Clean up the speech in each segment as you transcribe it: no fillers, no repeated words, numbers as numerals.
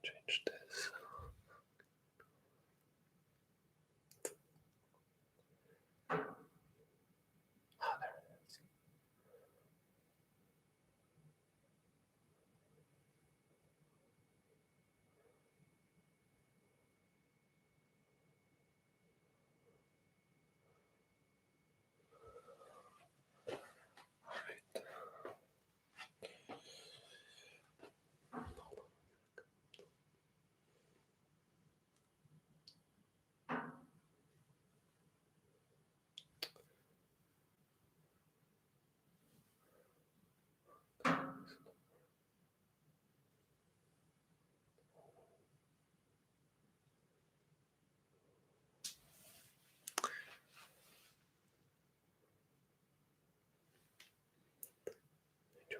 Change this. Ah, there it is.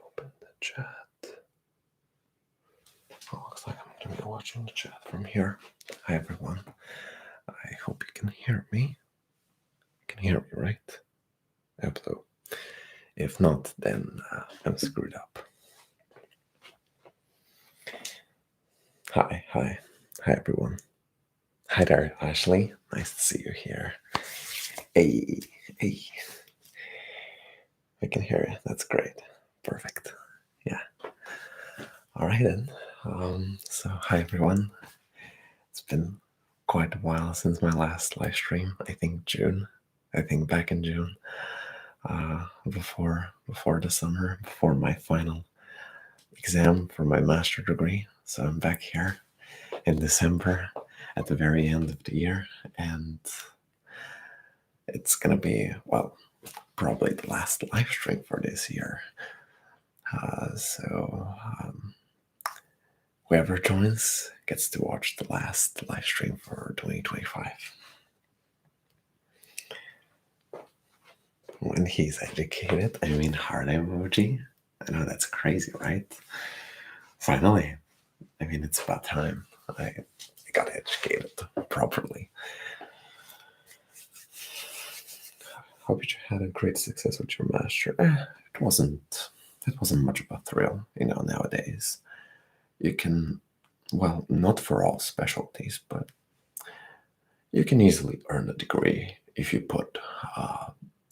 Open the chat. Oh, looks like I'm going to be watching the chat from here. Hi, everyone. I hope you can hear me. You can hear me, right? I hope so. If not, then I'm screwed up. Hi, everyone. Hi there, Ashley. Nice to see you here. Hey. I can hear you. That's great. Perfect. Yeah. All right then. So hi everyone. It's been quite a while since my last live stream. I think June. I think back in June. Before the summer, before my final exam for my master degree. So I'm back here in December at the very end of the year, and it's gonna be, well, probably the last live stream for this year. So whoever joins gets to watch the last live stream for 2025. When he's educated, I mean heart emoji. I know that's crazy, right? Finally, I mean it's about time I got educated properly. Hope you had a great success with your master. It wasn't much of a thrill, nowadays. You can, well, not for all specialties, but you can easily earn a degree if you put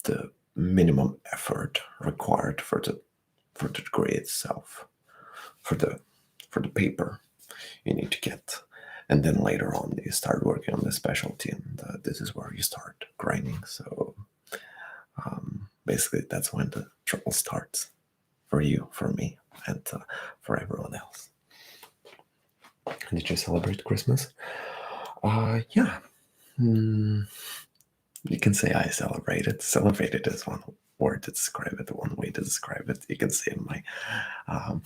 the minimum effort required for the degree itself, for the paper you need to get. And then later on you start working on the specialty, and this is where you start grinding. So basically that's when the trouble starts for you, for me, and for everyone else. Did you celebrate Christmas? Yeah. You can say I celebrated. Celebrated is one word to describe it, one way to describe it. You can see in my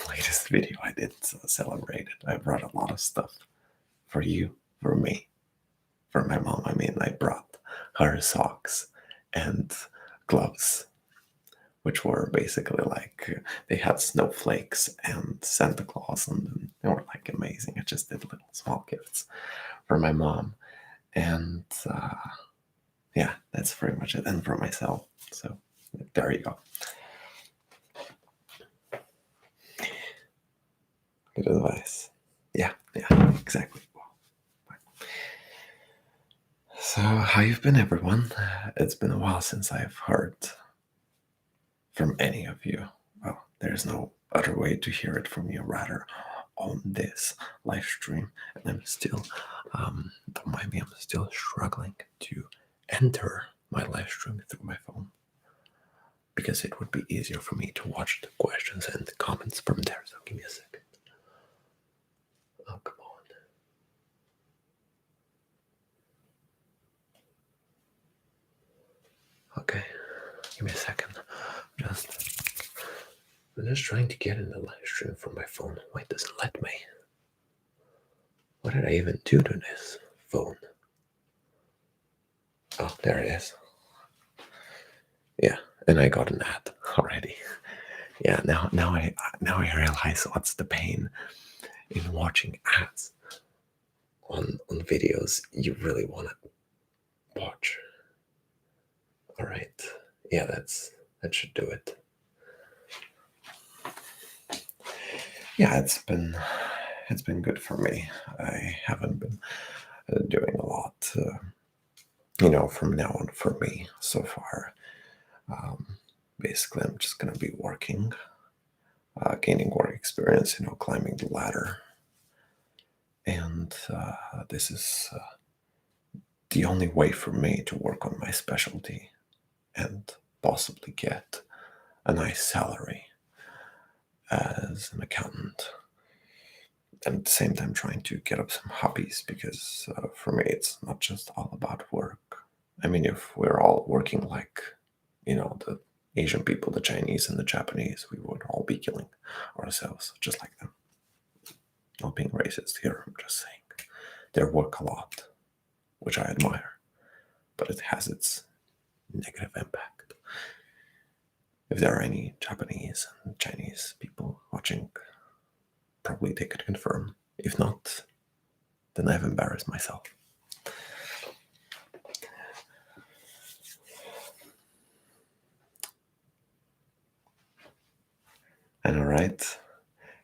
latest video I did celebrate it. I brought a lot of stuff for you, for me, for my mom. I mean, I brought her socks and gloves, which were basically like, they had snowflakes and Santa Claus on them. They were like amazing. I just did little small gifts for my mom. And yeah, that's pretty much it. And for myself. So there you go. Good advice. Yeah, exactly. So how you've been, everyone? It's been a while since I've heard from any of you. Well, there's no other way to hear it from you, rather on this live stream. And I'm still, don't mind me, I'm still struggling to enter my live stream through my phone, because it would be easier for me to watch the questions and the comments from there. So give me a second. Oh, come on. Okay, give me a second. I'm just trying to get in the live stream from my phone. Why doesn't it let me? What did I even do to this phone? Oh, there it is. Yeah, and I got an ad already. Yeah, now I realize what's the pain in watching ads on videos you really want to watch. All right, yeah, that should do it. Yeah, it's been it's been good for me. I haven't been doing a lot, from now on for me so far. Basically, I'm just going to be working, gaining work experience, climbing the ladder. And this is the only way for me to work on my specialty and possibly get a nice salary as an accountant. And at the same time, trying to get up some hobbies, because for me, it's not just all about work. I mean, if we're all working like, the Asian people, the Chinese and the Japanese, we would all be killing ourselves just like them. Not being racist here, I'm just saying. They work a lot, which I admire, but it has its negative impact. If there are any Japanese and Chinese people watching, probably they could confirm. If not, then I've embarrassed myself. I know, right?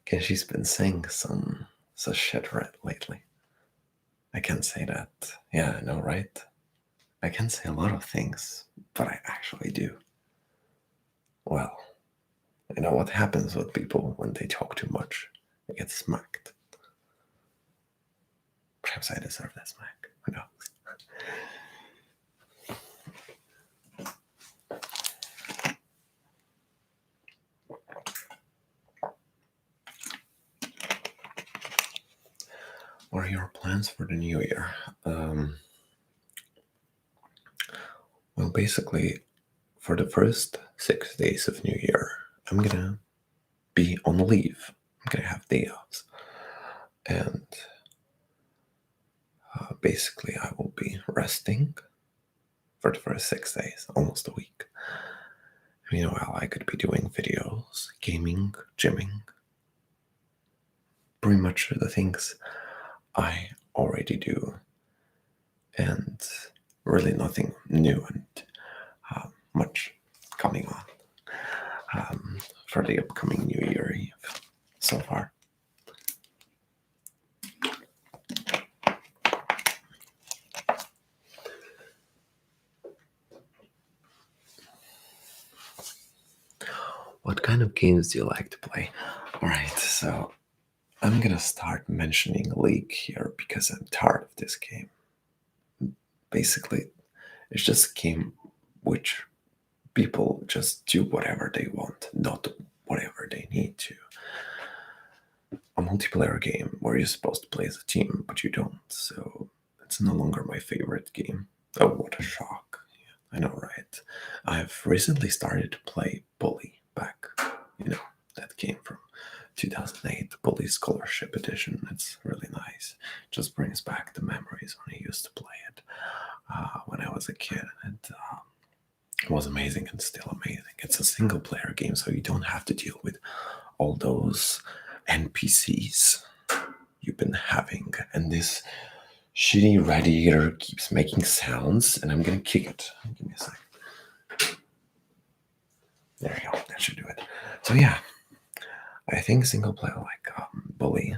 Because she's been saying some such shit lately. I can't say that. Yeah, I know, right? I can say a lot of things, but I actually do. Well, you know what happens with people when they talk too much? They get smacked. Perhaps I deserve that smack. Who knows? What are your plans for the new year? Well, basically, for the first 6 days of New Year, I'm gonna be on leave. I'm gonna have day offs. And basically, I will be resting for the first 6 days, almost a week. Meanwhile, I could be doing videos, gaming, gymming, pretty much the things I already do, and really nothing new and much coming on for the upcoming New Year Eve so far. What kind of games do you like to play? Alright, so I'm gonna start mentioning League here because I'm tired of this game. Basically, it's just a game which people just do whatever they want, not whatever they need to. A multiplayer game where you're supposed to play as a team, but you don't, so it's no longer my favorite game. Oh, what a shock. Yeah, I know, right? I've recently started to play Bully back, that game from 2008, Bully Scholarship Edition. It's really nice. Just brings back the memories when I used to play it when I was a kid. And it was amazing and still amazing. It's a single player game, so you don't have to deal with all those NPCs you've been having. And this shitty radiator keeps making sounds, and I'm gonna kick it. Give me a sec. There you go. That should do it. So yeah, I think single player like Bully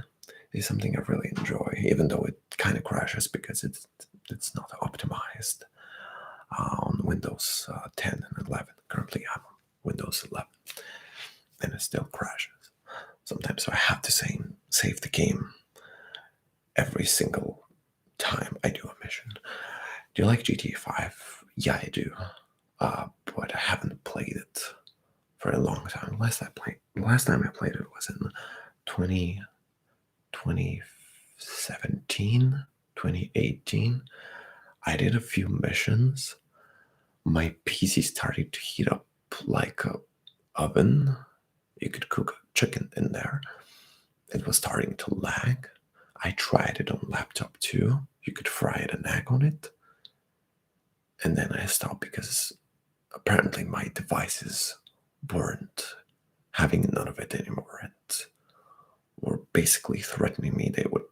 is something I really enjoy, even though it kind of crashes because it's not optimized on Windows 10 and 11. Currently, I'm on Windows 11, and it still crashes sometimes. So I have to save the game every single time I do a mission. Do you like GTA 5? Yeah, I do, but I haven't played it for a long time. Last time I played it was in 2017, 2018. I did a few missions. My PC started to heat up like a oven. You could cook chicken in there. It was starting to lag. I tried it on laptop too. You could fry an egg on it. And then I stopped because apparently my devices weren't having none of it anymore and were basically threatening me they would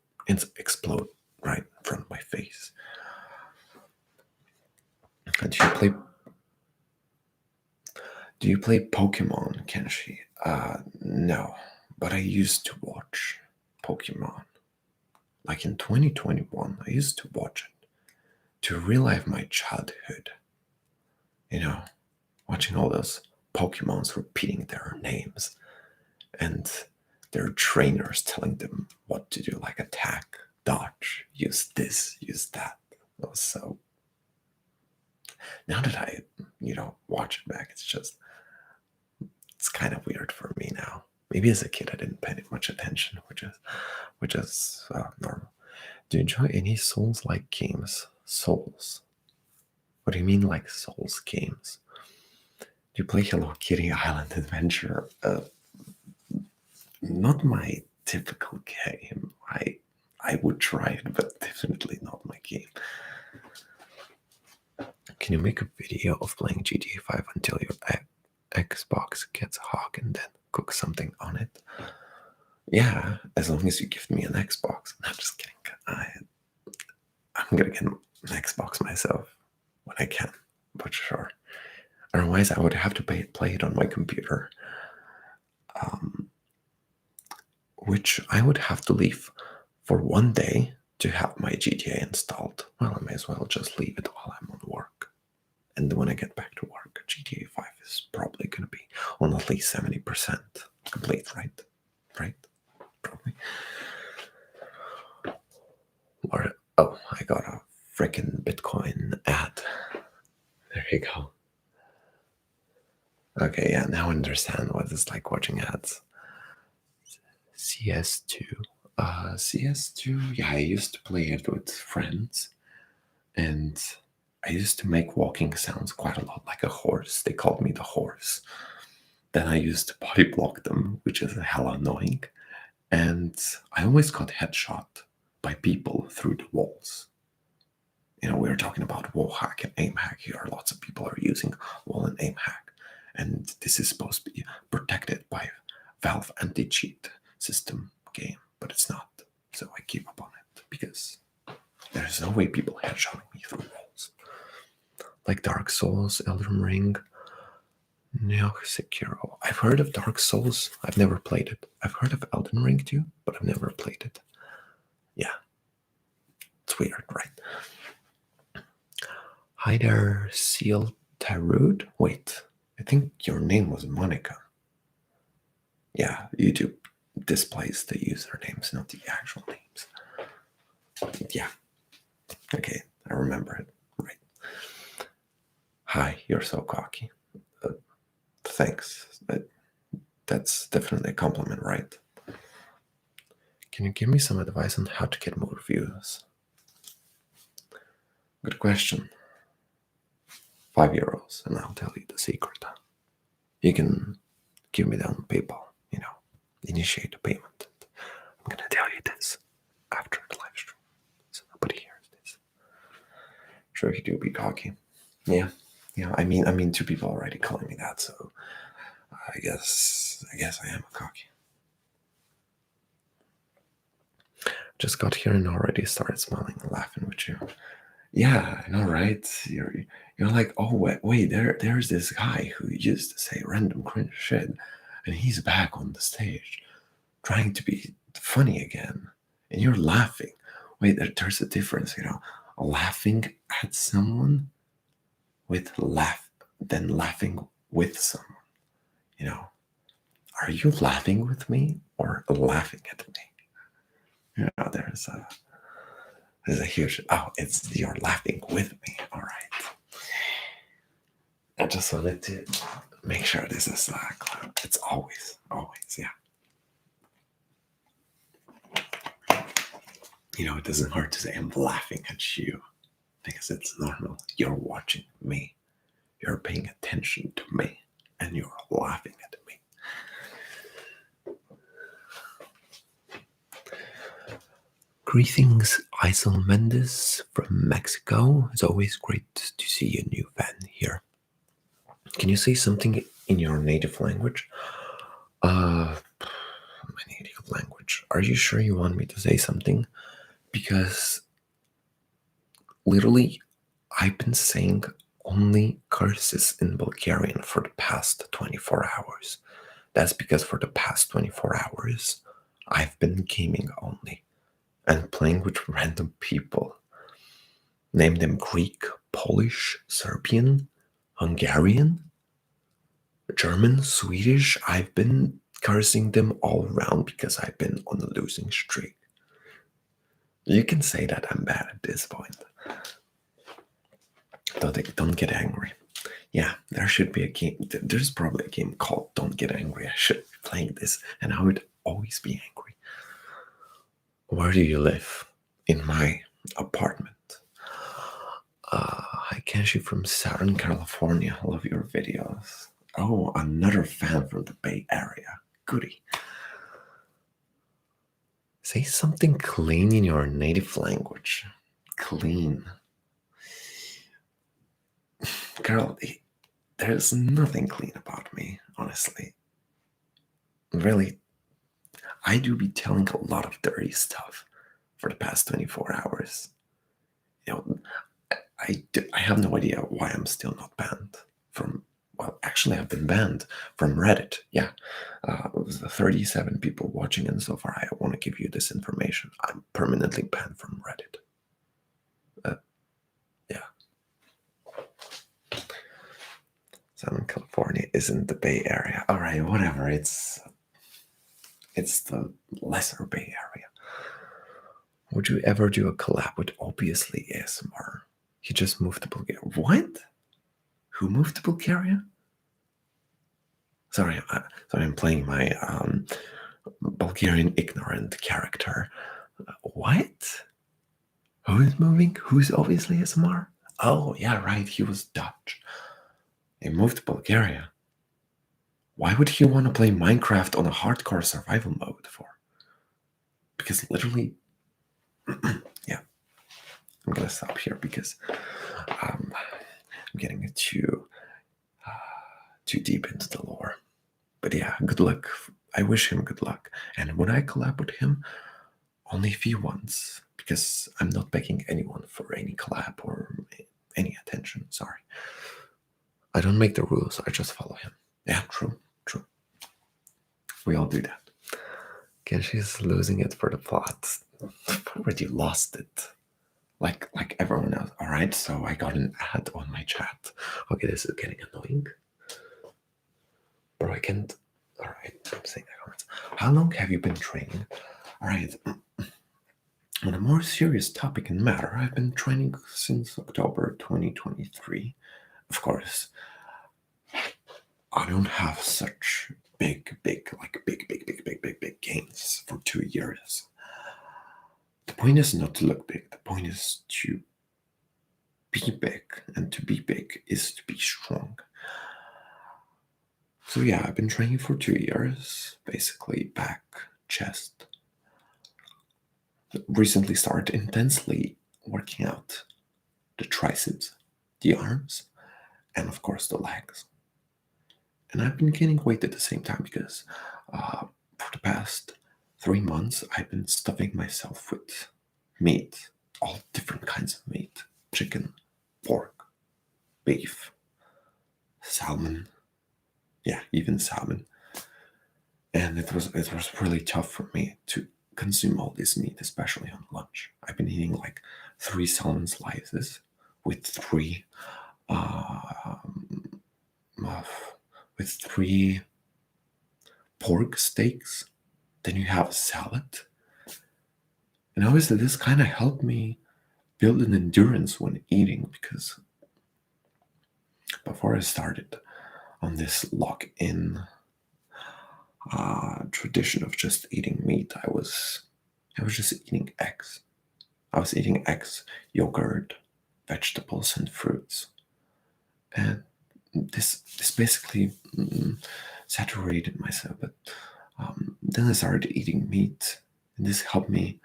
explode right in front of my face. And do you play Pokemon, Kenshi? No, but I used to watch Pokemon like in 2021, I used to watch it to relive my childhood. You know, watching all those Pokemons repeating their names and their trainers telling them what to do, like attack, dodge, use this, use that. It was so. Now that I, watch it back, it's kind of weird for me now. Maybe as a kid I didn't pay much attention, which is normal. Do you enjoy any Souls-like games? Souls. What do you mean, like Souls games? Do you play Hello Kitty Island Adventure? Not my typical game. I would try it, but definitely not my game. Can you make a video of playing GTA 5 until your Xbox gets hot and then cook something on it? Yeah, as long as you give me an Xbox. No, just kidding. I'm gonna get an Xbox myself when I can, but sure. Otherwise, I would have to play it on my computer, which I would have to leave for one day to have my GTA installed. Well, I may as well just leave it while I'm on work. And when I get back to work, GTA 5 is probably going to be on at least 70% complete, right? Right? Probably. Oh, I got a freaking Bitcoin ad. There you go. Okay, yeah, now I understand what it's like watching ads. CS2. CS2, yeah, I used to play it with friends, and I used to make walking sounds quite a lot, like a horse. They called me the horse. Then I used to body block them, which is hella annoying. And I always got headshot by people through the walls. We were talking about wall hack and aim hack here. Lots of people are using wall and aim hack. And this is supposed to be protected by Valve anti-cheat system game, but it's not. So I keep up on it because there's no way people headshotting me through walls. Like Dark Souls, Elden Ring, Neo Sekiro. I've heard of Dark Souls. I've never played it. I've heard of Elden Ring too, but I've never played it. Yeah. It's weird, right? Hi there, Seal Tarud. Wait, I think your name was Monica. Yeah, YouTube displays the usernames, not the actual names. Yeah. Okay, I remember it. Right. Hi, you're so cocky. Thanks. That's definitely a compliment, right? Can you give me some advice on how to get more views? Good question. €5, and I'll tell you the secret. You can give me that on PayPal, initiate a payment. I'm gonna tell you this after the live stream, so nobody hears this. Sure, you do be cocky. Yeah. I mean, two people already calling me that, so I guess I am a cocky. Just got here and already started smiling and laughing with you. Yeah, I know, right? You're like, oh wait, there's this guy who used to say random cringe shit, and he's back on the stage, trying to be funny again, and you're laughing. Wait, there's a difference, laughing at someone than laughing with someone. Are you laughing with me or laughing at me? There's a huge. Oh, it's you're laughing with me. All right. I just wanted to make sure this is it's always, yeah. It doesn't hurt to say I'm laughing at you because it's normal. You're watching me. You're paying attention to me, and you're laughing at me. Greetings, Isel Mendes from Mexico. It's always great to see a new fan here. Can you say something in your native language? My native language. Are you sure you want me to say something? Because literally, I've been saying only curses in Bulgarian for the past 24 hours. That's because for the past 24 hours, I've been gaming only. and playing with random people. Name them Greek, Polish, Serbian, Hungarian, German, Swedish. I've been cursing them all around because I've been on a losing streak. You can say that I'm bad at this point. Don't get angry. Yeah, there should be a game. There's probably a game called Don't Get Angry. I should be playing this, and I would always be angry. Where do you live? In my apartment. Hi, Kenshi from Southern California. I love your videos. Oh, another fan from the Bay Area. Goody. Say something clean in your native language. Clean. Girl, there's nothing clean about me, honestly. Really, I do be telling a lot of dirty stuff for the past 24 hours. You know, I have no idea why I'm still not banned from, well, actually, I've been banned from Reddit. Yeah, it was the 37 people watching, and so far I want to give you this information. I'm permanently banned from Reddit. Yeah. Southern California isn't the Bay Area. All right, whatever. It's the lesser Bay Area. Would you ever do a collab with Obviously ASMR? He just moved to Bulgaria. What? Who moved to Bulgaria? Sorry, I'm playing my Bulgarian ignorant character. What? Who is moving? Who's Obviously ASMR? Oh, yeah, right. He was Dutch. He moved to Bulgaria. Why would he want to play Minecraft on a hardcore survival mode for? Because literally, yeah. I'm gonna stop here because I'm getting too deep into the lore. But yeah, good luck. I wish him good luck. And when I collab with him, only if he wants, because I'm not begging anyone for any collab or any attention. Sorry. I don't make the rules. I just follow him. Yeah, true. We all do that. Kenshi's losing it for the plot. Already lost it. Like everyone else. All right, so I got an ad on my chat. Okay, this is getting annoying. Bro, I can't. All right, I'm saying the comments. How long have you been training? All right. On a more serious topic and matter, I've been training since October 2023. Of course, I don't have such big gains for 2 years. The point is not to look big. The point is to be big, and to be big is to be strong. So yeah, I've been training for 2 years, basically back, chest. Recently started intensely working out the triceps, the arms, and of course the legs. And I've been gaining weight at the same time because for the past 3 months, I've been stuffing myself with meat, all different kinds of meat, chicken, pork, beef, salmon, yeah, even salmon. And it was really tough for me to consume all this meat, especially on lunch. I've been eating like 3 salmon slices with 3 pork steaks. Then you have a salad. And obviously this kind of helped me build an endurance when eating, because before I started on this lock-in tradition of just eating meat, I was just eating eggs. I was eating eggs, yogurt, vegetables, and fruits. And this basically saturated myself. But then I started eating meat, and this helped me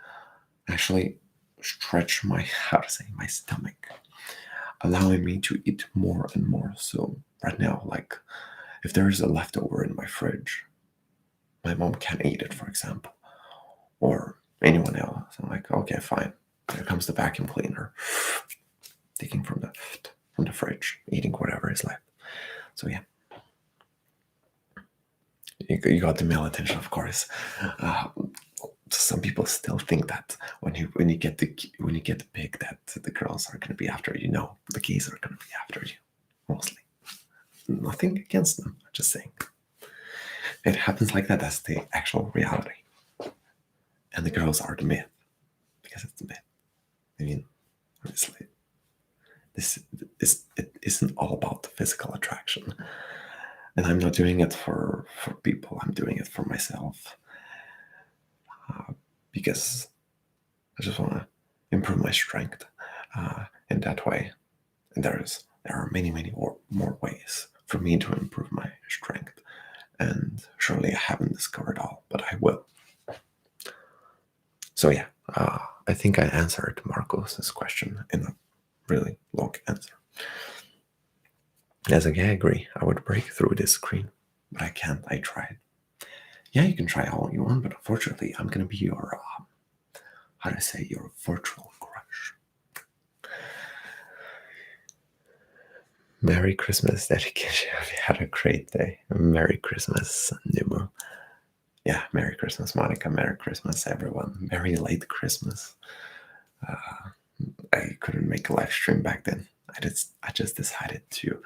actually stretch my stomach, allowing me to eat more and more. So right now, like, if there is a leftover in my fridge, my mom can't eat it, for example, or anyone else. I'm like, okay, fine. Here comes the vacuum cleaner, taking from the fridge, eating whatever is left. So yeah, you got the male attention, of course. some people still think that when you get the pic that the girls are going to be after you. No, the gays are going to be after you mostly. Nothing against them. Just saying it happens like that. That's the actual reality, and the girls are the myth because it's the myth. I mean, honestly, it isn't all about the physical attraction, and I'm not doing it for people. I'm doing it for myself because I just want to improve my strength in that way. And there are many more ways for me to improve my strength, and surely I haven't discovered all, but I will. So yeah, I think I answered Marcos's question in a really long answer. As a guy, I agree. I would break through this screen, but I can't. I tried. Yeah, you can try all you want, but unfortunately, I'm gonna be your how to say, your virtual crush. Merry Christmas, dedication. Have you had a great day? Merry Christmas, Numo. Yeah, Merry Christmas, Monica. Merry Christmas, everyone. Merry late Christmas. I couldn't make a live stream back then. I just decided to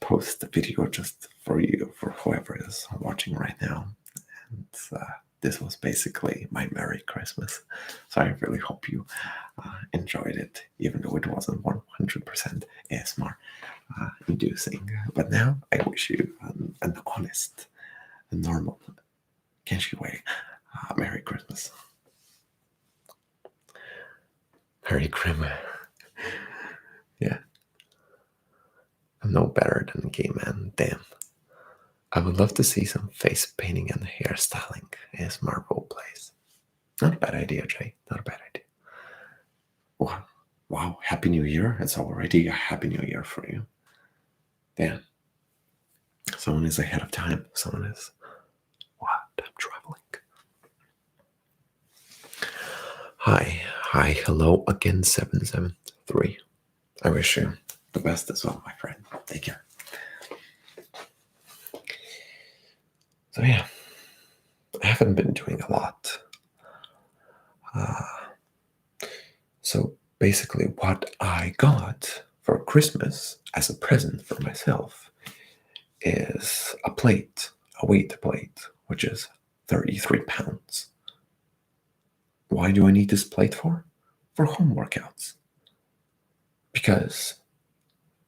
post the video just for you, for whoever is watching right now. And this was basically my Merry Christmas. So I really hope you enjoyed it, even though it wasn't 100% ASMR inducing. But now I wish you an honest, a normal, Kenshi way Merry Christmas. Merry Christmas. Yeah. I'm no better than a gay man. Damn. I would love to see some face painting and hairstyling ASMR role plays. Not a bad idea, Jay. Not a bad idea. Wow. Happy New Year. It's already a Happy New Year for you. Damn. Someone is ahead of time. Someone is. What? I'm traveling. Hi, hello again, 773. I wish you the best as well, my friend. Take care. So yeah, I haven't been doing a lot. So basically what I got for Christmas as a present for myself is a plate, a weight plate, which is 33 pounds. Why do I need this plate for? For home workouts. Because,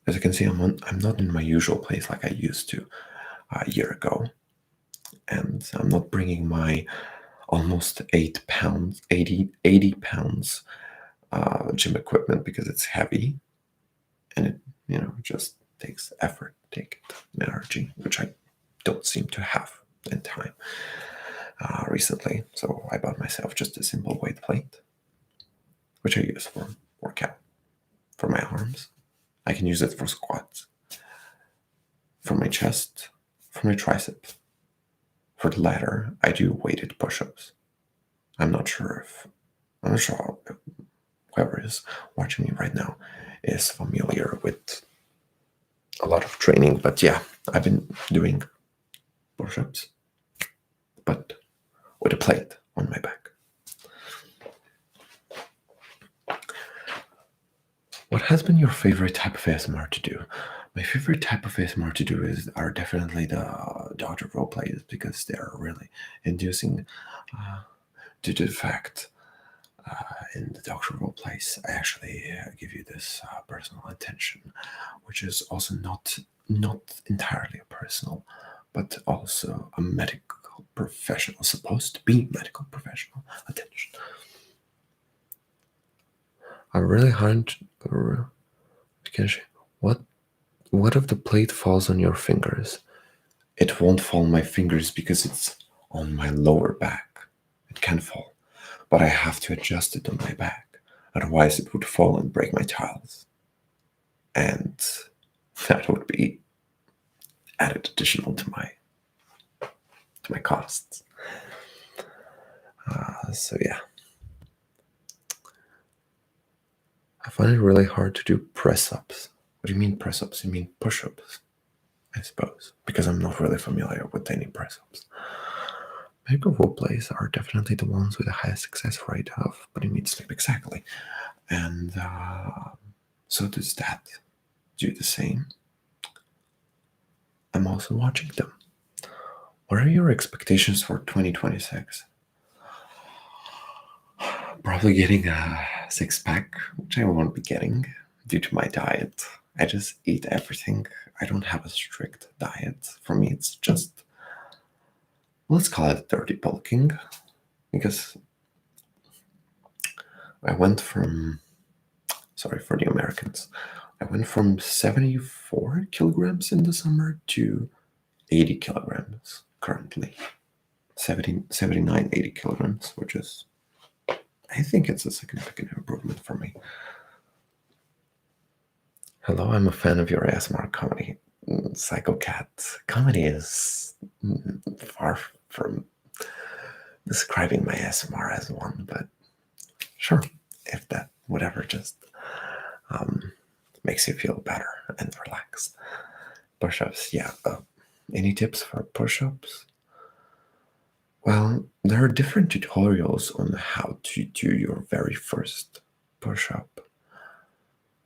as you can see, I'm not in my usual place like I used to a year ago. And I'm not bringing my almost 80 pounds gym equipment because it's heavy. And it, just takes effort, takes energy, which I don't seem to have in time recently. So I bought myself just a simple weight plate, which I use for workout, for my arms. I can use it for squats, for my chest, for my triceps. For the latter, I do weighted push-ups. I'm not sure if whoever is watching me right now is familiar with a lot of training, but yeah, I've been doing push-ups, but with a plate on my back. What has been your favorite type of ASMR to do? My favorite type of ASMR to do are definitely the doctor role plays because they're really inducing due to the fact in the doctor role plays I actually give you this personal attention, which is also not entirely a personal, but also a medical professional, supposed to be medical professional attention. I really hard. What if the plate falls on your fingers? It won't fall on my fingers because it's on my lower back. It can fall, but I have to adjust it on my back. Otherwise, it would fall and break my tiles, and that would be added additional to my costs. So yeah, I find it really hard to do press-ups. What do you mean press-ups? You mean push-ups, I suppose, because I'm not really familiar with any press-ups. Micro role plays are definitely the ones with the highest success rate of putting me to sleep. Exactly. And so does that do the same. I'm also watching them. What are your expectations for 2026? Probably getting a six-pack, which I won't be getting due to my diet. I just eat everything. I don't have a strict diet. For me, it's just, let's call it dirty bulking, because I went from, sorry for the Americans, I went from 74 kilograms in the summer to 80 kilograms currently. 79, 80 kilograms, which is, I think it's a significant improvement for me. Hello, I'm a fan of your ASMR comedy. Psycho Cat comedy is far from describing my ASMR as one, but sure, if that, whatever, just makes you feel better and relaxed. Push-ups, yeah. Any tips for push-ups? Well, there are different tutorials on how to do your very first push-up.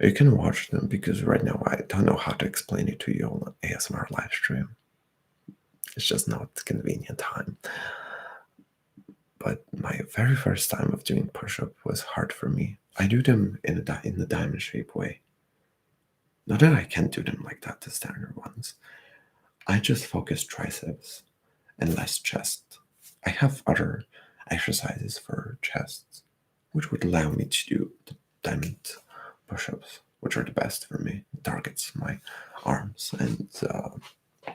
You can watch them because right now I don't know how to explain it to you on ASMR live stream. It's just not convenient time. But my very first time of doing push-up was hard for me. I do them in the diamond shape way. Not that I can't do them like that, the standard ones. I just focus triceps and less chest. I have other exercises for chest, which would allow me to do the diamond push-ups, which are the best for me. It targets my arms and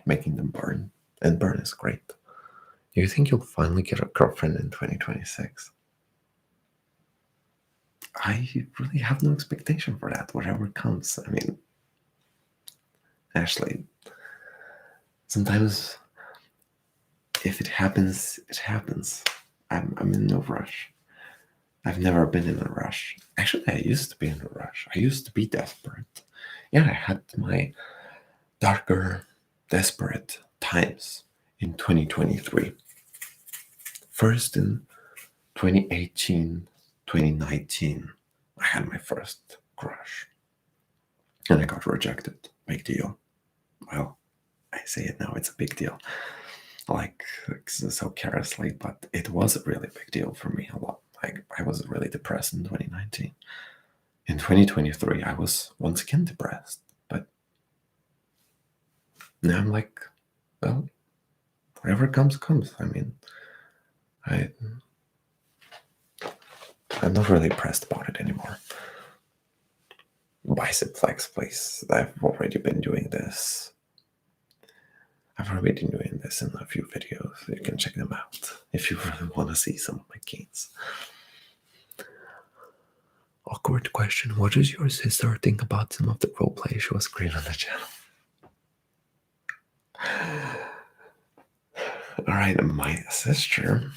making them burn. And burn is great. Do you think you'll finally get a girlfriend in 2026? I really have no expectation for that, whatever comes. I mean, actually, sometimes if it happens, it happens. I'm in no rush. I've never been in a rush. Actually, I used to be in a rush. I used to be desperate. Yeah, I had my darker, desperate times in 2023. First in 2018, 2019, I had my first crush. And I got rejected. Big deal. Well, I say it now, it's a big deal. Like so carelessly, but it was a really big deal for me a lot. Like I was really depressed in 2019. In 2023, I was once again depressed, but now I'm like, well, whatever comes, comes. I mean, I'm not really pressed about it anymore. Bicep flex, please. I've already been doing this. I've already been doing this in a few videos. You can check them out if you really want to see some of my gains. Awkward question. What does your sister think about some of the roleplay she was creating on the channel? All right, my sister.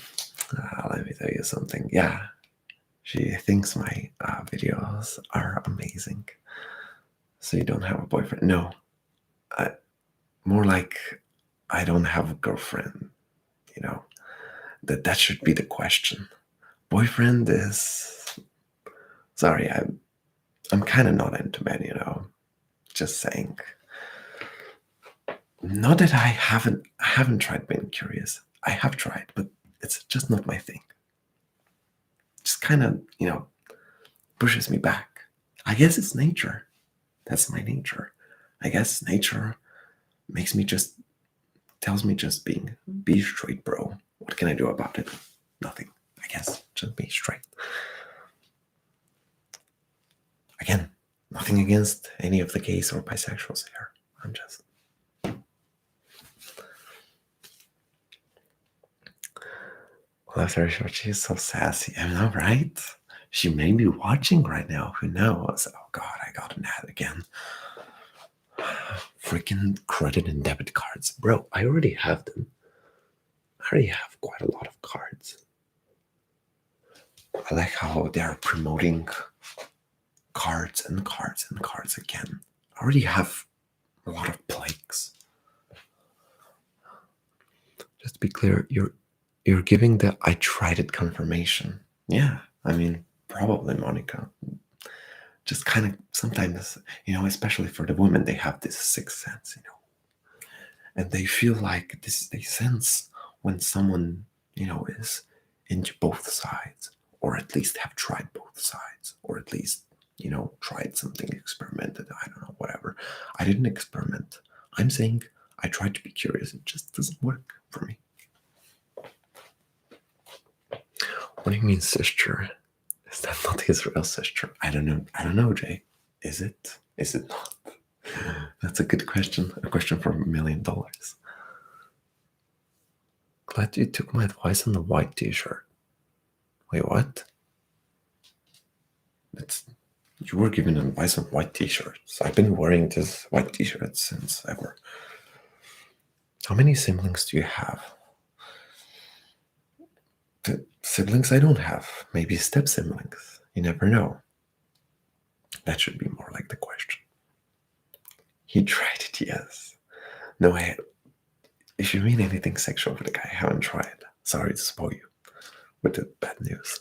Let me tell you something. Yeah, she thinks my videos are amazing. So you don't have a boyfriend? No. More like I don't have a girlfriend. You know, that should be the question. Boyfriend is. Sorry, I'm kind of not into men. You know, just saying. Not that I haven't tried being curious. I have tried, but it's just not my thing. Just kind of, pushes me back. I guess it's nature. That's my nature. I guess nature makes me tells me just be straight, bro. What can I do about it? Nothing. I guess just be straight. Again, nothing against any of the gays or bisexuals here. I'm just. Well, after sure, she's so sassy. I know, right? She may be watching right now. Who knows? Oh God, I got an ad again. Freaking credit and debit cards. Bro, I already have them. I already have quite a lot of cards. I like how they're promoting cards and cards and cards again. I already have a lot of plaques. Just to be clear, You're giving the I tried it confirmation. Yeah, I mean, probably, Monica. Just kind of sometimes, especially for the women, they have this sixth sense, and they feel like this, they sense when someone, is into both sides, or at least have tried both sides, or at least, tried something, experimented. I don't know, whatever. I didn't experiment. I'm saying I tried to be curious. It just doesn't work for me. What do you mean, sister? Is that not his real sister? I don't know. I don't know, Jay. Is it? Is it not? That's a good question. A question for $1 million. Glad you took my advice on the white t-shirt. Wait, what? You were given advice on white t-shirts. I've been wearing this white t-shirt since ever. How many siblings do you have? The siblings I don't have. Maybe step siblings. You never know. That should be more like the question. He tried it, yes. No, if you mean anything sexual with the guy, I haven't tried. Sorry to spoil you with the bad news.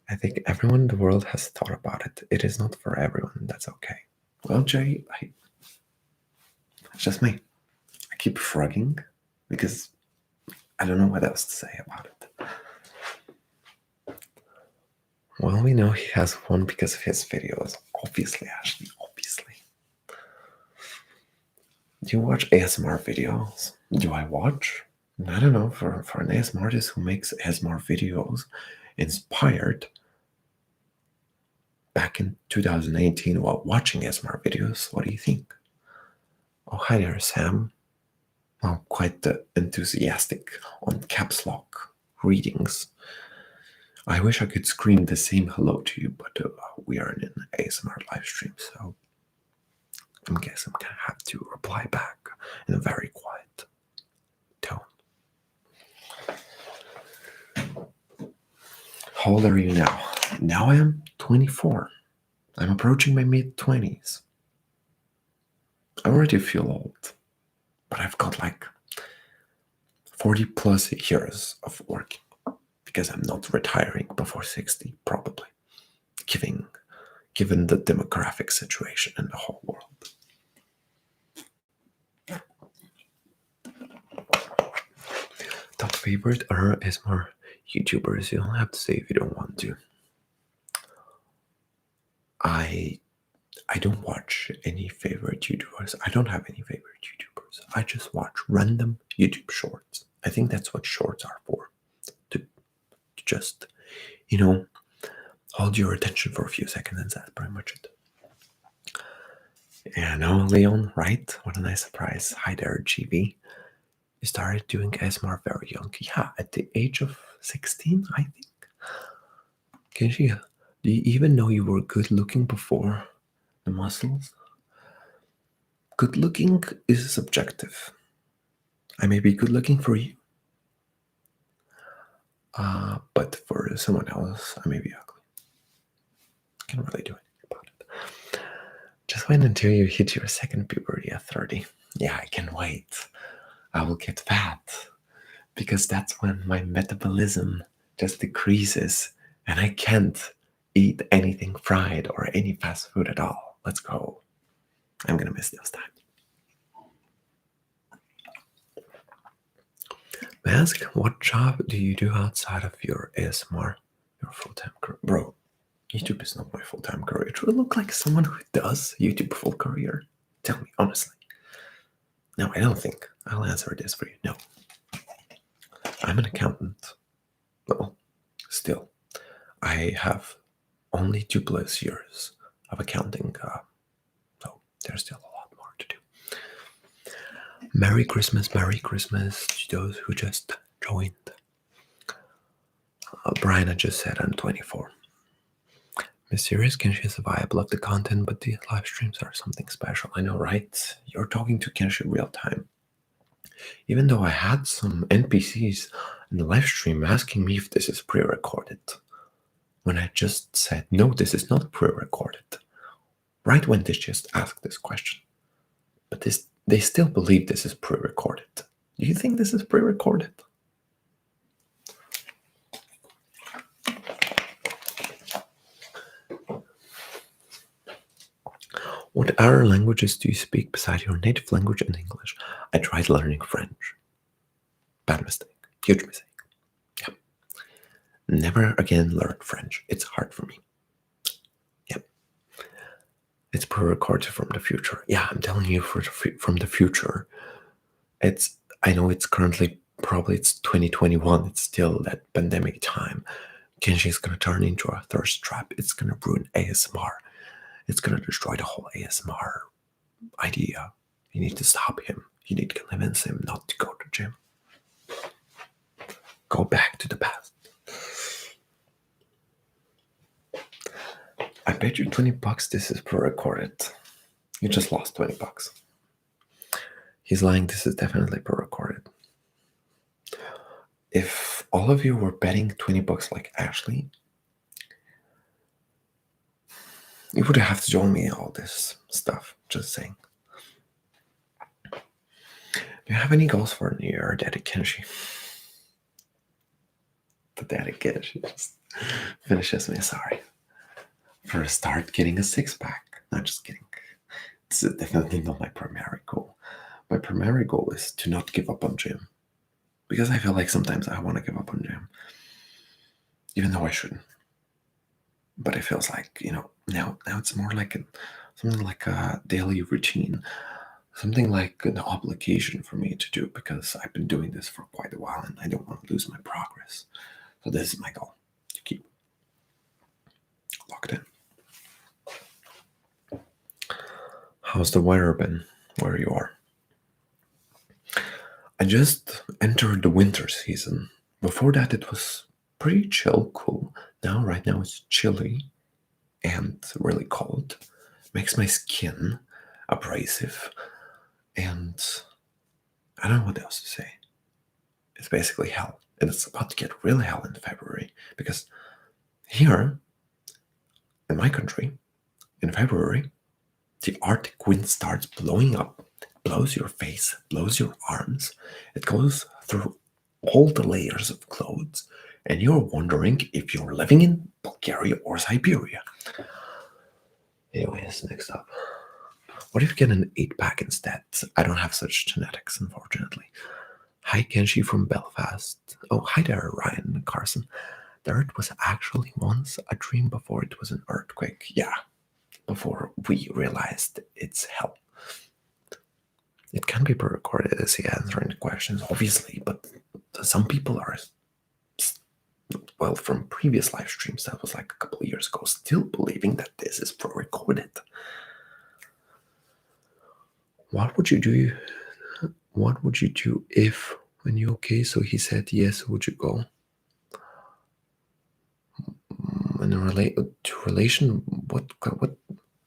I think everyone in the world has thought about it. It is not for everyone. That's okay. Well, Jay, it's just me. I keep shrugging because I don't know what else to say about it. Well, we know he has one because of his videos. Obviously, Ashley, obviously. Do you watch ASMR videos? Do I watch? I don't know. For an ASMR artist who makes ASMR videos inspired back in 2018 while watching ASMR videos, what do you think? Oh, hi there, Sam. Oh, quite enthusiastic on caps lock readings. I wish I could scream the same hello to you, but we are in an ASMR live stream, so I guess I'm gonna have to reply back in a very quiet tone. How old are you now? Now I am 24. I'm approaching my mid-20s. I already feel old, but I've got like 40 plus years of working because I'm not retiring before 60, probably, given the demographic situation in the whole world. Top favorite are ASMR YouTubers. You don't have to say if you don't want to. I don't watch any favorite YouTubers. I don't have any favorite YouTubers. I just watch random YouTube shorts. I think that's what shorts are for. To just, hold your attention for a few seconds, and that's pretty much it. Yeah, no, Leon, right? What a nice surprise. Hi there, GB. You started doing ASMR very young. Yeah, at the age of 16, I think. Kenshi, do you even know you were good looking before the muscles? Good looking is subjective. I may be good looking for you, but for someone else, I may be ugly. Can't really do anything about it. Just wait until you hit your second puberty at 30. Yeah, I can wait. I will get fat because that's when my metabolism just decreases and I can't eat anything fried or any fast food at all. Let's go. I'm gonna miss those times. Ask, what job do you do outside of your ASMR, your full-time career? Bro, YouTube is not my full-time career. Do I look like someone who does YouTube full career? Tell me, honestly. No, I don't think. I'll answer this for you. No. I'm an accountant. Well, still. I have only 2+ years of accounting, so there's still a lot more to do. Merry Christmas to those who just joined. Brian, I just said I'm 24. Mysterious Kenshi is viable of the content, but the live streams are something special. I know, right? You're talking to Kenshi real time. Even though I had some NPCs in the live stream asking me if this is pre-recorded, when I just said, no, this is not pre-recorded, right when they just asked this question. But they still believe this is pre-recorded. Do you think this is pre-recorded? What other languages do you speak besides your native language and English? I tried learning French. Bad mistake. Huge mistake. Yeah. Never again learn French. It's hard for me. Yep. It's pre-recorded from the future. Yeah, I'm telling you from the future. I know it's currently probably it's 2021. It's still that pandemic time. Kenji is gonna turn into a thirst trap. It's gonna ruin ASMR. It's gonna destroy the whole ASMR idea. You need to stop him. You need to convince him not to go to gym. Go back to the past. I bet you $20 this is pre-recorded. You just lost $20. He's lying. This is definitely pre-recorded. If all of you were betting $20 like Ashley, you would have to join me in all this stuff. Just saying. Do you have any goals for New Year, Daddy Kenshi? The Daddy Kenshi just finishes me. Sorry. For a start, getting a six-pack. Not just kidding. This is definitely not my primary goal. My primary goal is to not give up on gym. Because I feel like sometimes I want to give up on gym. Even though I shouldn't. But it feels like, now it's more like something like a daily routine. Something like an obligation for me to do because I've been doing this for quite a while and I don't want to lose my progress. So this is my goal, to keep locked in. How's the weather been where you are? I just entered the winter season. Before that, it was pretty chill, cool. Right now it's chilly and really cold. Makes my skin abrasive. And I don't know what else to say. It's basically hell. And it's about to get real hell in February. Because here, in my country, in February, the Arctic wind starts blowing up, blows your face, blows your arms. It goes through all the layers of clothes, and you're wondering if you're living in Bulgaria or Siberia. Anyways, next up. What if you get an 8-pack instead? I don't have such genetics, unfortunately. Hi, Kenshi from Belfast. Oh, hi there, Ryan Carson. The Earth was actually once a dream before it was an earthquake. Yeah, before we realized it's hell. It can be pre-recorded as he answering the questions, obviously, but some people are, well, from previous live streams that was like a couple of years ago, still believing that this is pre-recorded. What would you do? What would you do if, when you okay? So he said yes. Would you go? In to relation,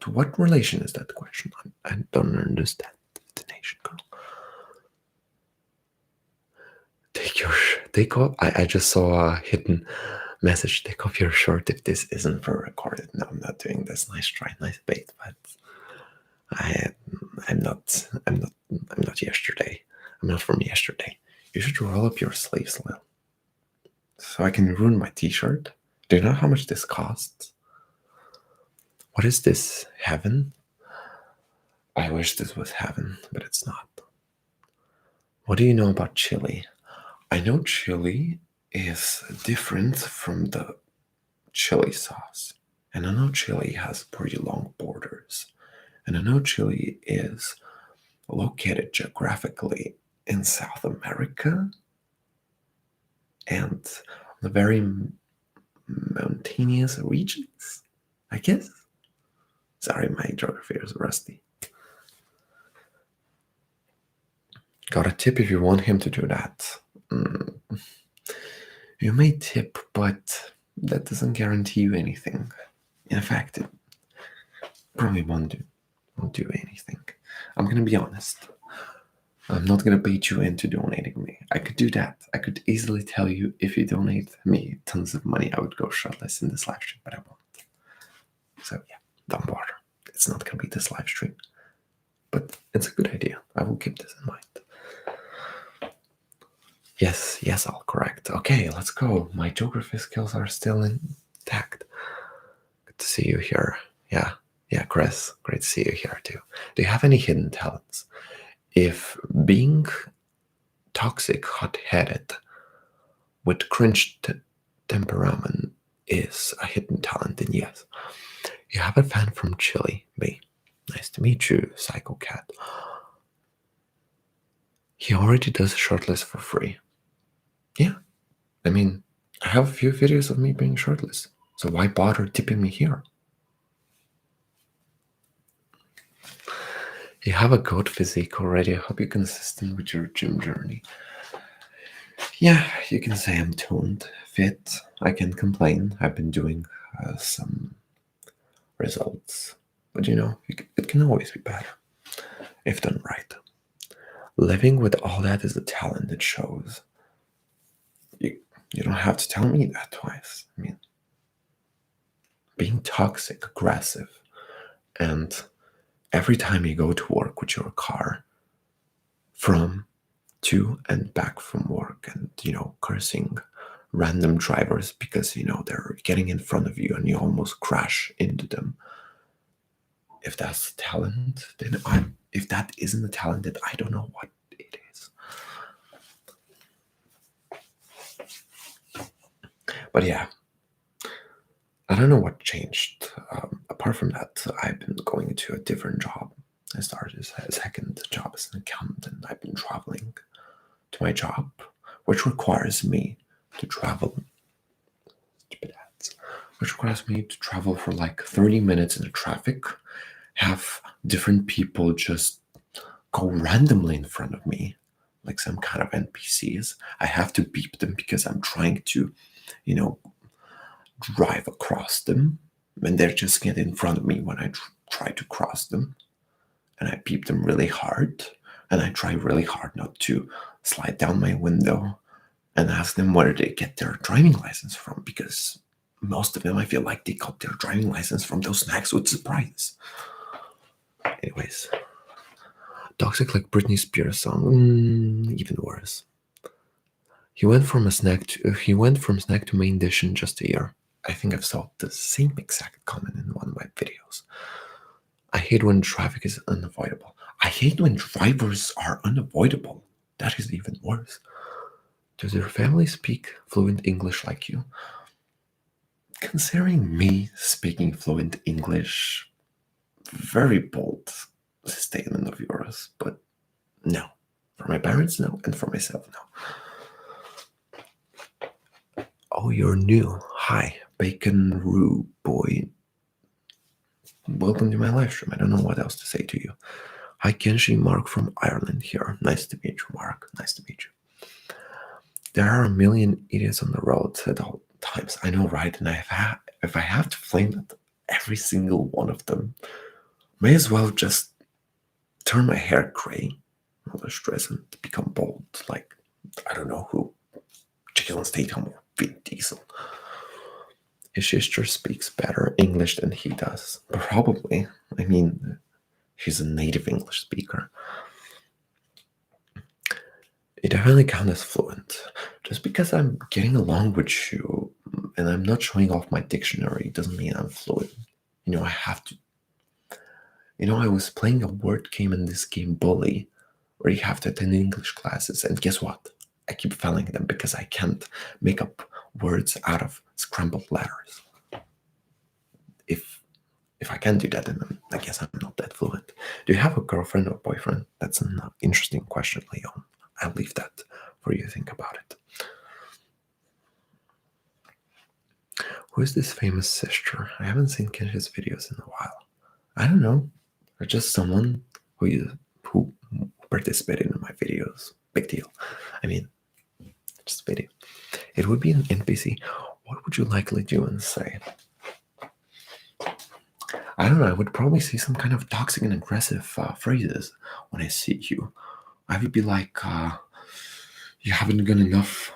to what relation is that question? I don't understand. Destination girl. Take off. I just saw a hidden message. Take off your shirt if this isn't pre-recorded. No, I'm not doing this. Nice try, nice bait, but I'm not yesterday. I'm not from yesterday. You should roll up your sleeves a little. So I can ruin my t-shirt. Do you know how much this costs? What is this? Heaven? I wish this was heaven, but it's not. What do you know about chili? I know chili is different from the chili sauce. And I know chili has pretty long borders. And I know Chile is located geographically in South America and the very mountainous regions, I guess. Sorry, my geography is rusty. Got a tip if you want him to do that. You may tip, but that doesn't guarantee you anything. In fact, it probably won't do anything. I'm gonna be honest. I'm not gonna bait you into donating me. I could do that. I could easily tell you if you donate me tons of money, I would go shirtless in this live stream, but I won't. So yeah, don't bother. It's not gonna be this live stream. But it's a good idea. I will keep this in mind. Yes, I'll correct. Okay, let's go. My geography skills are still intact. Good to see you here. Yeah, Yeah, Chris, great to see you here too. Do you have any hidden talents? If being toxic, hot-headed, with cringe temperament is a hidden talent, then yes. You have a fan from Chile, B. Nice to meet you, Psycho Cat. He already does shirtless for free. Yeah, I mean, I have a few videos of me being shirtless, so why bother tipping me here? You have a goat physique already. I hope you're consistent with your gym journey. Yeah, you can say I'm toned, fit. I can't complain. I've been doing some results, but it can always be better if done right. Living with all that is a talent that shows. You don't have to tell me that twice. I mean, being toxic, aggressive, and every time you go to work with your car, from to and back from work, and cursing random drivers because they're getting in front of you and you almost crash into them. If that's a talent, then if that isn't a talent, then I don't know what it is. But yeah, I don't know what changed. Apart from that, I've been going to a different job. I started a second job as an accountant. I've been traveling to my job, which requires me to travel. Stupid ads. Which requires me to travel for like 30 minutes in the traffic, have different people just go randomly in front of me, like some kind of NPCs. I have to beep them because I'm trying to, drive across them, and they're just getting in front of me when I try to cross them. And I beep them really hard, and I try really hard not to slide down my window and ask them where they get their driving license from, because most of them, I feel like they got their driving license from those snacks with surprises. Anyways, toxic like Britney Spears song, even worse. He went from snack to main dish in just a year. I think I've saw the same exact comment in one of my videos. I hate when traffic is unavoidable. I hate when drivers are unavoidable. That is even worse. Does your family speak fluent English like you? Considering me speaking fluent English, very bold statement of yours, but no. For my parents, no, and for myself, no. Oh, you're new. Hi, Bacon Roo Boy. Welcome to my live stream. I don't know what else to say to you. Hi, Kenshi, Mark from Ireland here. Nice to meet you, Mark. Nice to meet you. There are a million idiots on the road at all times. I know, right? And if I have to flame at every single one of them, may as well just turn my hair gray, all the stress, and become bald. Like, I don't know who, Jason Statham or Vin Diesel. His sister speaks better English than he does. Probably. I mean, he's a native English speaker. It definitely counts as fluent. Just because I'm getting along with you and I'm not showing off my dictionary doesn't mean I'm fluent. I have to. I was playing a word game in this game, Bully, where you have to attend English classes, and guess what? I keep failing them because I can't make up words out of scrambled letters. If I can't do that, then I guess I'm not that fluent. Do you have a girlfriend or boyfriend? That's an interesting question, Leon. I'll leave that for you to think about it. Who is this famous sister? I haven't seen Kenji's videos in a while. I don't know. Or just someone who participated in my videos. Big deal. I mean, just a video. It would be an NPC. What would you likely do and say? I don't know. I would probably say some kind of toxic and aggressive phrases when I see you. I would be like, you haven't got enough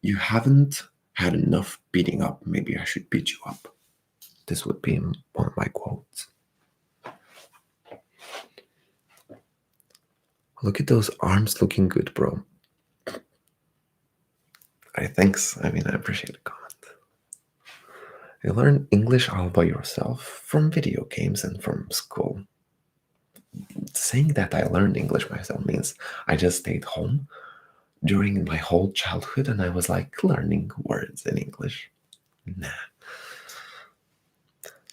you haven't had enough beating up. Maybe I should beat you up. This would be one of my quotes. Look at those arms looking good, bro. Thanks. I mean, I appreciate the comment. You learn English all by yourself from video games and from school. Saying that I learned English myself means I just stayed home during my whole childhood and I was like learning words in English. Nah.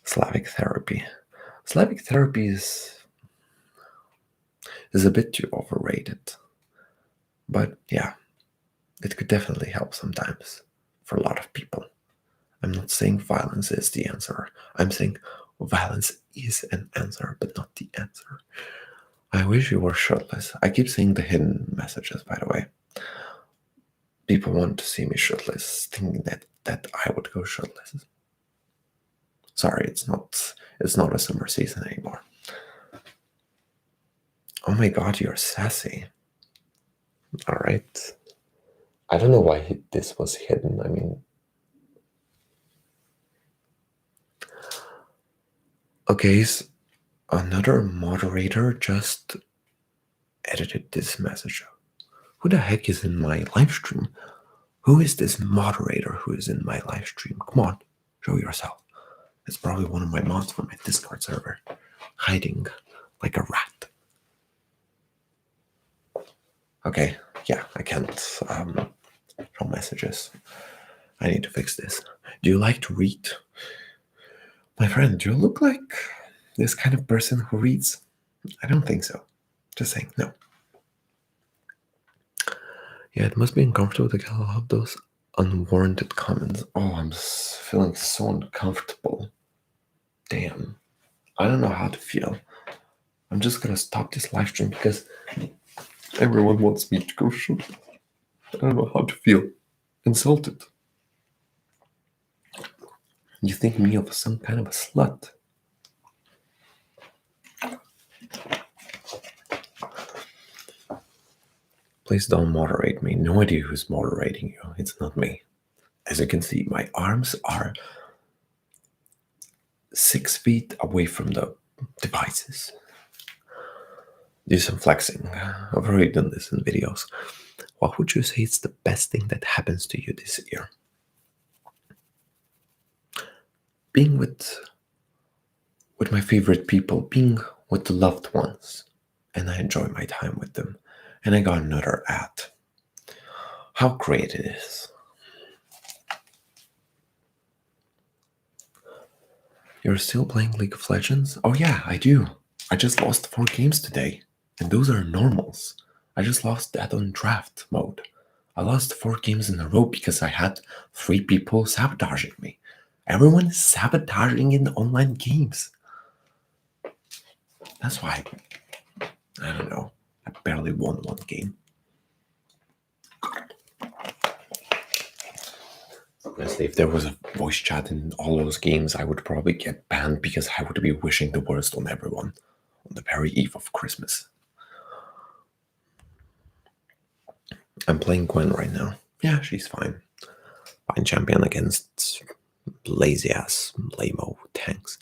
Slavic therapy. Slavic therapy is a bit too overrated. But yeah, it could definitely help sometimes for a lot of people. I'm not saying violence is the answer. I'm saying violence is an answer, but not the answer. I wish you were shirtless. I keep seeing the hidden messages, by the way. People want to see me shirtless, thinking that I would go shirtless. Sorry, it's not a summer season anymore. Oh my god, you're sassy. Alright. I don't know why this was hidden. I mean, okay, another moderator just edited this message. Who the heck is in my live stream? Who is this moderator who is in my live stream? Come on, show yourself. It's probably one of my mods from my Discord server, hiding like a rat. Okay, yeah, I can't show messages. I need to fix this. Do you like to read? My friend, do you look like this kind of person who reads? I don't think so. Just saying, no. Yeah, it must be uncomfortable to get a lot of those unwarranted comments. Oh, I'm feeling so uncomfortable. Damn. I don't know how to feel. I'm just gonna stop this live stream because everyone wants me to go shoot. I don't know how to feel. Insulted. You think me of some kind of a slut. Please don't moderate me. No idea who's moderating you. It's not me. As you can see, my arms are 6 feet away from the devices. Do some flexing. I've already done this in videos. What would you say is the best thing that happens to you this year? Being with my favorite people, being with the loved ones, and I enjoy my time with them. And I got another ad. How great it is. You're still playing League of Legends? Oh yeah, I do. I just lost 4 games today. And those are normals. I just lost that on draft mode. I lost 4 games in a row because I had 3 people sabotaging me. Everyone is sabotaging in online games. That's why, I don't know, I barely won 1 game. Honestly, if there was a voice chat in all those games, I would probably get banned because I would be wishing the worst on everyone on the very eve of Christmas. I'm playing Gwen right now. Yeah, she's fine. Fine champion against lazy ass lame-o tanks.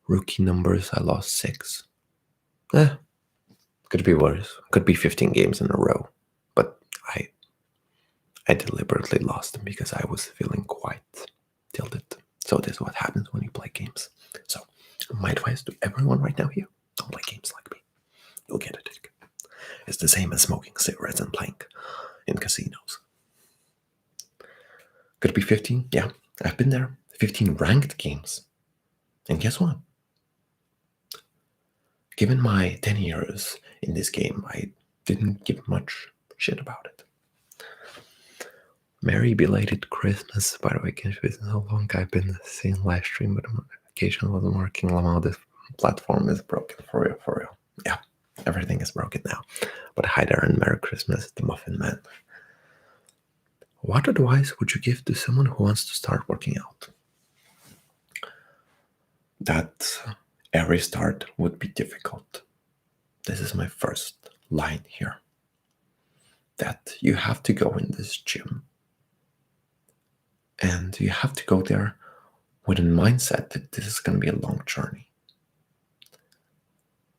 Rookie numbers, I lost 6. Could be worse. Could be 15 games in a row. But I deliberately lost them because I was feeling quite tilted. So this is what happens when you play games. So my advice to everyone right now here, don't play games like me. You'll get a ticket. It's the same as smoking cigarettes and playing in casinos. Could it be 15? Yeah, I've been there. 15 ranked games. And guess what? Given my 10 years in this game, I didn't give much shit about it. Merry belated Christmas. By the way, can't be so long I've been seeing live stream, but the notification wasn't working. Lamau, this platform is broken for real. Yeah, everything is broken now. But hi there and Merry Christmas, the Muffin Man. What advice would you give to someone who wants to start working out? That every start would be difficult. This is my first line here. That you have to go in this gym and you have to go there with a mindset that this is going to be a long journey.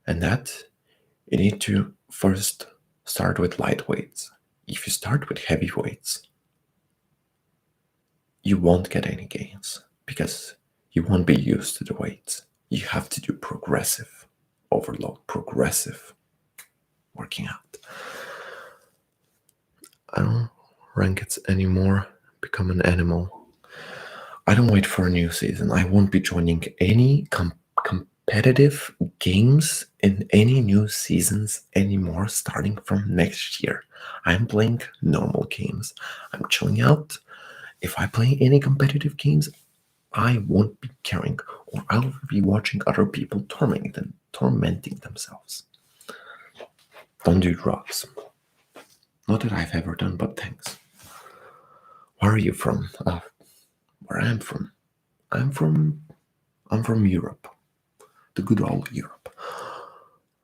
And that you need to first start with light weights. If you start with heavy weights, you won't get any gains because you won't be used to the weights. You have to do progressive overload, progressive working out. I don't rank it anymore, become an animal. I don't wait for a new season. I won't be joining any competitive games in any new seasons anymore starting from next year. I'm playing normal games. I'm chilling out. If I play any competitive games, I won't be caring, or I'll be watching other people tormenting themselves. Don't do drugs. Not that I've ever done, but thanks. Where are you from? Where I'm from? I'm from Europe. The good old Europe.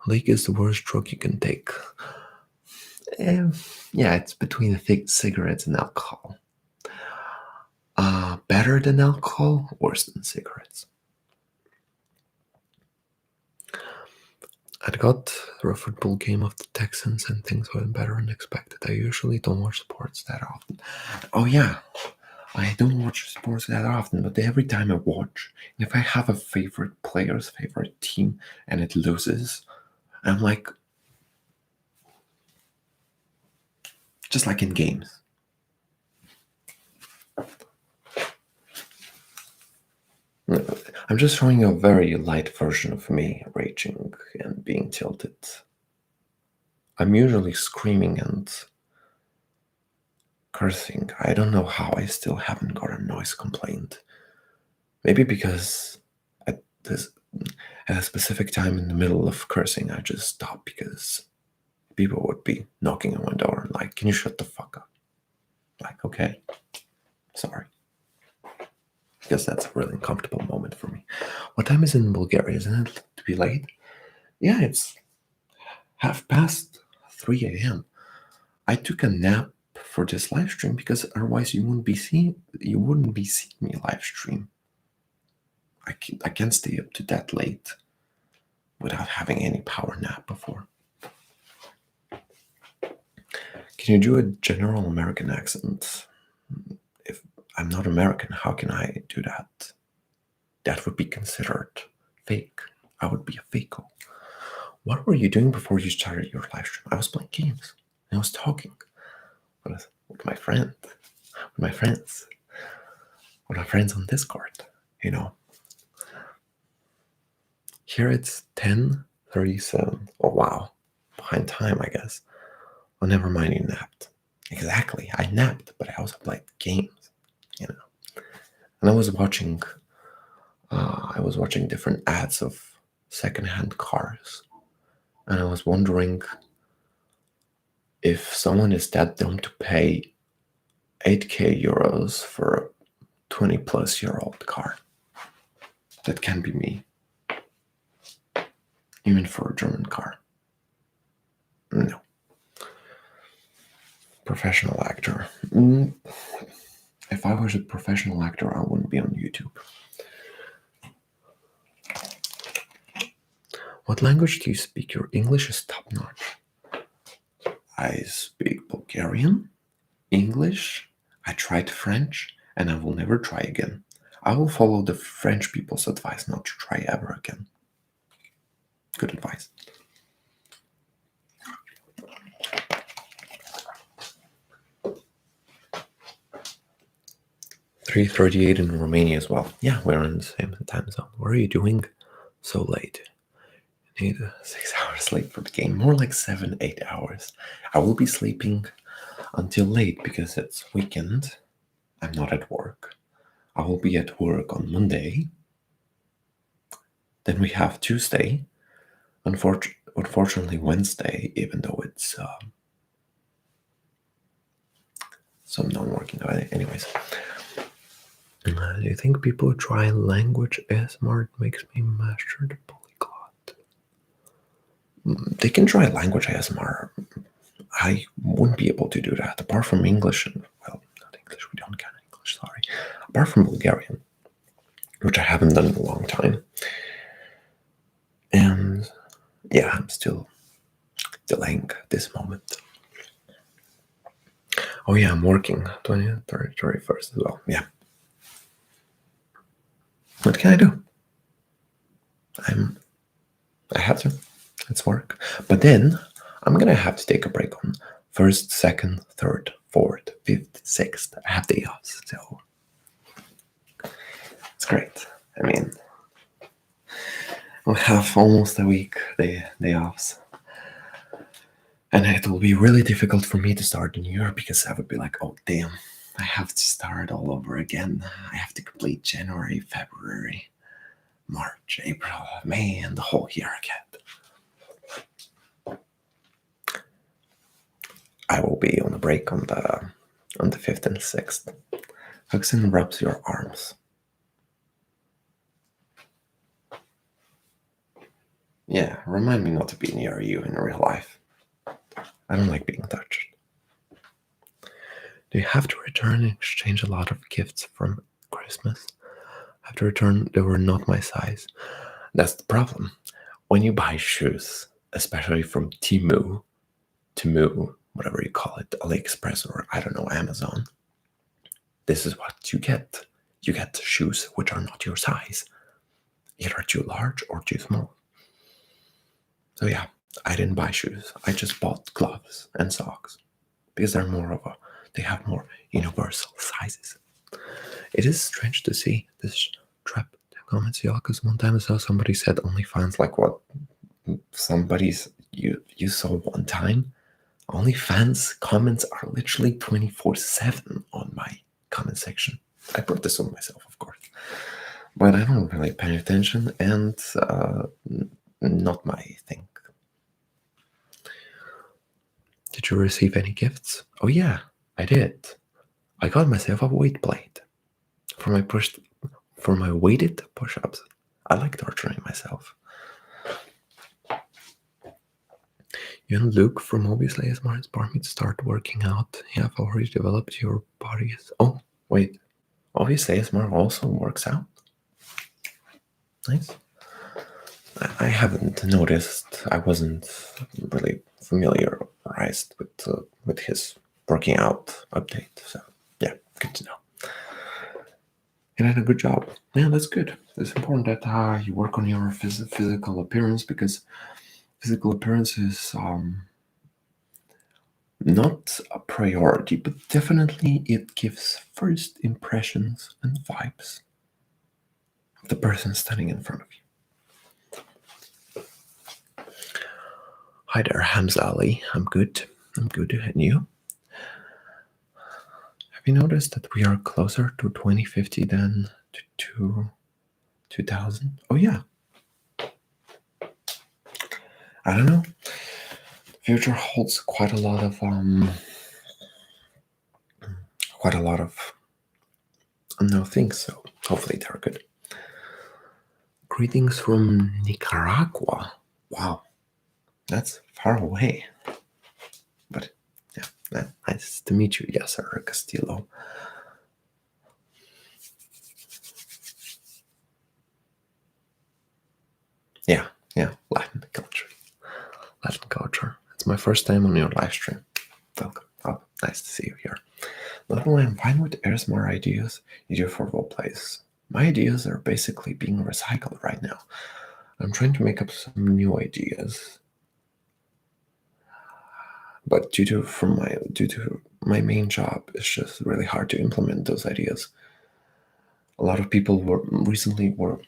Leak is the worst drug you can take. Yeah, it's between cigarettes and alcohol. Better than alcohol, worse than cigarettes. I got through a football game of the Texans and things went better than expected. I usually don't watch sports that often. Oh yeah, I don't watch sports that often, but every time I watch, if I have a favorite player's favorite team and it loses, I'm like, just like in games. I'm just showing a very light version of me raging and being tilted. I'm usually screaming and cursing. I don't know how I still haven't got a noise complaint. Maybe because at a specific time in the middle of cursing, I just stopped because people would be knocking on my door and like, can you shut the fuck up? Like, okay, sorry. Because that's a really uncomfortable moment for me. What time is it in Bulgaria? Isn't it to be late? Yeah, it's 3:30 a.m. I took a nap for this live stream because otherwise you wouldn't be seeing me live stream. I can't stay up to that late without having any power nap before. Can you do a general American accent? If I'm not American, how can I do that? That would be considered fake. I would be a faker. What were you doing before you started your live stream? I was playing games. I was talking with my friends on Discord. You know. Here it's 10:37. Oh wow, behind time, I guess. Oh, never mind. You napped. Exactly, I napped, but I also played games. You know, and I was watching different ads of secondhand cars, and I was wondering if someone is that dumb to pay 8k euros for a 20-plus-year-old car. That can be me. Even for a German car. No. Professional actor. If I was a professional actor, I wouldn't be on YouTube. What language do you speak? Your English is top-notch. I speak Bulgarian, English, I tried French, and I will never try again. I will follow the French people's advice not to try ever again. Good advice. "3:38 in Romania as well." Yeah, we're in the same time zone. What are you doing so late? You need 6 hours sleep for the game. More like 7, 8 hours. I will be sleeping until late because it's weekend. I'm not at work. I will be at work on Monday. Then we have Tuesday. Unfortunately, Wednesday, even though it's some non-working. Anyways, do you think people try language ASMR? It makes me master the polyglot. They can try language ASMR. I wouldn't be able to do that apart from English and not English. We don't get English. Sorry. Apart from Bulgarian, which I haven't done in a long time. And yeah, I'm still delaying this moment. Oh yeah, I'm working 20th, 31st as well. Yeah. What can I do? I have to. It's work. But then I'm gonna have to take a break on first, second, third, fourth, fifth, sixth. I have day offs, so it's great. I mean, we'll have almost a week day offs. And it will be really difficult for me to start the new year because I would be like, oh damn, I have to start all over again. I have to complete January, February, March, April, May, and the whole year again. I will be on a break on the 5th and 6th. Hugs and rubs your arms. Yeah, remind me not to be near you in real life. I don't like being touched. Do you have to return and exchange a lot of gifts from Christmas? I have to return, they were not my size. That's the problem. When you buy shoes, especially from Temu, whatever you call it, AliExpress or I don't know, Amazon, this is what you get. You get shoes which are not your size, either too large or too small. So yeah, I didn't buy shoes. I just bought gloves and socks because they have more universal sizes. It is strange to see this trap comments, yeah, because one time I saw somebody said OnlyFans, like what somebody's you saw one time. OnlyFans comments are literally 24/7 on my comment section. I brought this on myself, of course, but I don't really pay attention, and not my thing. Did you receive any gifts? Oh yeah, I did. I got myself a weight plate for my weighted push-ups. I like torturing myself. You and Luke from Obviously ASMR inspired me to start working out. You have already developed your bodies. Oh, wait. Obviously ASMR also works out. Nice. I haven't noticed. I wasn't really familiarized with his working out update. So yeah, good to know. You did a good job. Yeah, that's good. It's important that you work on your physical appearance because physical appearance is not a priority, but definitely it gives first impressions and vibes of the person standing in front of you. Hi there, Hamza Ali. I'm good. I'm good. And you? Have you noticed that we are closer to 2050 than to 2000? Oh yeah. I don't know. The future holds quite a lot of unknown things, so hopefully they're good. Greetings from Nicaragua. Wow, that's far away. But yeah, nice to meet you, Yasser Castillo. Yeah, Latin culture. It's my first time on your live stream. Welcome. Oh, nice to see you here. Normally, I'm fine with ASMR ideas you do for roleplays. My ideas are basically being recycled right now. I'm trying to make up some new ideas, but due to my main job, it's just really hard to implement those ideas. A lot of people recently were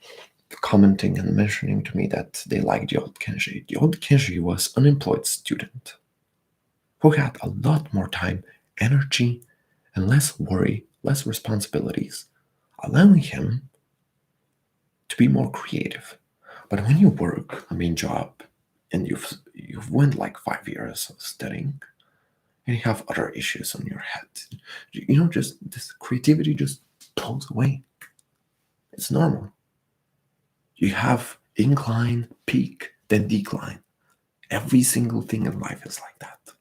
commenting and mentioning to me that they liked the old Kenji. The old Kenji was an unemployed student who had a lot more time, energy, and less worry, less responsibilities, allowing him to be more creative. But when you work a main job and you've went like 5 years of studying and you have other issues on your head, just this creativity just pulls away. It's normal. You have incline, peak, then decline. Every single thing in life is like that.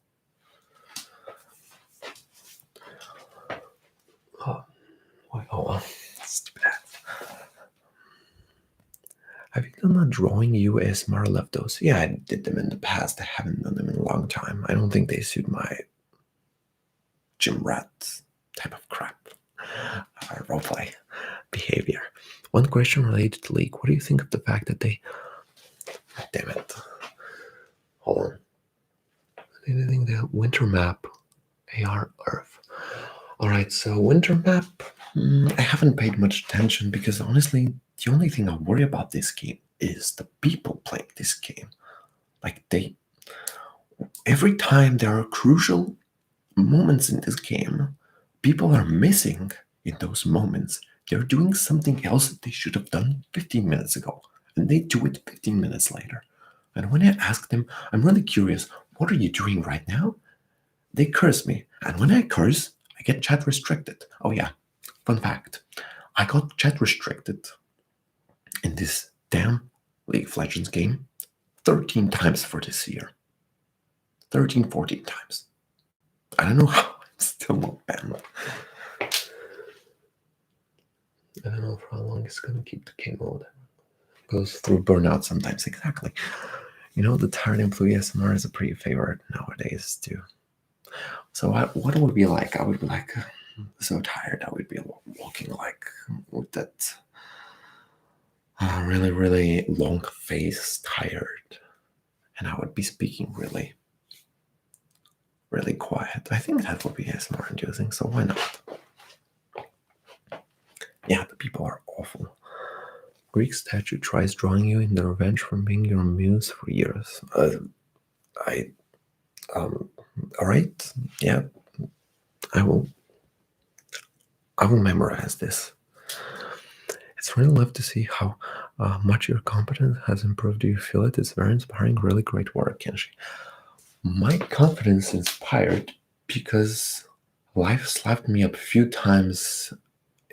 Oh, stupid ass. Have you done a drawing ASMR love those? Yeah, I did them in the past. I haven't done them in a long time. I don't think they suit my gym rat type of crap roleplay behavior. One question related to League. What do you think of the fact that they... Damn it. Hold on. I think the winter map, AR Earth. Alright, so winter map, I haven't paid much attention because honestly, the only thing I worry about this game is the people playing this game. Like every time there are crucial moments in this game, people are missing in those moments. They're doing something else that they should have done 15 minutes ago, and they do it 15 minutes later. And when I ask them, I'm really curious, what are you doing right now? They curse me. And when I curse, I get chat restricted. Oh yeah, fun fact. I got chat restricted in this damn League of Legends game 13 times for this year. 13, 14 times. I don't know how I'm still not banned. I don't know for how long it's going to keep the game mode. Goes through burnout sometimes, exactly. You know, the tired employee SMR is a pretty favorite nowadays too. So what it would be like? I would be like so tired. I would be walking like with that really, really long face, tired, and I would be speaking really, really quiet. I think that would be ASMR inducing. So why not? Yeah, the people are awful. Greek statue tries drawing you in the revenge from being your muse for years. All right, yeah, I will memorize this. It's really love to see how much your competence has improved. Do you feel it? It's very inspiring. Really great work, Kenshi. My confidence inspired because life slapped me up a few times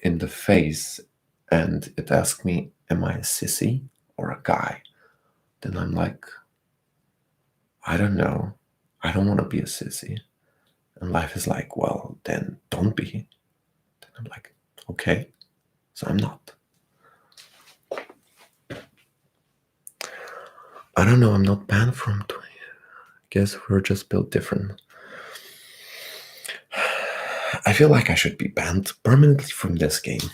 in the face, and it asked me, "Am I a sissy or a guy?" Then I'm like, I don't know. I don't want to be a sissy. And life is like, well, then don't be. Then I'm like, okay, so I'm not. I don't know, I'm not banned from 20. Guess we're just built different. I feel like I should be banned permanently from this game.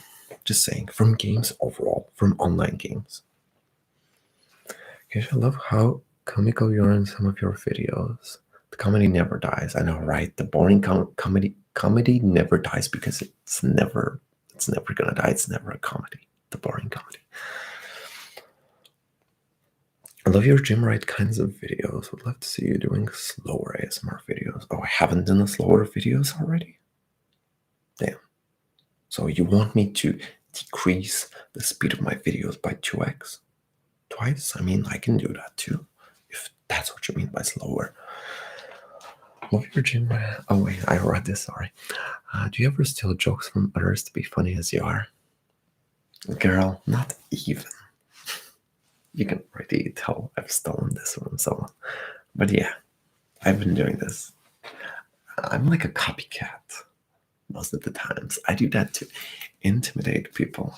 Just saying, from games overall, from online games. I love how comical you are in some of your videos. The comedy never dies. I know, right? The boring comedy never dies because it's never gonna die. It's never a comedy. The boring comedy. I love your gym ride kinds of videos. Would love to see you doing slower ASMR videos. Oh, I haven't done the slower videos already? Damn. So you want me to decrease the speed of my videos by 2x? Twice? I mean, I can do that too, if that's what you mean by slower. Love your gym ride. Oh wait, I read this, sorry. Do you ever steal jokes from others to be funny as you are? Girl, not even. You can already tell I've stolen this from someone. But yeah, I've been doing this. I'm like a copycat most of the times. I do that to intimidate people.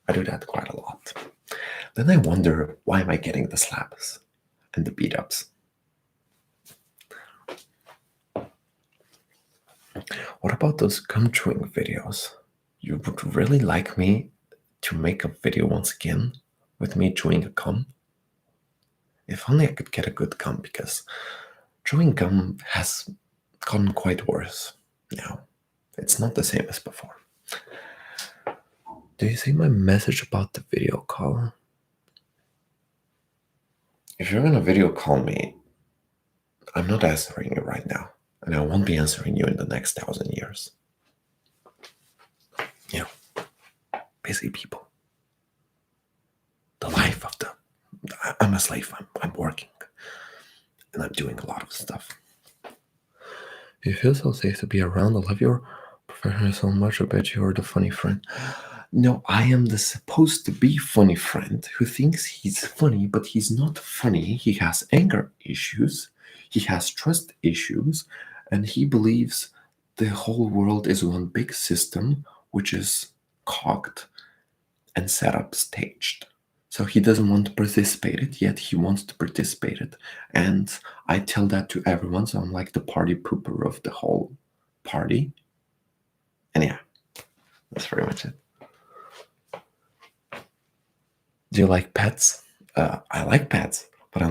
I do that quite a lot. Then I wonder, why am I getting the slaps and the beat-ups? What about those gum chewing videos? You would really like me to make a video once again with me chewing a gum? If only I could get a good gum, because chewing gum has gotten quite worse now. It's not the same as before. Do you see my message about the video call? If you're gonna video call me, I'm not answering you right now, and I won't be answering you in the next 1,000 years. You know, busy people. The life of I'm a slave. I'm working, and I'm doing a lot of stuff. You feel so safe to be around. I love your professional so much. I bet you're the funny friend. No, I am the supposed to be funny friend who thinks he's funny, but he's not funny. He has anger issues, he has trust issues, and he believes the whole world is one big system, which is cocked and set up staged. So he doesn't want to participate it, yet he wants to participate it. And I tell that to everyone, so I'm like the party pooper of the whole party. And yeah, that's pretty much it. Do you like pets? I like pets, but I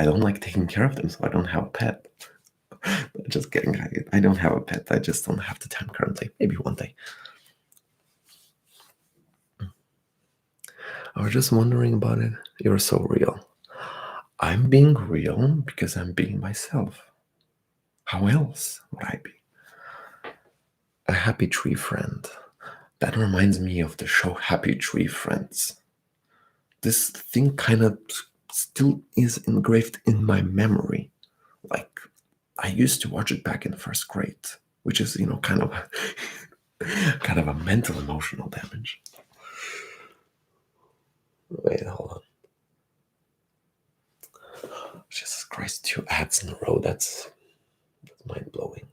don't like taking care of them, so I don't have a pet. Just kidding. I don't have a pet. I just don't have the time currently. Maybe one day. I was just wondering about it. You're so real. I'm being real because I'm being myself. How else would I be? A happy tree friend. That reminds me of the show Happy Tree Friends. This thing kind of still is engraved in my memory. Like, I used to watch it back in first grade, which is, kind of kind of a mental emotional damage. Wait, hold on. Jesus Christ, 2 ads in a row. That's mind blowing.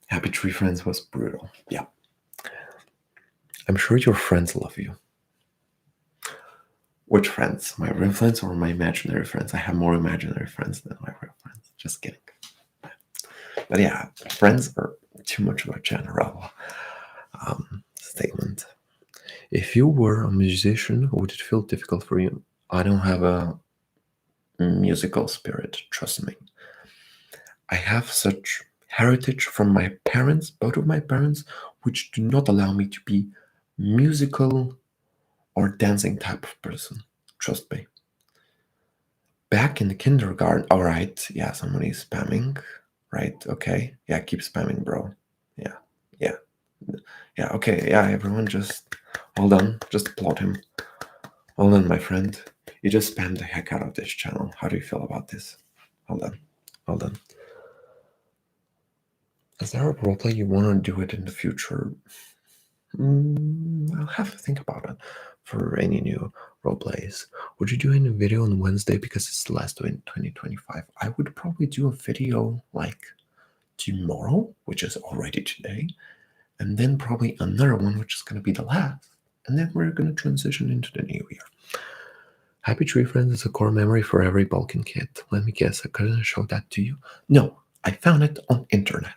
Happy Tree Friends was brutal. Yeah. I'm sure your friends love you. Which friends? My real friends or my imaginary friends? I have more imaginary friends than my real friends. Just kidding. But yeah, friends are too much of a general statement. If you were a musician, would it feel difficult for you? I don't have a musical spirit, trust me. I have such heritage from my parents, both of my parents, which do not allow me to be musical or dancing type of person. Trust me. Back in the kindergarten, all right, yeah, somebody's spamming, right? Okay, yeah, keep spamming, bro. Yeah, yeah, yeah, okay, yeah, everyone just hold on, just applaud him. Hold on, my friend. You just spammed the heck out of this channel. How do you feel about this? Hold on, hold on. Is there a roleplay you want to do it in the future? I'll have to think about it for any new roleplays. Would you do any video on Wednesday because it's the last in 2025? I would probably do a video like tomorrow, which is already today, and then probably another one, which is going to be the last. And then we're going to transition into the new year. Happy Tree Friends is a core memory for every Balkan kid. Let me guess, I couldn't show that to you? No, I found it on internet.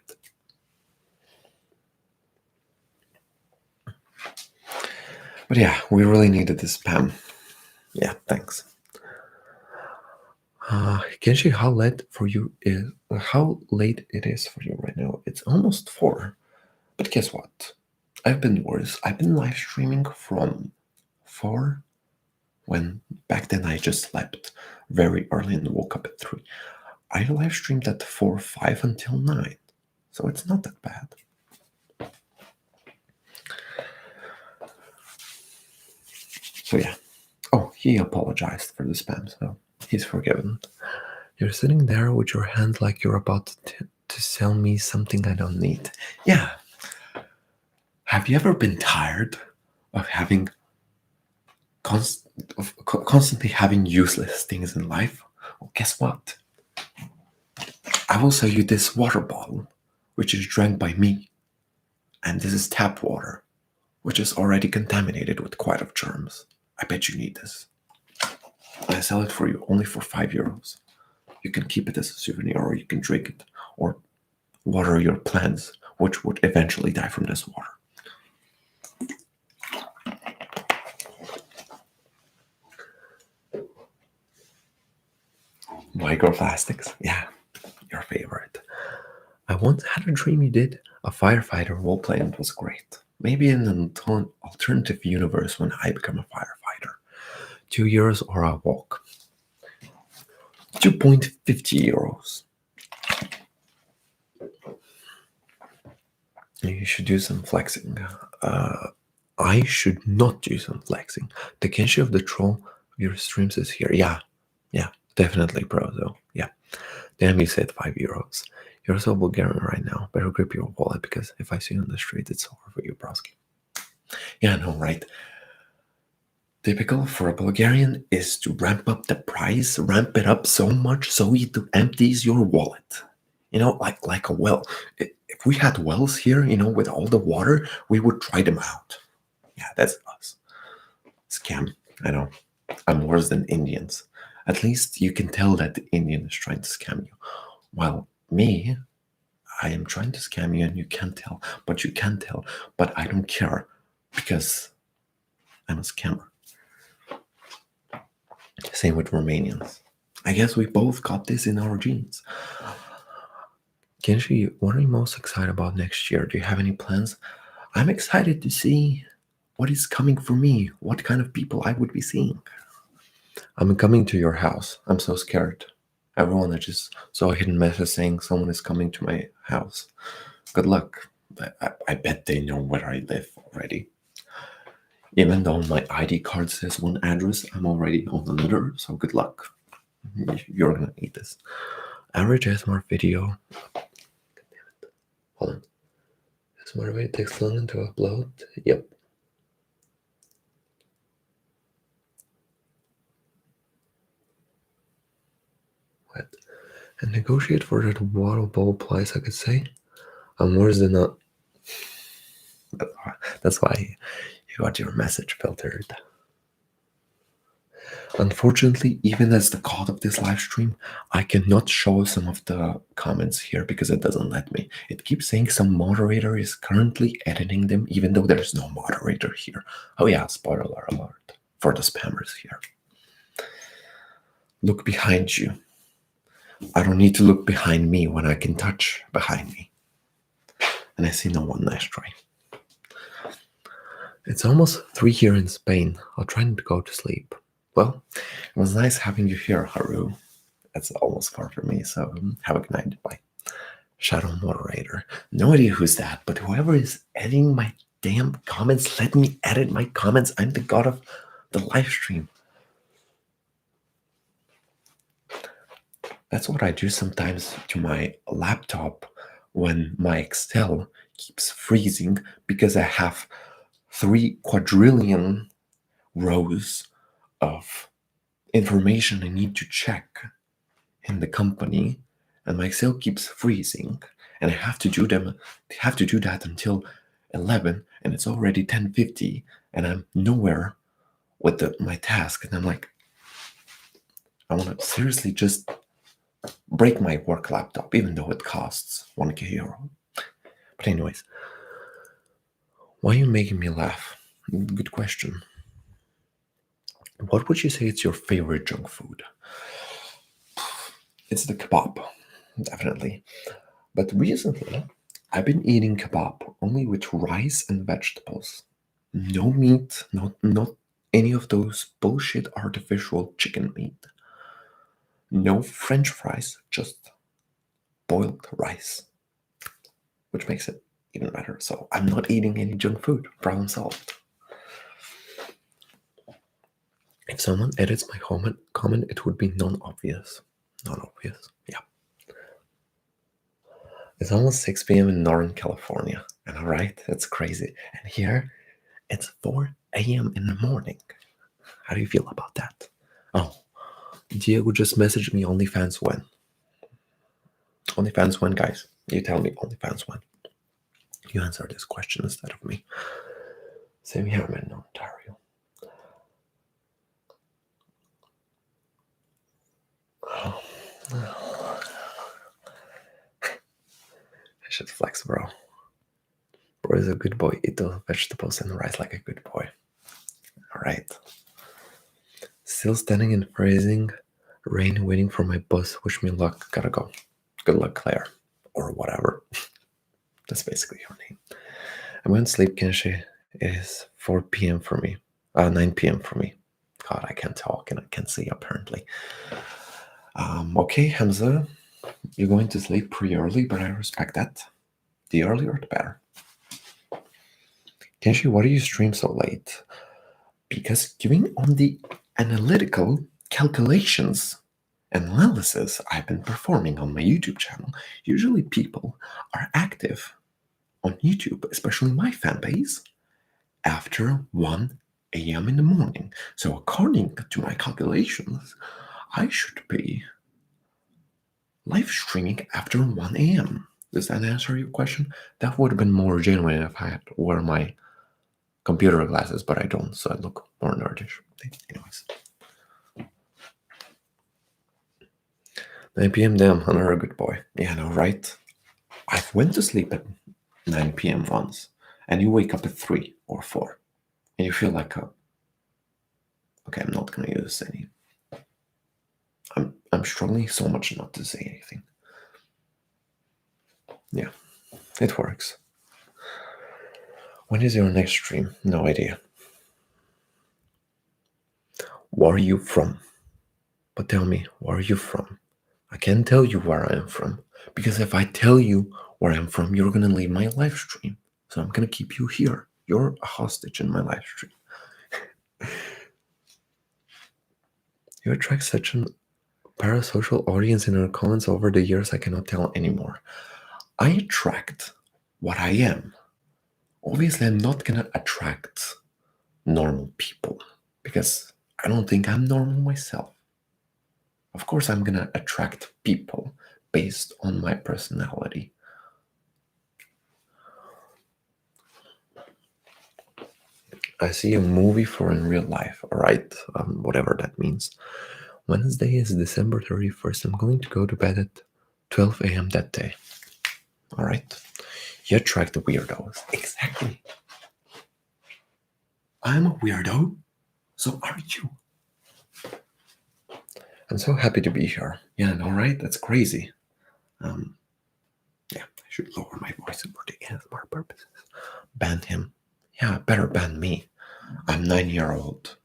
But yeah, we really needed this spam. Yeah, thanks. Kenshi, how late it is for you right now? It's almost 4. But guess what? I've been worse. I've been live streaming from 4 when back then I just slept very early and woke up at 3. I live streamed at 4, 5 until 9. So it's not that bad. So yeah. Oh, he apologized for the spam, so he's forgiven. You're sitting there with your hand like you're about to sell me something I don't need. Yeah. Have you ever been tired of having constantly having useless things in life? Well, guess what? I will sell you this water bottle, which is drank by me. And this is tap water, which is already contaminated with quite of germs. I bet you need this. I sell it for you only for €5. You can keep it as a souvenir, or you can drink it, or water your plants, which would eventually die from this water. Microplastics, yeah, your favorite. I once had a dream you did a firefighter roleplay and it was great. Maybe in an alternative universe when I become a firefighter. 2 years or a walk. €2.50. You should do some flexing. I should not do some flexing. The Kenshi of the troll of your streams is here. Yeah, definitely pro though. Yeah. Damn, you said €5. You're so Bulgarian right now. Better grip your wallet because if I see you on the street, it's over for you, broski. Yeah, no, right. Typical for a Bulgarian is to ramp up the price, ramp it up so much so it empties your wallet. Like a well. If we had wells here, with all the water, we would try them out. Yeah, that's us. Scam. I know. I'm worse than Indians. At least you can tell that the Indian is trying to scam you. While me, I am trying to scam you and you can't tell. But you can tell. But I don't care because I'm a scammer. Same with Romanians. I guess we both got this in our genes. Kenshi, what are you most excited about next year? Do you have any plans? I'm excited to see what is coming for me, what kind of people I would be seeing. I'm coming to your house. I'm so scared. Everyone, I just saw a hidden message saying someone is coming to my house. Good luck. I bet they know where I live already. Even though my ID card says one address, I'm already on another, so good luck. You're gonna need this. Average ASMR video. Hold on. ASMR video takes long to upload. Yep. What? And negotiate for that water bowl price, I could say. I'm worse than a. That's why you got your message filtered. Unfortunately, even as the cause of this live stream, I cannot show some of the comments here because it doesn't let me. It keeps saying some moderator is currently editing them, even though there's no moderator here. Oh yeah, spoiler alert for the spammers here. Look behind you. I don't need to look behind me when I can touch behind me. And I see no one. Nice try. It's almost 3 here in Spain. I'll try not to go to sleep. Well, it was nice having you here, Haru. That's almost 4 for me, so have a good night. Bye. Shadow moderator. No idea who's that, but whoever is editing my damn comments, let me edit my comments. I'm the god of the live stream. That's what I do sometimes to my laptop when my Excel keeps freezing because I have 3 quadrillion rows of information I need to check in the company, and my Excel keeps freezing, and I have to do that until 11, and it's already 10:50, and I'm nowhere with my task, and I'm like, I want to seriously just break my work laptop, even though it costs 1k euro. But anyways, why are you making me laugh? Good question. What would you say is your favorite junk food? It's the kebab, definitely. But recently, I've been eating kebab only with rice and vegetables. No meat, not any of those bullshit artificial chicken meat. No French fries, just boiled rice, which makes it even better. So I'm not eating any junk food. Problem solved. If someone edits my comment, it would be non-obvious. Non-obvious, yeah. It's almost 6 p.m. in Northern California. And all right, it's crazy. And here, it's 4 a.m. in the morning. How do you feel about that? Oh, Diego just messaged me OnlyFans when. OnlyFans when, guys? You tell me OnlyFans when. You answer this question instead of me. Same here, I'm in Ontario. Oh. I should flex, bro. Bro is a good boy. Eat those vegetables and rice like a good boy. Alright. Still standing in freezing rain waiting for my bus. Wish me luck. Gotta go. Good luck, Claire. Or whatever. That's basically her name. I'm going to sleep, Kenshi. It is 4 p.m. for me. 9 p.m. for me. God, I can't talk and I can't see apparently. Okay, Hamza. You're going to sleep pretty early, but I respect that. The earlier, the better. Kenshi, why do you stream so late? Because giving on the analytical calculations and analysis I've been performing on my YouTube channel, usually people are active on YouTube, especially my fan base, after 1 a.m. in the morning. So according to my calculations, I should be live streaming after 1 a.m. Does that answer your question? That would have been more genuine if I had wore my computer glasses, but I don't, so I look more nerdish. Anyways. 9 p.m. Damn, another good boy. Yeah, I know, right? I went to sleep at 9 p.m. once, and you wake up at 3 or 4, and you feel like okay, I'm not gonna use any I'm struggling so much not to say anything. Yeah, it works. When is your next stream? No idea. Where are you from? But tell me, where are you from? I can't tell you where I am from, because if I tell you where I'm from, you're gonna leave my live stream. So I'm gonna keep you here. You're a hostage in my live stream. You attract such an parasocial audience in our comments over the years, I cannot tell anymore. I attract what I am. Obviously, I'm not gonna attract normal people because I don't think I'm normal myself. Of course, I'm gonna attract people based on my personality. I see a movie for in real life, alright? Whatever that means. Wednesday is December 31st. I'm going to go to bed at 12 a.m. that day. Alright? You attract the weirdos. Exactly. I'm a weirdo. So are you. I'm so happy to be here. Yeah, no, right? That's crazy. Yeah, I should lower my voice for the ASMR purposes. Ban him. Yeah, better ban me. I'm 9-year-old.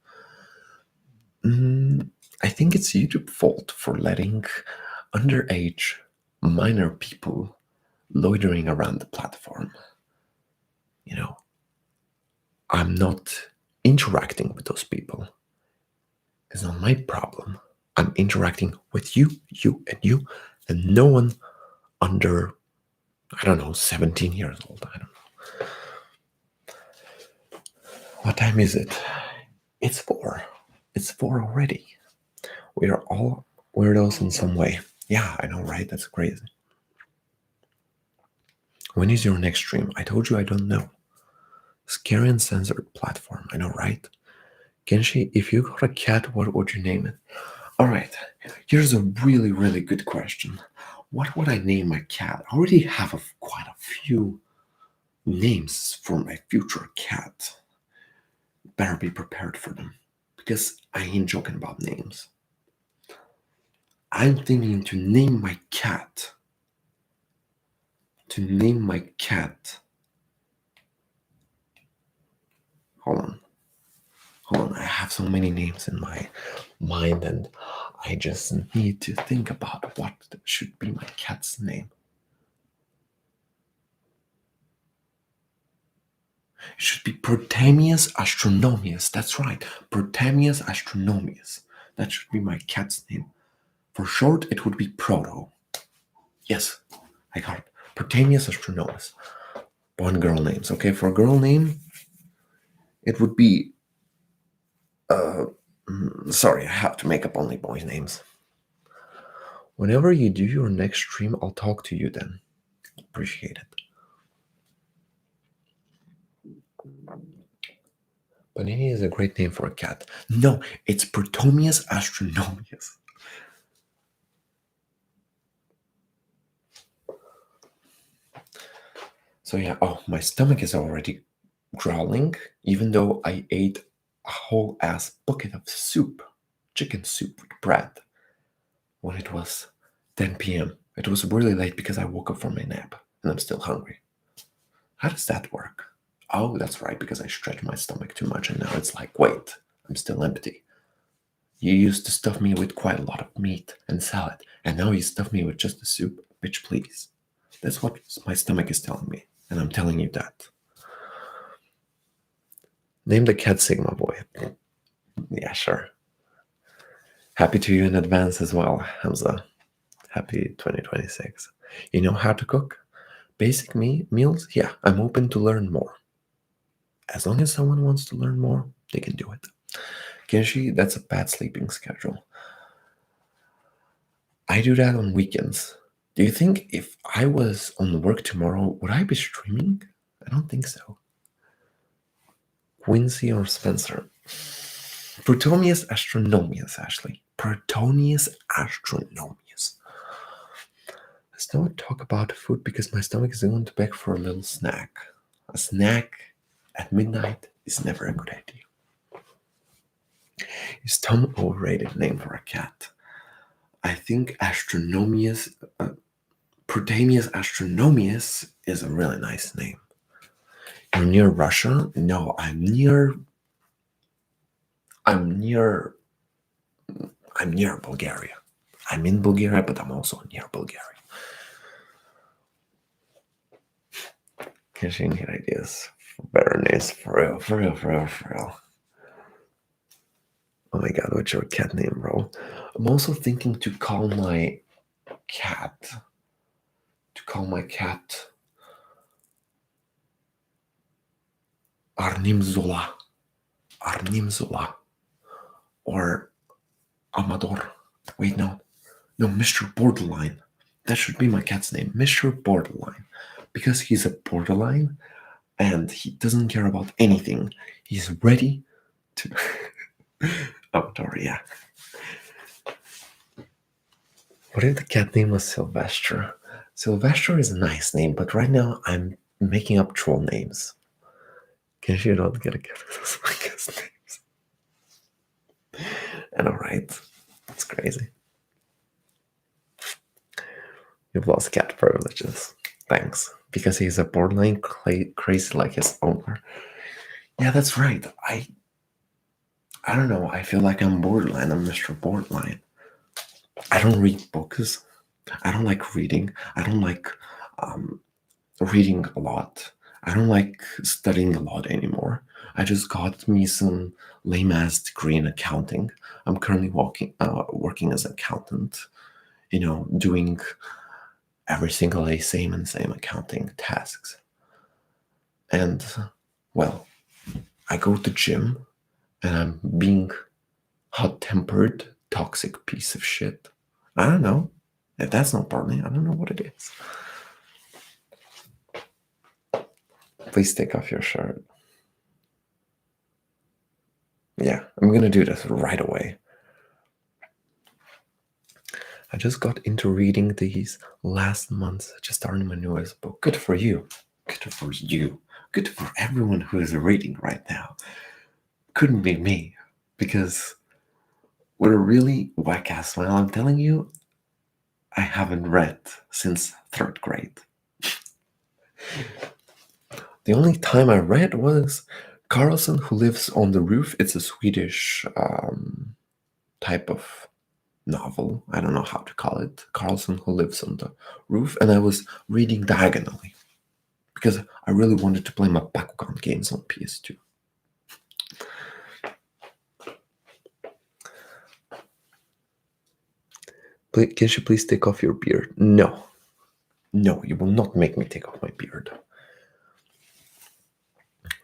I think it's YouTube's fault for letting underage minor people loitering around the platform. You know, I'm not interacting with those people. It's not my problem. I'm interacting with you, and no one under, I don't know, 17 years old. I don't know. What time is it? It's 4. It's 4 already. We are all weirdos in some way. Yeah, I know, right? That's crazy. When is your next stream? I told you I don't know. Scary and censored platform. I know, right? Kenshi, if you got a cat, what would you name it? Alright, here's a really, really good question. What would I name my cat? I already have quite a few names for my future cat. Better be prepared for them, because I ain't joking about names. I'm thinking to name my cat. Hold on, I have so many names in my mind and I just need to think about what should be my cat's name. It should be Protamius astronomius. That's right, Protamius astronomius. That should be my cat's name. For short, it would be Proto. Yes, I got it. Protamius astronomus. Boy and girl names. Okay, for a girl name, it would be. Sorry, I have to make up only boys' names. Whenever you do your next stream, I'll talk to you then. Appreciate it. Panini is a great name for a cat. No, it's Protomius astronomius. So yeah, oh, my stomach is already growling, even though I ate a whole ass bucket of soup, chicken soup with bread, when it was 10 p.m. It was really late because I woke up from my nap and I'm still hungry. How does that work? Oh, that's right, because I stretched my stomach too much and now it's like, wait, I'm still empty. You used to stuff me with quite a lot of meat and salad, and now you stuff me with just the soup? Bitch, please. That's what my stomach is telling me, and I'm telling you that. Name the cat Sigma Boy. Yeah, sure. Happy to you in advance as well, Hamza. Happy 2026. You know how to cook? Basic meals? Yeah, I'm open to learn more. As long as someone wants to learn more, they can do it. Kenshi, that's a bad sleeping schedule. I do that on weekends. Do you think if I was on work tomorrow, would I be streaming? I don't think so. Quincy or Spencer? Protonius astronomius, Ashley. Protonius astronomius. Let's not talk about food because my stomach is going to beg for a little snack. A snack at midnight is never a good idea. Is Tom overrated name for a cat? I think Protamius astronomius is a really nice name. You're near Russia? No, I'm near Bulgaria. I'm in Bulgaria, but I'm also near Bulgaria. Can you get ideas for better names? For real. Oh my god, what's your cat name, bro? I'm also thinking to call my cat. Arnim Zola. Or Amador. Wait, no, Mr. Borderline. That should be my cat's name, Mr. Borderline, because he's a borderline and he doesn't care about anything. He's ready to. Amador, yeah. What if the cat name was Sylvester? Sylvester is a nice name, but right now I'm making up troll names. Can you not get a cat with my cat's names? I know, right? It's crazy. You've lost cat privileges. Thanks. Because he's a borderline crazy like his owner. Yeah, that's right. I don't know. I feel like I'm borderline. I'm Mr. Borderline. I don't read books. I don't like reading. I don't like reading a lot. I don't like studying a lot anymore. I just got me some lame-ass degree in accounting. I'm currently working as an accountant, doing every single day same accounting tasks. And, well, I go to gym and I'm being hot-tempered, toxic piece of shit. I don't know. If that's not partly, I don't know what it is. Please take off your shirt. Yeah, I'm gonna do this right away. I just got into reading these last month, just starting my newest book. Good for you. Good for you. Good for everyone who is reading right now. Couldn't be me, because with a really whack-ass smile, I'm telling you, I haven't read since 3rd grade. The only time I read was Carlson Who Lives on the Roof. It's a Swedish type of novel. I don't know how to call it. Carlson Who Lives on the Roof. And I was reading diagonally because I really wanted to play my Bakugan games on PS2. Can you please take off your beard? No, you will not make me take off my beard.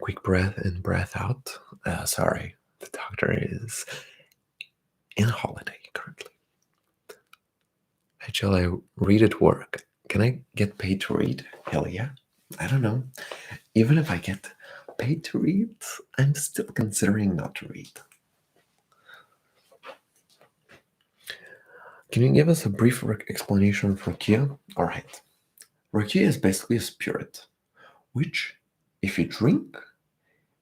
Quick breath in, breath out. Sorry, the doctor is in holiday currently. Shall I read at work? Can I get paid to read? Hell yeah. I don't know. Even if I get paid to read, I'm still considering not to read. Can you give us a brief explanation for Rakia? Alright. Rakia is basically a spirit, which, if you drink,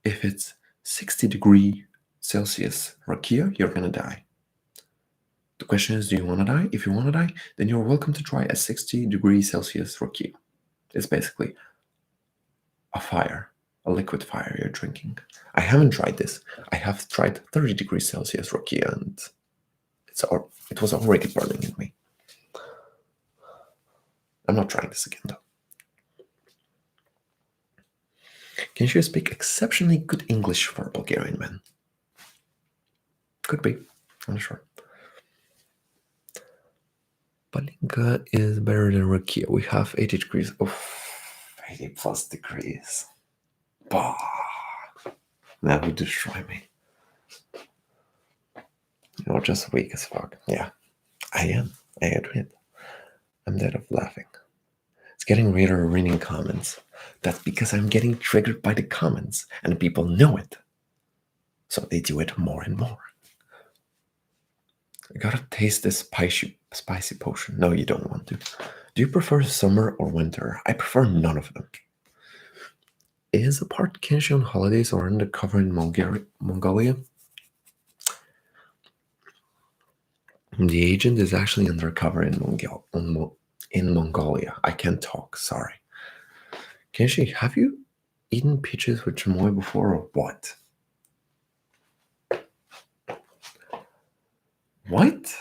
if it's 60 degrees Celsius Rakia, you're gonna die. The question is, do you want to die? If you want to die, then you're welcome to try a 60 degrees Celsius Rakia. It's basically a fire, a liquid fire you're drinking. I haven't tried this. I have tried 30 degrees Celsius Rakia, and it was already burning in me. I'm not trying this again, though. Can you speak exceptionally good English for a Bulgarian man? Could be. I'm not sure. Palinka is better than Rakia. We have 80 degrees. Oof, 80 plus degrees. Bah. That would destroy me. You're just weak as fuck. Yeah, I am. I admit. I'm dead of laughing. It's getting weirder reading comments. That's because I'm getting triggered by the comments, and people know it. So they do it more and more. I gotta taste this spicy potion. No, you don't want to. Do you prefer summer or winter? I prefer none of them. Is a part Kenshi on holidays or undercover in Mongolia? The agent is actually undercover in Mongolia. I can't talk, sorry. Kenshi, have you eaten peaches with chamoy before or what? What?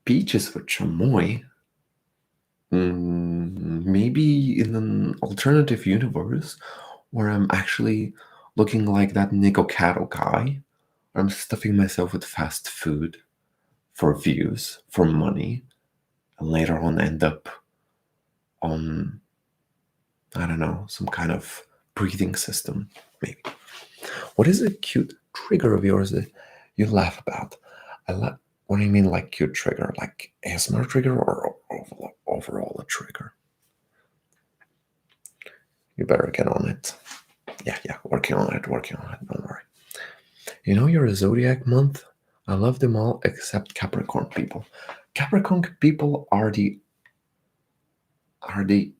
Peaches with chamoy? Maybe in an alternative universe where I'm actually looking like that Nico Cattle guy. I'm stuffing myself with fast food for views, for money, and later on end up on, I don't know, some kind of breathing system, maybe. What is a cute trigger of yours that you laugh about? What do you mean, like cute trigger? Like ASMR trigger or overall a trigger? You better get on it. Yeah, working on it, don't worry. You know you're a zodiac month? I love them all except Capricorn people. Capricorn people are the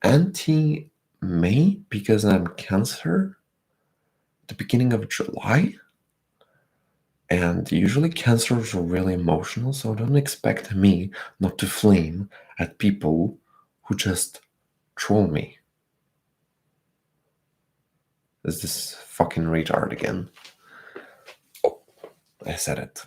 anti-May because I'm Cancer the beginning of July. And usually cancers are really emotional, so don't expect me not to flame at people who just troll me. Is this fucking retard again? Oh, I said it.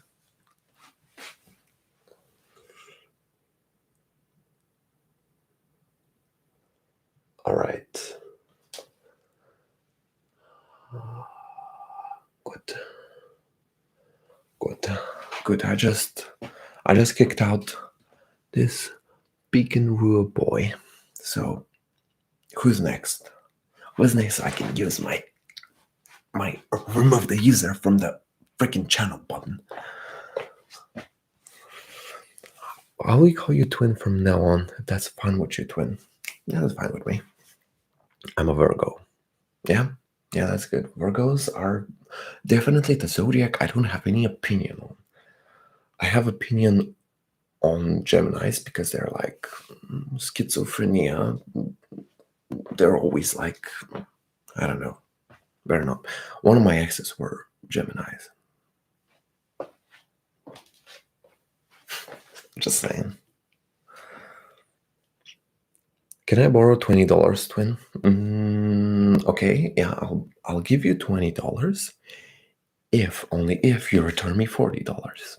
Alright. Good. Good. I just kicked out this Beacon Rua boy. So who's next? Who's next? I can use my remove the user from the freaking channel button. I will call you Twin from now on. If that's fine with you, Twin. Yeah, that's fine with me. I'm a Virgo. Yeah, that's good. Virgos are definitely the zodiac I don't have any opinion on. I have opinion on Geminis because they're like schizophrenia. They're always like, I don't know. Better not. One of my exes were Geminis. Just saying. Can I borrow $20, Twin? Okay, yeah, I'll give you $20 only if you return me $40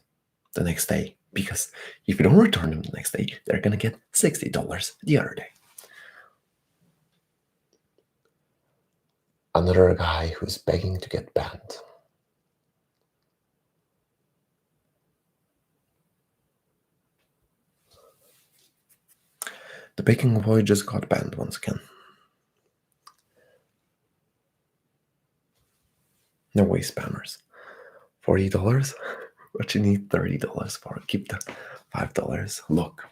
the next day. Because if you don't return them the next day, they're gonna get $60 the other day. Another guy who's begging to get banned. The baking boy just got banned once again. No way, spammers. $40? What you need $30 for? Keep the $5. Look.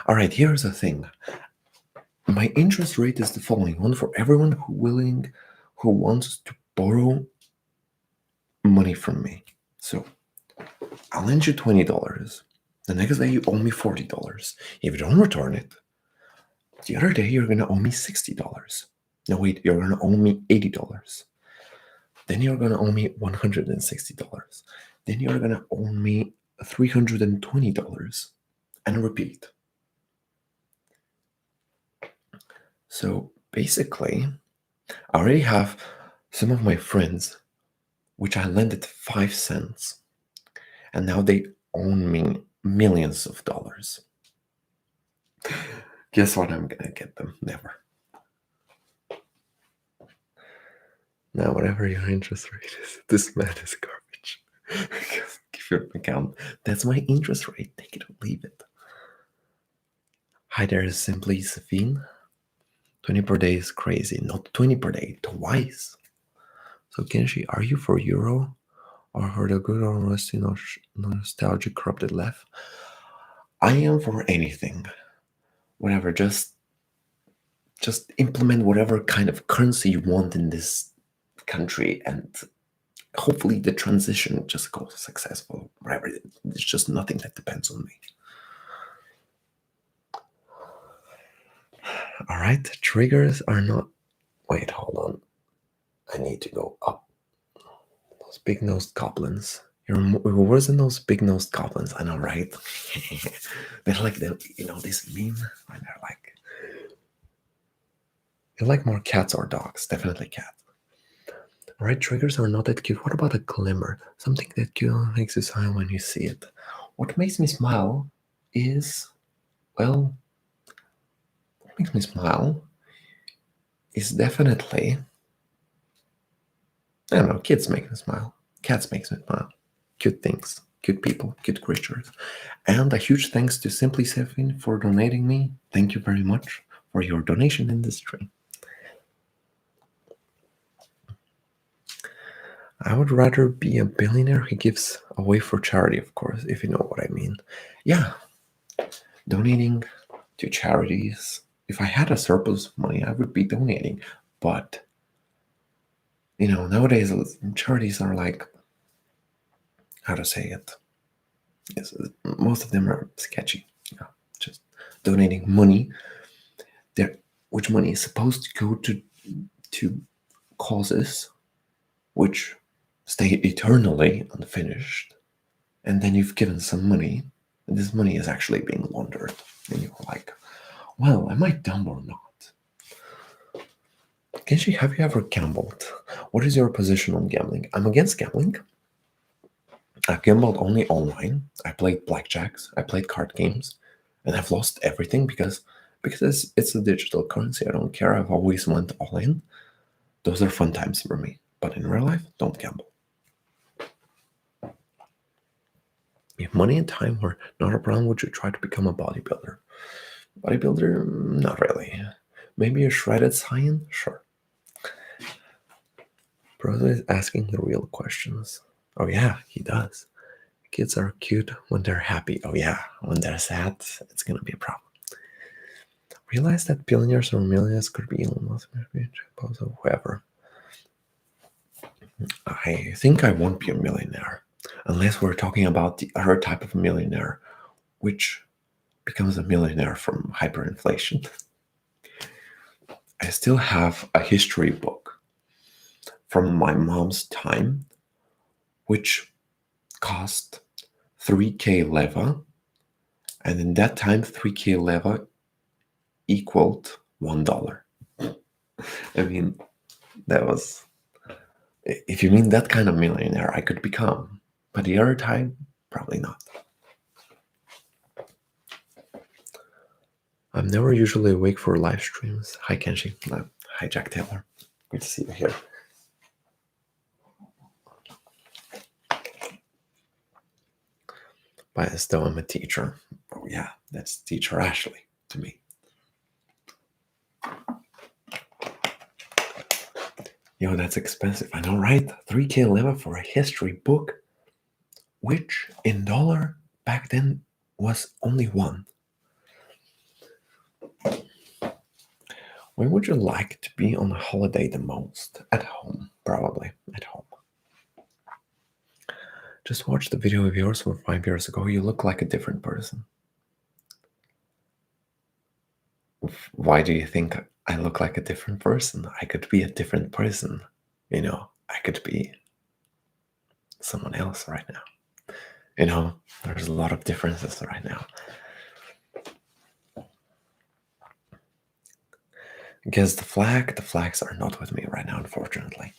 Alright, here's the thing. My interest rate is the following one for everyone who wants to borrow money from me. So I'll lend you $20. The next day you owe me $40. If you don't return it, the other day you're gonna owe me $60. No wait, you're gonna owe me $80. Then you're gonna owe me $160. Then you're gonna owe me $320 and repeat. So basically, I already have some of my friends which I lended 5 cents, and now they own me millions of dollars. Guess what I'm gonna get them? Never. Now, whatever your interest rate is, this man is garbage. Give your account. That's my interest rate. Take it or leave it. Hi there, Simply Safine. 20 per day is crazy. Not 20 per day, twice. So, Kenshi, are you for Euro or for the good or rusty nostalgic corrupted left? I am for anything. Whatever, just implement whatever kind of currency you want in this country, and hopefully the transition just goes successful. Whatever, there's just nothing that depends on me. All right, triggers are not. Wait, hold on. I need to go up. Those big-nosed goblins. You're worse than those big-nosed goblins. I know, right? They're like this meme. And you like more cats or dogs? Definitely cats. Right, triggers are not that cute. What about a glimmer? Something that cute makes you smile when you see it. What makes me smile is, well, what makes me smile is definitely, I don't know, kids make me smile. Cats makes me smile. Cute things, cute people, cute creatures. And a huge thanks to Simply Sefin for donating me. Thank you very much for your donation in this stream. I would rather be a billionaire who gives away for charity, of course, if you know what I mean. Yeah, donating to charities. If I had a surplus of money, I would be donating. But, nowadays charities are like, how to say it? Yes, most of them are sketchy. Just donating money, which money is supposed to go to causes which stay eternally unfinished, and then you've given some money, and this money is actually being laundered, and you're like, well, am I dumb or not? Kenshi, have you ever gambled? What is your position on gambling? I'm against gambling. I've gambled only online. I played blackjacks, I played card games, and I've lost everything because it's a digital currency. I don't care. I've always went all in. Those are fun times for me. But in real life, don't gamble. If money and time were not a problem, would you try to become a bodybuilder? Bodybuilder? Not really. Maybe a shredded scion? Sure. Brother is asking the real questions. Oh yeah, he does. Kids are cute when they're happy. Oh yeah, when they're sad, it's gonna be a problem. Realize that billionaires or millionaires could be Elon Musk, or whoever. I think I won't be a millionaire unless we're talking about the other type of millionaire, which becomes a millionaire from hyperinflation. I still have a history book from my mom's time, which cost 3k leva, and in that time 3k leva equaled $1. I mean, that was, if you mean that kind of millionaire, I could become, but the other time, probably not. I'm never usually awake for live streams. Hi Kenshi. Hi Jack Taylor. Good to see you here. But as though I'm a teacher. Oh yeah, that's teacher Ashley to me. Yo, that's expensive. I know, right? 3k leva for a history book, which in dollar back then was only one. Where would you like to be on a holiday the most? At home, probably. At home. Just watch the video of yours from 5 years ago. You look like a different person. Why do you think I look like a different person? I could be a different person. I could be someone else right now. There's a lot of differences right now. Because the flags are not with me right now, unfortunately.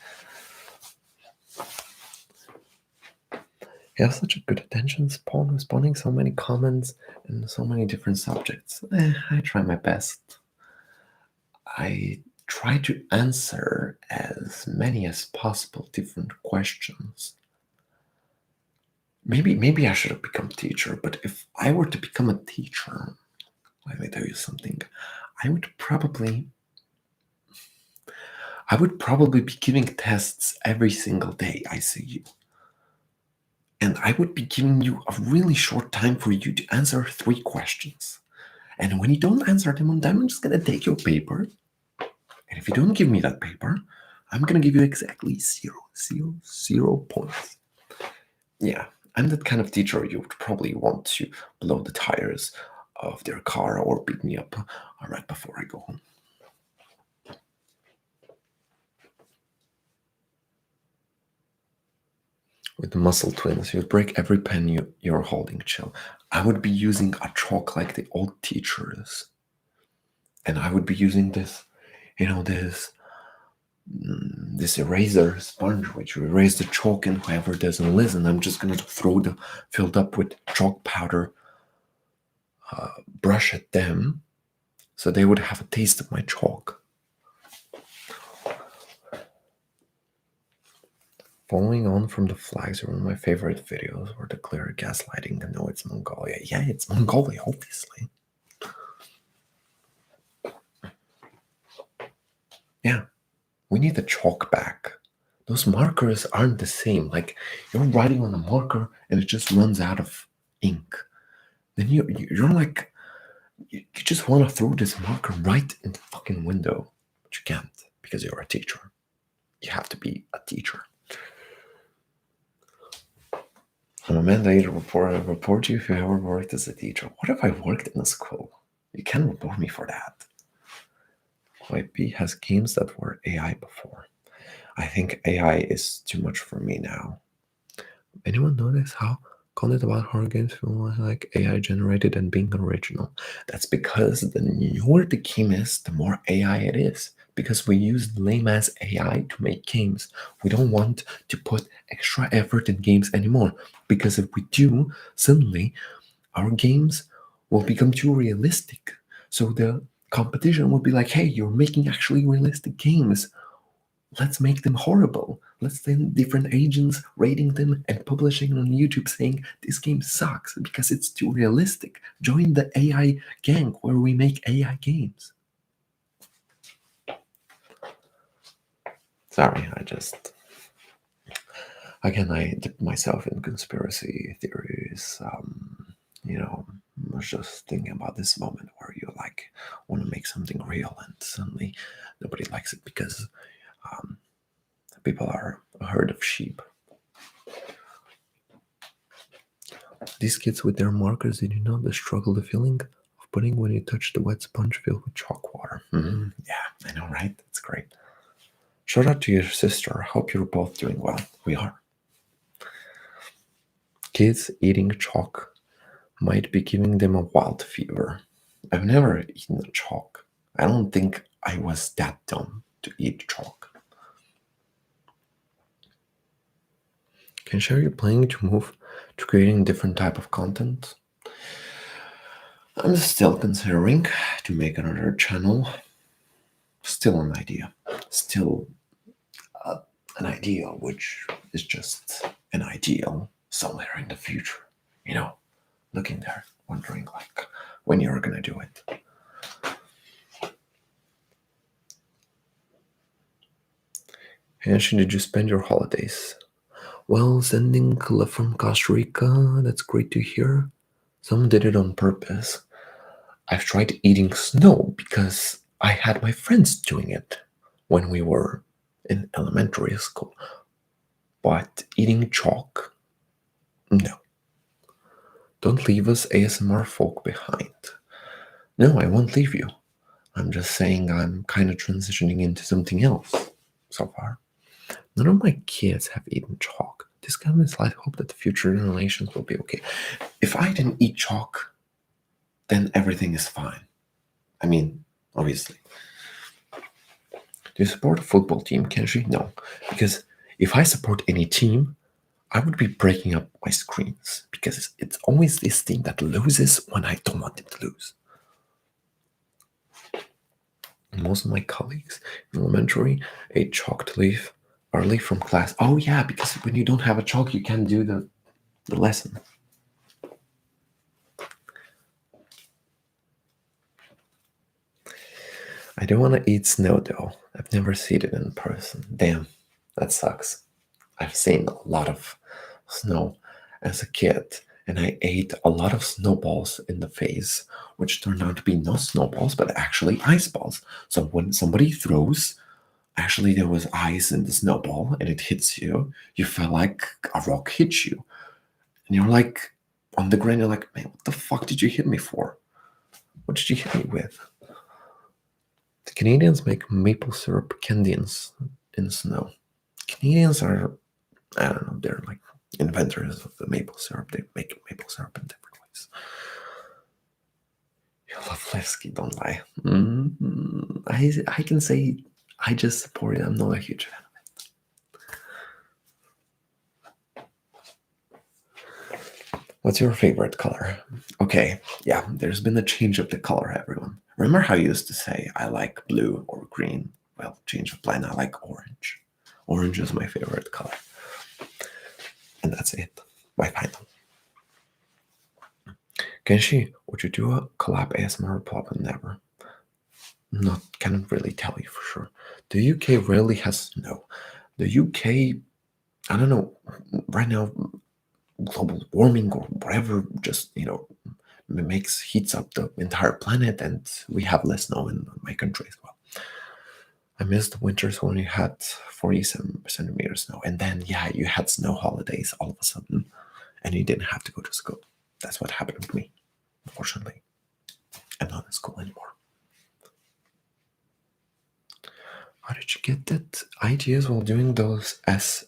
You have such a good attention span, responding so many comments and so many different subjects. I try my best. I try to answer as many as possible different questions. Maybe I should have become a teacher, but if I were to become a teacher, let me tell you something. I would probably be giving tests every single day I see you. And I would be giving you a really short time for you to answer 3 questions. And when you don't answer them on time, I'm just going to take your paper. And if you don't give me that paper, I'm going to give you exactly 0 points. Yeah, I'm that kind of teacher you would probably want to blow the tires of their car or beat me up right before I go home. with the muscle twins, you'd break every pen you're holding, chill. I would be using a chalk like the old teachers. And I would be using this, this eraser sponge, which you erase the chalk, and whoever doesn't listen, I'm just gonna throw the filled up with chalk powder brush at them, so they would have a taste of my chalk. Following on from the flags are one of my favorite videos where the clear gaslighting to know it's Mongolia. Yeah, it's Mongolia, obviously. Yeah, we need the chalk back. Those markers aren't the same. Like, you're writing on a marker and it just runs out of ink. Then you're like, you just want to throw this marker right in the fucking window. But you can't because you're a teacher. You have to be a teacher. I'm a mandate report you if you ever worked as a teacher. What if I worked in a school? You can report me for that. YP has games that were AI before. I think AI is too much for me now. Anyone notice how content about horror games feel like AI generated and being original? That's because the newer the game is, the more AI it is. Because we use lame ass AI to make games. We don't want to put extra effort in games anymore. Because if we do, suddenly our games will become too realistic. So the competition will be like, hey, you're making actually realistic games. Let's make them horrible. Let's send different agents rating them and publishing on YouTube saying this game sucks because it's too realistic. Join the AI gang where we make AI games. Sorry, I dip myself in conspiracy theories. I was just thinking about this moment where you want to make something real and suddenly nobody likes it because people are a herd of sheep. These kids with their markers, did you know the struggle, the feeling of putting when you touch the wet sponge filled with chalk water? Yeah, I know, right? That's great. Shout out to your sister. Hope you're both doing well. We are. Kids eating chalk might be giving them a wild fever. I've never eaten a chalk. I don't think I was that dumb to eat chalk. Can you share your planning to move to creating different type of content? I'm still considering to make another channel. Still an idea. Still an ideal, which is just an ideal somewhere in the future. Looking there, wondering when you're gonna do it. Hanshin, did you spend your holidays? Well, sending love from Costa Rica, that's great to hear. Someone did it on purpose. I've tried eating snow because I had my friends doing it when we were in elementary school. But eating chalk, no. Don't leave us ASMR folk behind. No, I won't leave you. I'm just saying I'm kind of transitioning into something else so far. None of my kids have eaten chalk. This gives me hope that the future generations will be okay. If I didn't eat chalk, then everything is fine. I mean, obviously. Do you support a football team, Kenji? No. Because if I support any team, I would be breaking up my screens. Because it's always this team that loses when I don't want them to lose. Most of my colleagues in elementary ate chalk to leave early from class. Oh yeah, because when you don't have a chalk, you can't do the lesson. I don't want to eat snow though. I've never seen it in person. Damn, that sucks. I've seen a lot of snow as a kid, and I ate a lot of snowballs in the face, which turned out to be no snowballs, but actually ice balls. So when somebody throws, actually there was ice in the snowball and it hits you, you feel like a rock hit you. And you're like on the ground, you're like, man, what the fuck did you hit me for? What did you hit me with? The Canadians make maple syrup candy in snow. Canadians are, I don't know, they're inventors of the maple syrup. They make maple syrup in different ways. You love Levski, don't lie. I can say I just support it. I'm not a huge fan of it. What's your favorite color? Okay, yeah, there's been a change of the color, everyone. Remember how you used to say, I like blue or green? Well, change of plan, I like orange. Orange is my favorite color. And that's it. My final. Kenshi, would you do a collab ASMR? Probably never. Not cannot really tell you for sure. The UK really has no. The UK, I don't know. Right now, global warming or whatever, just heats up the entire planet, and we have less snow in my country as well. I missed the winters when you had 47 centimeters snow, and then you had snow holidays all of a sudden, and you didn't have to go to school. That's what happened with me. Unfortunately, I'm not in school anymore. How did you get that ideas while doing those SX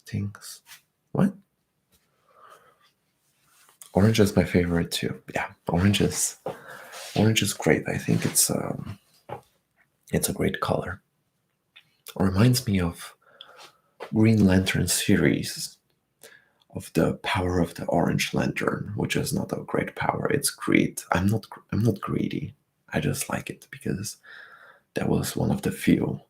things? What? Orange is my favorite too. Yeah, orange is great. I think it's a great color. It reminds me of Green Lantern series, of the power of the orange lantern, which is not a great power. It's greed. I'm not greedy. I just like it because that was one of the few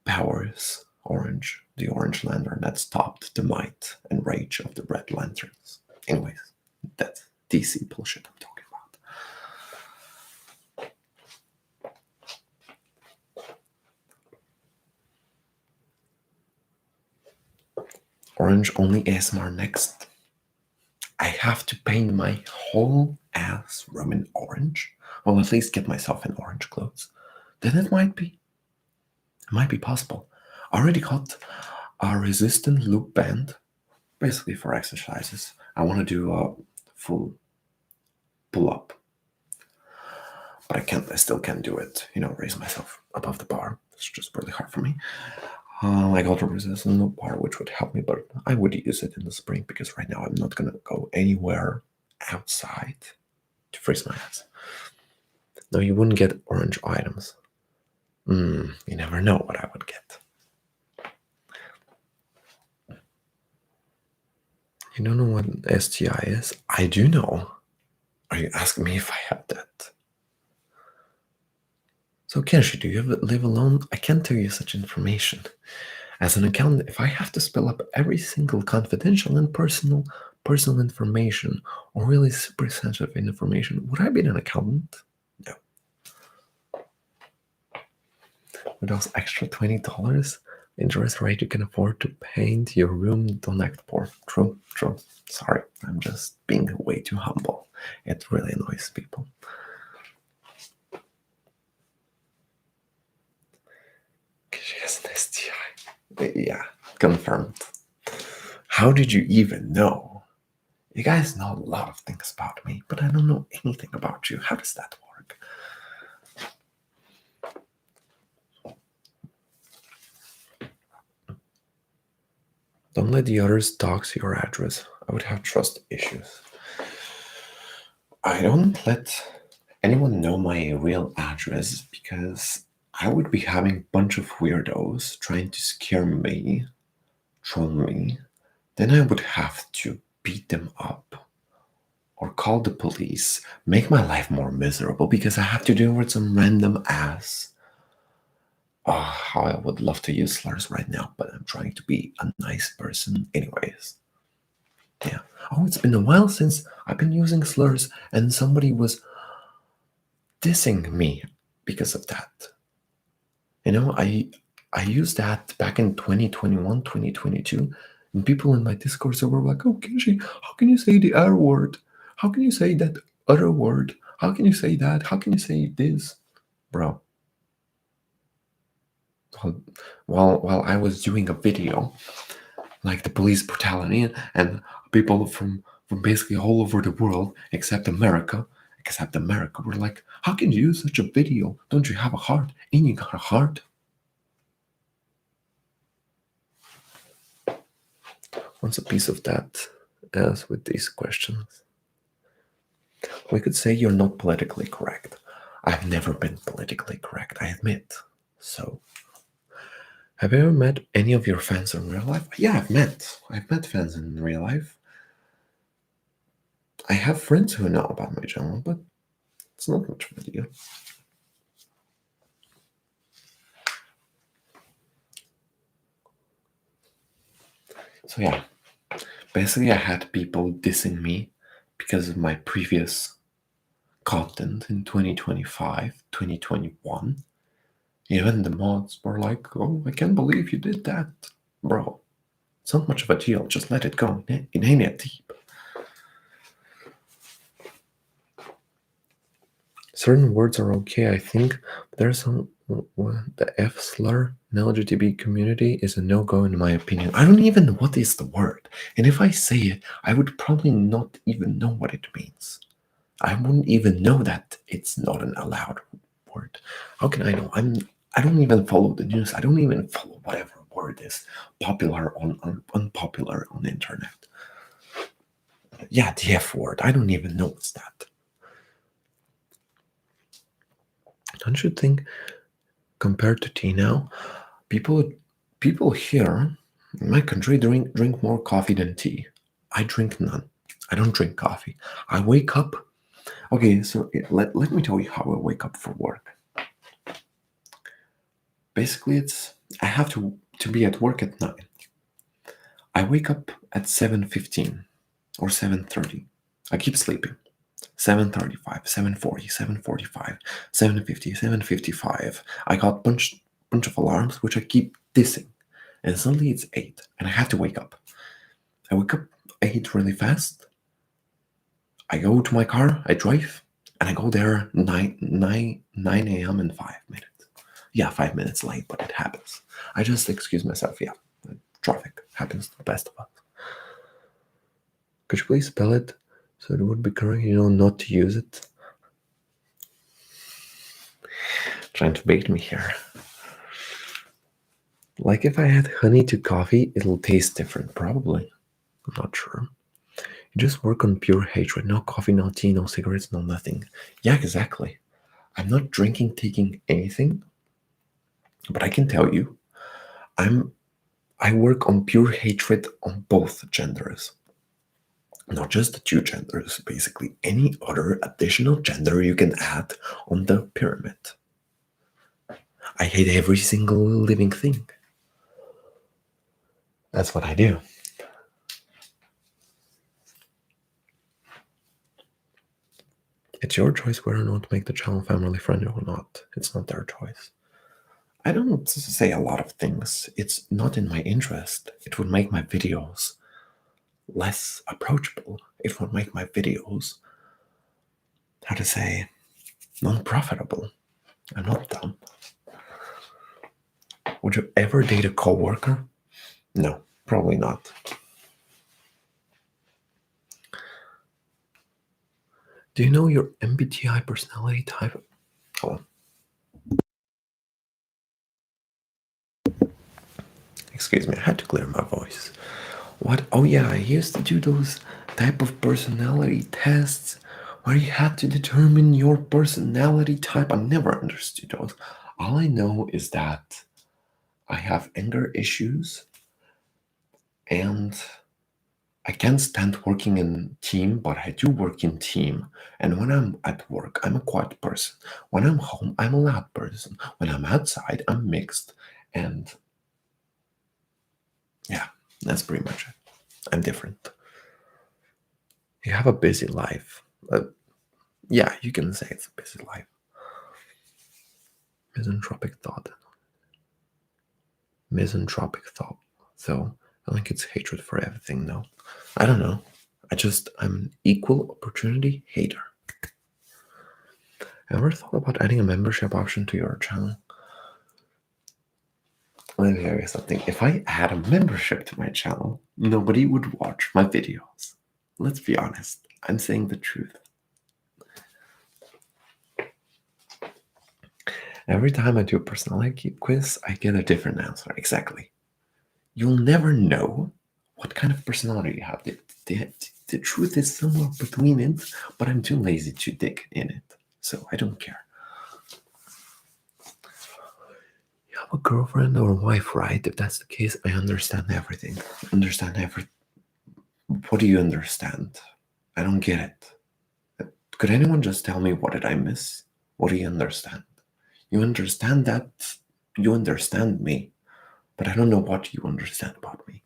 powers, the orange lantern, that stopped the might and rage of the red lanterns. Anyways, that's DC bullshit I'm talking about. Orange only ASMR next. I have to paint my whole ass room in orange. Well, at least get myself in orange clothes. Then it might be possible. I already got a resistant loop band, basically for exercises. I want to do a full pull-up, but I still can't do it, raise myself above the bar. It's just really hard for me. I got a resistant loop bar, which would help me, but I would use it in the spring because right now I'm not gonna go anywhere outside to freeze my ass. No, you wouldn't get orange items. You never know what I would get. You don't know what STI is? I do know. Are you asking me if I have that? So, Kenshi, do you live alone? I can't tell you such information. As an accountant, if I have to spell up every single confidential and personal information, or really super sensitive information, would I be an accountant? No. With those extra $20 interest rate, you can afford to paint your room. Don't act poor. True. Sorry, I'm just being way too humble. It really annoys people. She has an STI. Yeah, confirmed. How did you even know? You guys know a lot of things about me, but I don't know anything about you. How does that work? Don't let the others dox your address. I would have trust issues. I don't let anyone know my real address because I would be having a bunch of weirdos trying to scare me, troll me. Then I would have to beat them up or call the police, make my life more miserable because I have to deal with some random ass. Oh, how I would love to use slurs right now, but I'm trying to be a nice person anyways. Yeah. Oh, it's been a while since I've been using slurs and somebody was dissing me because of that. I used that back in 2021, 2022, and people in my Discord server were like, oh, Kenshi, how can you say the R word? How can you say that other word? How can you say that? How can you say this? Bro. While I was doing a video, like the police brutality, and people from basically all over the world, except America, were like, how can you use such a video? Don't you have a heart? Ain't you got a heart? wants a piece of that as with these questions. We could say you're not politically correct. I've never been politically correct, I admit. So, have you ever met any of your fans in real life? Yeah, I've met fans in real life. I have friends who know about my channel, but it's not much of a deal. So yeah, basically I had people dissing me because of my previous content in 2025, 2021. Even the mods were like, oh, I can't believe you did that. Bro, it's not much of a deal, just let it go. It ain't that deep. Certain words are okay, I think, but there's some. The F slur in LGTB community is a no-go in my opinion. I don't even know what is the word, and if I say it, I would probably not even know what it means. I wouldn't even know that it's not an allowed word. How can I know? I don't even follow the news. I don't even follow whatever word is popular on unpopular on the internet. Yeah, the F word. I don't even know what's that. Don't you think, compared to tea now, people here in my country drink more coffee than tea? I drink none. I don't drink coffee. I wake up. Okay, so let me tell you how I wake up for work. Basically, it's I have to be at work at 9. I wake up at 7:15 or 7:30. I keep sleeping. 7:35, 7:40, 7:45, 7:50, 7:55. I got bunch of alarms which I keep dissing. And suddenly it's 8 and I have to wake up. I wake up 8 really fast. I go to my car, I drive, and I go there 9 a.m. in 5 minutes. Yeah, 5 minutes late, but it happens. I just excuse myself. Yeah, traffic happens to the best of us. Could you please spell it so it would be correct, not to use it? Trying to bait me here. Like if I add honey to coffee, it'll taste different, probably. I'm not sure. You just work on pure hatred. No coffee, no tea, no cigarettes, no nothing. Yeah, exactly. I'm not drinking, taking anything, but I can tell you, I work on pure hatred on both genders. Not just the two genders, basically any other additional gender you can add on the pyramid. I hate every single living thing. That's what I do. It's your choice whether or not to make the channel family friendly or not. It's not their choice. I don't say a lot of things. It's not in my interest. It would make my videos less approachable. It would make my videos, how to say, non-profitable. I'm not dumb. Would you ever date a coworker? No, probably not. Do you know your MBTI personality type? Oh. Excuse me, I had to clear my voice. What? Oh yeah, I used to do those type of personality tests where you had to determine your personality type. I never understood those. All I know is that I have anger issues and I can't stand working in team, but I do work in team. And when I'm at work, I'm a quiet person. When I'm home, I'm a loud person. When I'm outside, I'm mixed. And yeah, that's pretty much it. I'm different. You have a busy life. Yeah, you can say it's a busy life. Misanthropic thought. Misanthropic thought. So I think it's hatred for everything, no? I don't know. I'm an equal opportunity hater. Ever thought about adding a membership option to your channel? Let me tell you something. If I had a membership to my channel, nobody would watch my videos. Let's be honest. I'm saying the truth. Every time I do a personality quiz, I get a different answer. Exactly. You'll never know what kind of personality you have. The truth is somewhere between it, but I'm too lazy to dig in it, so I don't care. You have a girlfriend or a wife, right? If that's the case, I understand everything. What do you understand? I don't get it. Could anyone just tell me, what did I miss? What do you understand? You understand that you understand me, but I don't know what you understand about me.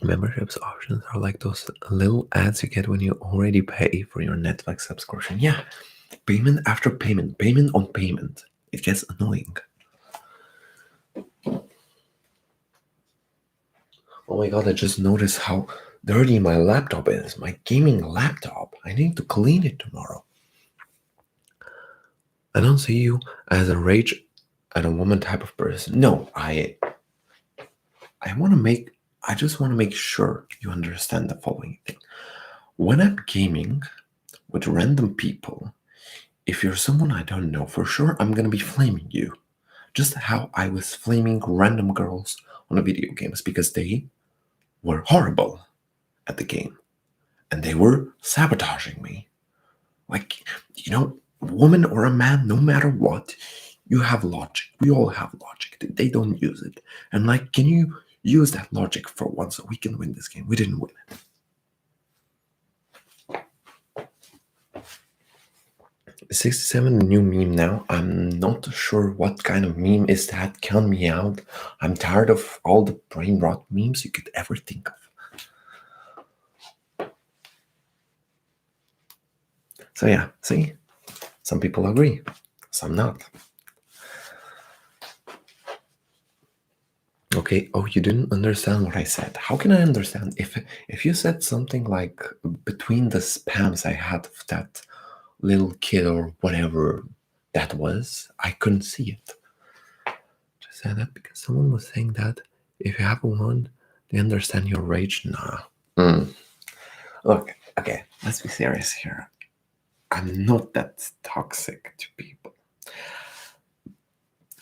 Memberships options are like those little ads you get when you already pay for your Netflix subscription. Yeah, payment after payment, payment on payment. It gets annoying. Oh my god, I just noticed how dirty my laptop is. My gaming laptop. I need to clean it tomorrow. I don't see you as a rage at a woman type of person. No, I just want to make sure you understand the following thing. When I'm gaming with random people, if you're someone I don't know, for sure I'm gonna be flaming you. Just how I was flaming random girls on the video games because they were horrible at the game and they were sabotaging me. Like, woman or a man, no matter what, you have logic. We all have logic. They don't use it. And like, can you use that logic for once so we can win this game? We didn't win it. 67, the new meme now. I'm not sure what kind of meme is that. Count me out. I'm tired of all the brain rot memes you could ever think of. So yeah, see? Some people agree, some not. Okay, oh, you didn't understand what I said. How can I understand? If you said something like, between the spams I had of that little kid or whatever that was, I couldn't see it. Just said that because someone was saying that if you have one, they understand your rage. Nah. Look, okay, let's be serious here. I'm not that toxic to people.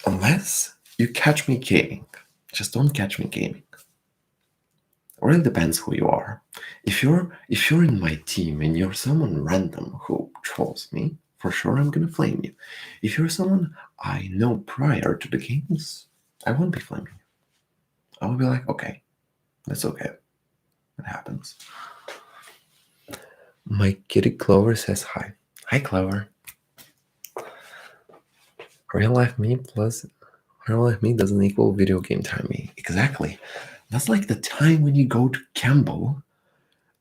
Unless you catch me gaming. Just don't catch me gaming. It really depends who you are. If you're in my team and you're someone random who trolls me, for sure I'm gonna flame you. If you're someone I know prior to the games, I won't be flaming you. I will be like, okay, that's okay. It happens. My kitty Clover says hi. Hi, Clover. Real life me doesn't equal video game time me. Exactly. That's like the time when you go to gamble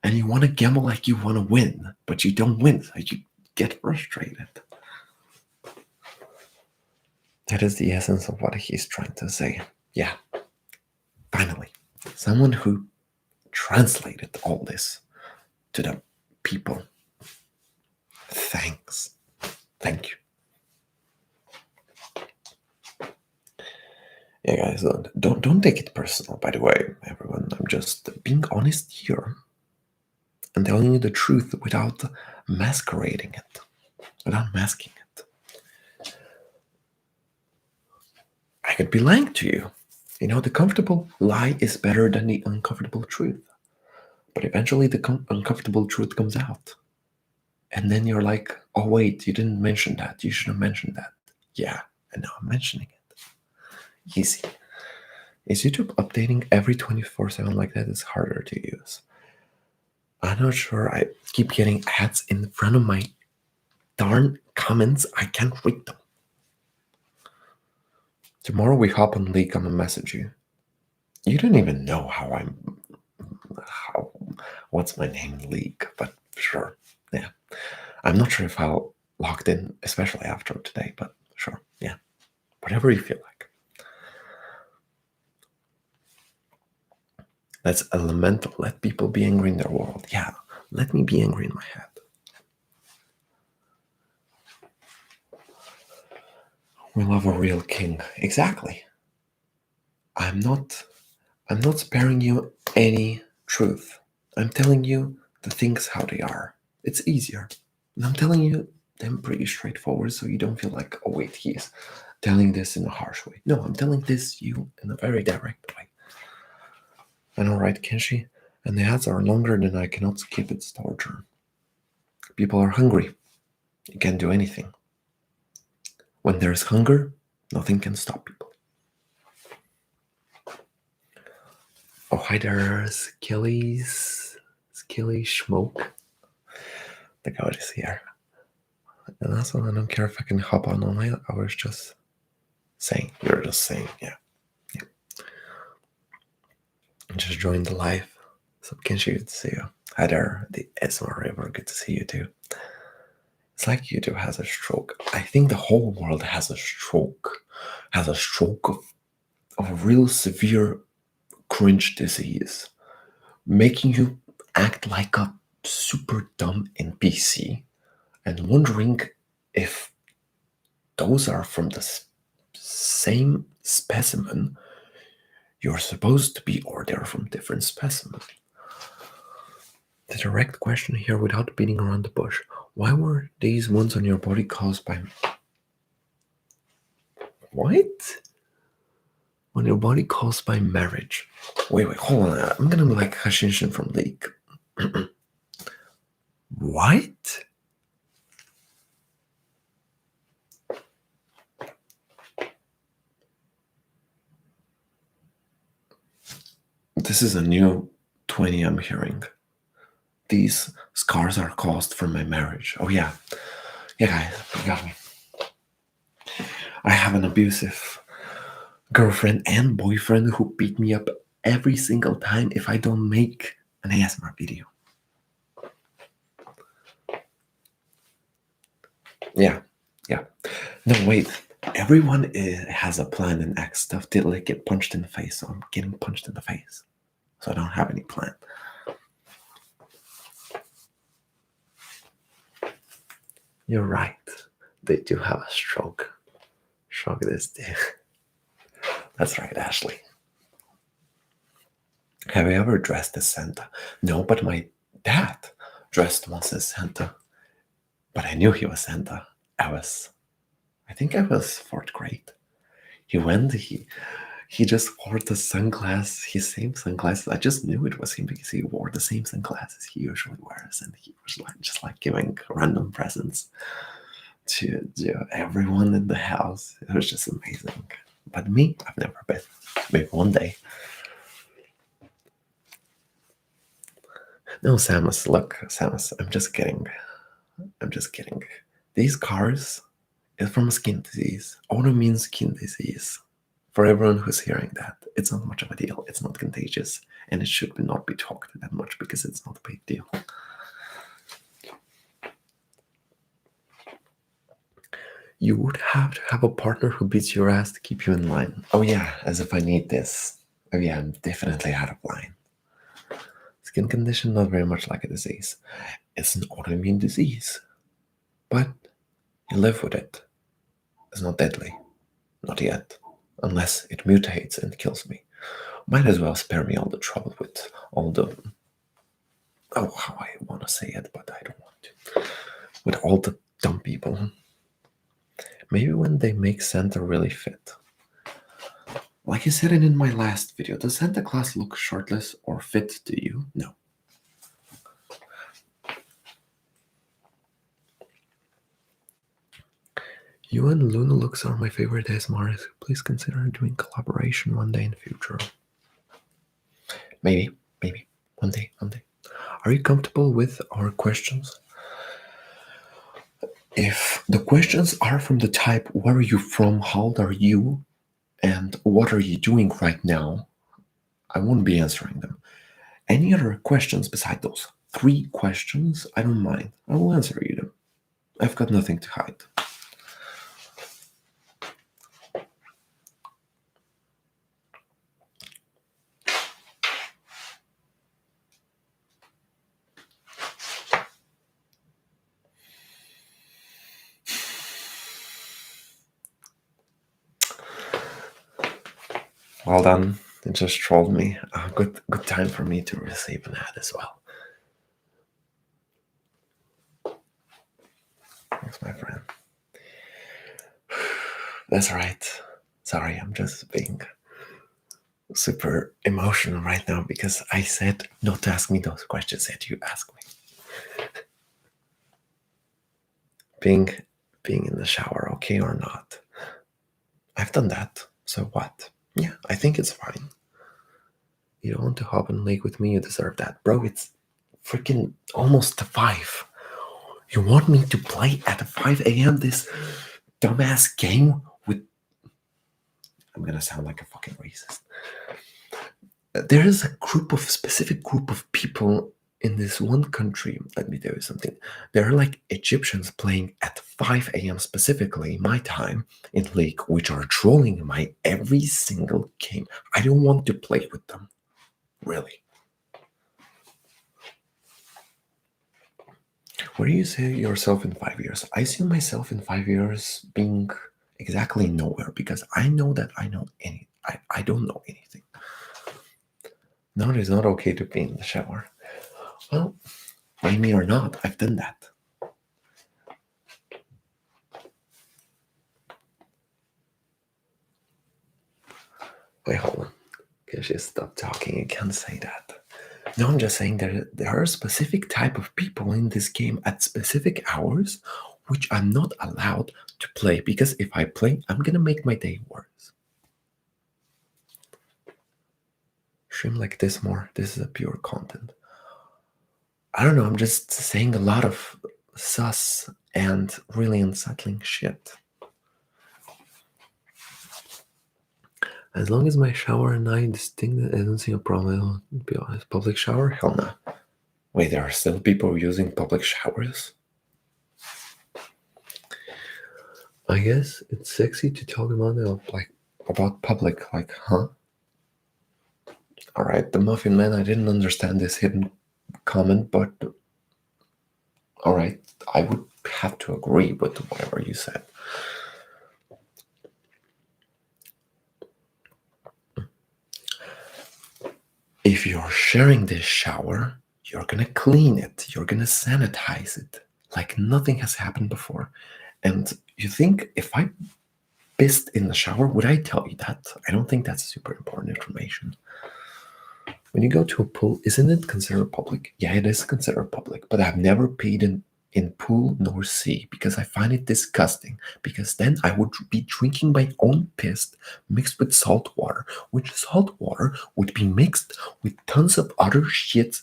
and you want to gamble like you want to win, but you don't win, so you get frustrated. That is the essence of what he's trying to say. Yeah. Finally, someone who translated all this to the people. Thanks. Thank you. Yeah, guys, don't take it personal, by the way, everyone. I'm just being honest here and telling you the truth without masquerading it, without masking it. I could be lying to you. The comfortable lie is better than the uncomfortable truth. But eventually the uncomfortable truth comes out. And then you're like, oh wait, you didn't mention that. You should have mentioned that. Yeah, and now I'm mentioning it. Easy. Is YouTube updating every 24/7 like that? It's harder to use. I'm not sure. I keep getting ads in front of my darn comments. I can't read them. Tomorrow we hop on League. I'm gonna message you. You don't even know what's my name in League, but sure. Yeah. I'm not sure if I'll logged in, especially after today, but sure. Yeah. Whatever you feel like. That's elemental. Let people be angry in their world. Yeah. Let me be angry in my head. We love a real king. Exactly. I'm not sparing you any truth. I'm telling you the things how they are. It's easier. And I'm telling you them pretty straightforward so you don't feel like, oh wait, he's telling this in a harsh way. No, I'm telling this you in a very direct way. I know, right, Kenshi? And the ads are longer than I cannot skip its torture. People are hungry. You can't do anything. When there's hunger, nothing can stop people. Oh, hi there, Skilly Smoke. The god is here. And also, I don't care if I can hop on online. I was just saying. You're just saying, yeah. Just joined the live. So, Kenshi, good to see you. Hi there, the SMR River. Good to see you too. It's like YouTube has a stroke. I think the whole world has a stroke. Has a stroke of a real severe cringe disease, making you act like a super dumb NPC and wondering if those are from the same specimen you're supposed to be, or they're from different specimens. The direct question here, without beating around the bush, why were these wounds on your body caused by... What? On your body caused by marriage. Wait, hold on. I'm gonna be like Hashinshin from League. What? This is a new 20 I'm hearing. These scars are caused from my marriage. Oh yeah. Yeah, guys, you got me. I have an abusive girlfriend and boyfriend who beat me up every single time if I don't make an ASMR video. Yeah. No, wait. Everyone has a plan and acts stuff till they get punched in the face. So I'm getting punched in the face. So I don't have any plan. You're right. They do have a stroke. Stroke this day. That's right, Ashley. Have you ever dressed as Santa? No, but my dad dressed once as Santa. But I knew he was Santa. I think I was 4th grade. He just wore the sunglasses, his same sunglasses. I just knew it was him because he wore the same sunglasses he usually wears, and he was just like giving random presents to everyone in the house. It was just amazing. But me, I've never been. Maybe one day. No, Samus, look, Samus, I'm just kidding. These scars is from skin disease. Autoimmune skin disease. For everyone who's hearing that, it's not much of a deal. It's not contagious, and it should not be talked that much because it's not a big deal. You would have to have a partner who beats your ass to keep you in line. Oh yeah, as if I need this. Oh yeah, I'm definitely out of line. Skin condition, not very much like a disease. It's an autoimmune disease, but you live with it. It's not deadly. Not yet. Unless it mutates and kills me. Might as well spare me all the trouble with all the... Oh, how I want to say it, but I don't want to. With all the dumb people. Maybe when they make Santa really fit. Like I said in my last video, does Santa Claus look shirtless or fit to you? No. You and Luna Looks are my favorite ASMRs. Please consider doing collaboration one day in the future. Maybe. One day. Are you comfortable with our questions? If the questions are from the type, where are you from, how old are you, and what are you doing right now, I won't be answering them. Any other questions beside those 3 questions, I don't mind. I will answer you them. I've got nothing to hide. Well done. It just trolled me. Good time for me to receive an ad as well. Thanks, my friend. That's right. Sorry, I'm just being super emotional right now because I said not to ask me those questions that you ask me. Being in the shower, okay or not? I've done that. So what? Yeah, I think it's fine. You don't want to hop in the lake with me, you deserve that. Bro, it's freaking almost 5. You want me to play at 5 a.m. this dumbass game with... I'm gonna sound like a fucking racist. There is a specific group of people in this one country. Let me tell you something. There are like Egyptians playing at 5 a.m. specifically, my time, in League, which are trolling my every single game. I don't want to play with them. Really. Where do you see yourself in 5 years? I see myself in 5 years being exactly nowhere because I know that I don't know anything. No, it is not okay to be in the shower. Well, blame me or not, I've done that. Wait, hold on. Can you stop talking? You can't say that. No, I'm just saying that there are specific type of people in this game at specific hours which I'm not allowed to play because if I play, I'm gonna make my day worse. Stream like this more. This is a pure content. I don't know, I'm just saying a lot of sus and really unsettling shit. As long as my shower and I distinct, I don't see a problem. To be honest, public shower? Hell no. Wait, there are still people using public showers? I guess it's sexy to talk about public, like, huh? Alright, the Muffin Man, I didn't understand this hidden comment, but alright, I would have to agree with whatever you said. If you're sharing this shower, you're gonna clean it, you're gonna sanitize it, like nothing has happened before. And you think if I pissed in the shower, would I tell you that? I don't think that's super important information. When you go to a pool, isn't it considered public? Yeah, it is considered public, but I've never peed in pool nor sea because I find it disgusting, because then I would be drinking my own piss mixed with salt water, which salt water would be mixed with tons of other shit.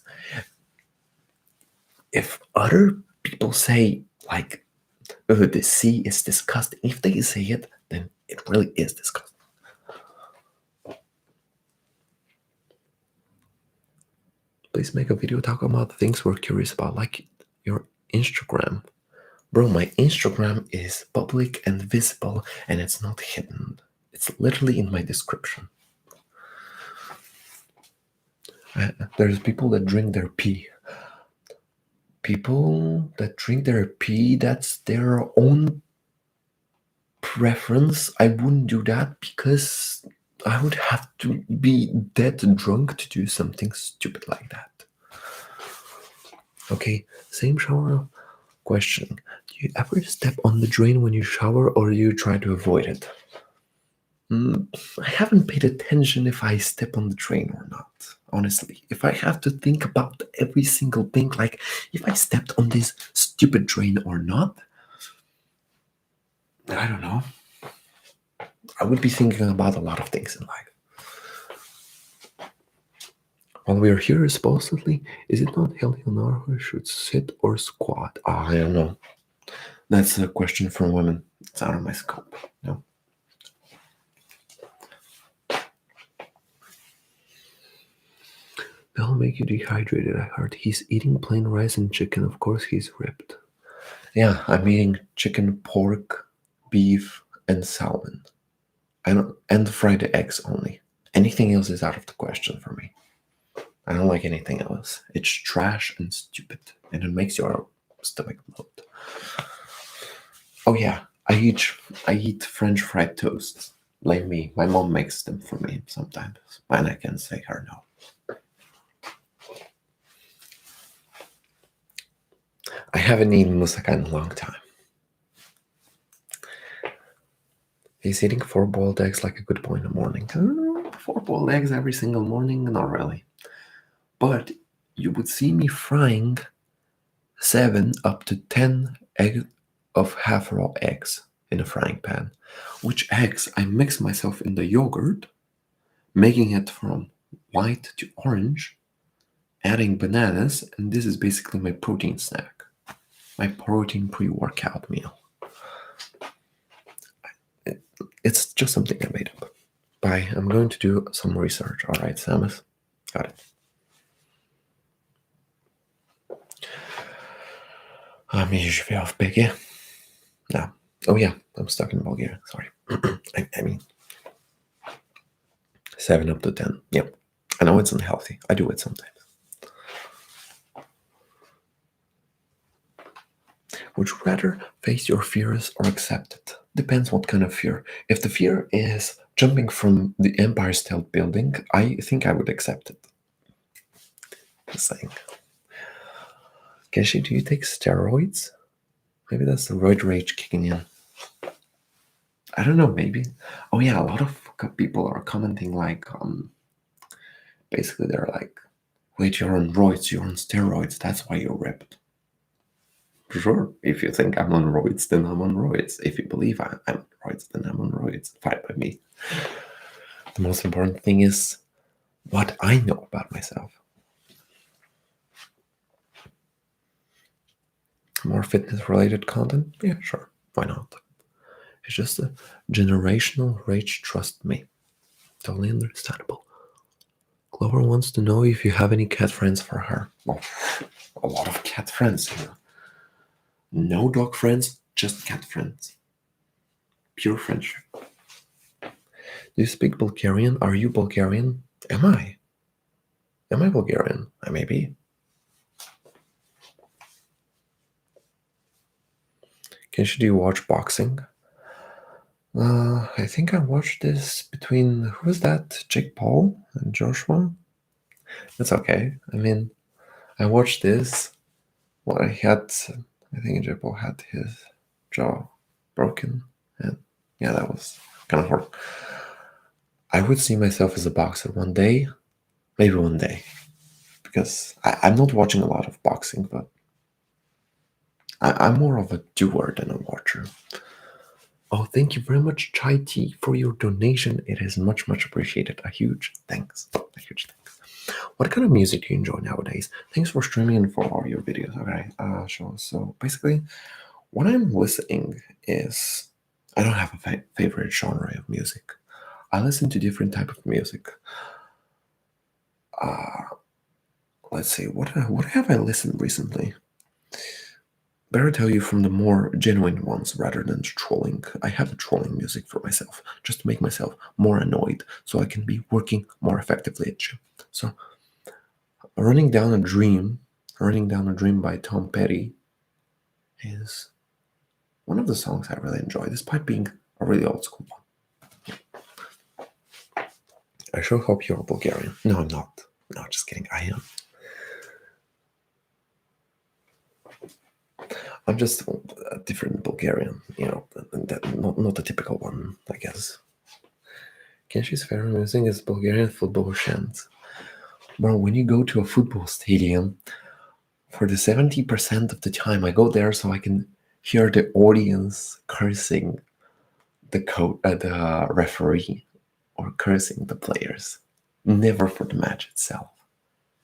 If other people say, like, oh, the sea is disgusting, if they say it, then it really is disgusting. Please make a video talking about things we're curious about, like your Instagram. Bro, my Instagram is public and visible, and it's not hidden. It's literally in my description. There's people that drink their pee. People that drink their pee, that's their own preference. I wouldn't do that because I would have to be dead drunk to do something stupid like that. Okay, same shower question. Do you ever step on the drain when you shower, or do you try to avoid it? I haven't paid attention if I step on the drain or not, honestly. If I have to think about every single thing, like if I stepped on this stupid drain or not, I don't know. I would be thinking about a lot of things in life. While we are here, supposedly, is it not healthy on our who should sit or squat? I don't know. That's a question for women. It's out of my scope. No. That'll make you dehydrated. I heard he's eating plain rice and chicken. Of course, he's ripped. Yeah, I'm eating chicken, pork, beef, and salmon. And fried eggs only. Anything else is out of the question for me. I don't like anything else. It's trash and stupid, and it makes your stomach bloat. Oh yeah, I eat French fried toast. blame me. My mom makes them for me sometimes, and I can say her no. I haven't eaten moussaka in a long time. Is eating 4 boiled eggs like a good boy in the morning? 4 boiled eggs every single morning? Not really. But you would see me frying 7 up to 10 eggs of half raw eggs in a frying pan. Which eggs I mix myself in the yogurt, making it from white to orange, adding bananas, and this is basically my protein snack. My protein pre-workout meal. It's just something I made up. Bye. I'm going to do some research. All right, Samus. Got it. Je vais off big, yeah. No. Oh, yeah. I'm stuck in Bulgaria. Sorry. I mean, 7 up to 10. Yep. I know it's unhealthy. I do it sometimes. Would you rather face your fears or accept it? Depends what kind of fear. If the fear is jumping from the Empire State Building, I think I would accept it. Just saying. Keshi, do you take steroids? Maybe that's the roid rage kicking in. I don't know, maybe. Oh yeah, a lot of people are commenting like, basically they're like, wait, you're on roids, you're on steroids, that's why you're ripped. Sure, if you think I'm on roids, then I'm on roids. If you believe I'm on roids, then I'm on roids. Fine by me. The most important thing is what I know about myself. More fitness-related content? Yeah, sure. Why not? It's just a generational rage, trust me. Totally understandable. Clover wants to know if you have any cat friends for her. Well, a lot of cat friends here. No dog friends, just cat friends. Pure friendship. Do you speak Bulgarian? Are you Bulgarian? Am I? Am I Bulgarian? I may be. Do you watch boxing? I think I watched this between, who is that? Jake Paul and Joshua? That's okay. I mean, I watched this when I think Jake Paul had his jaw broken. And yeah, that was kind of hard. I would see myself as a boxer one day, maybe one day. Because I'm not watching a lot of boxing, but I'm more of a doer than a watcher. Oh, thank you very much, Chai Tea, for your donation. It is much, much appreciated. A huge thanks. A huge thanks. What kind of music do you enjoy nowadays? Thanks for streaming and for all your videos. Okay, so basically, what I'm listening is, I don't have a favorite genre of music. I listen to different type of music. Let's see, what have I listened recently? Better tell you from the more genuine ones rather than trolling. I have a trolling music for myself, just to make myself more annoyed so I can be working more effectively at you. So, Running Down a Dream by Tom Petty is one of the songs I really enjoy, despite being a really old school one. I sure hope you're Bulgarian. No, I'm not. No, just kidding. I am. I'm just a different Bulgarian, not a typical one, I guess. Kenshi's favorite music is Bulgarian football chants. Bro, when you go to a football stadium, for the 70% of the time I go there so I can hear the audience cursing the referee or cursing the players. Never for the match itself.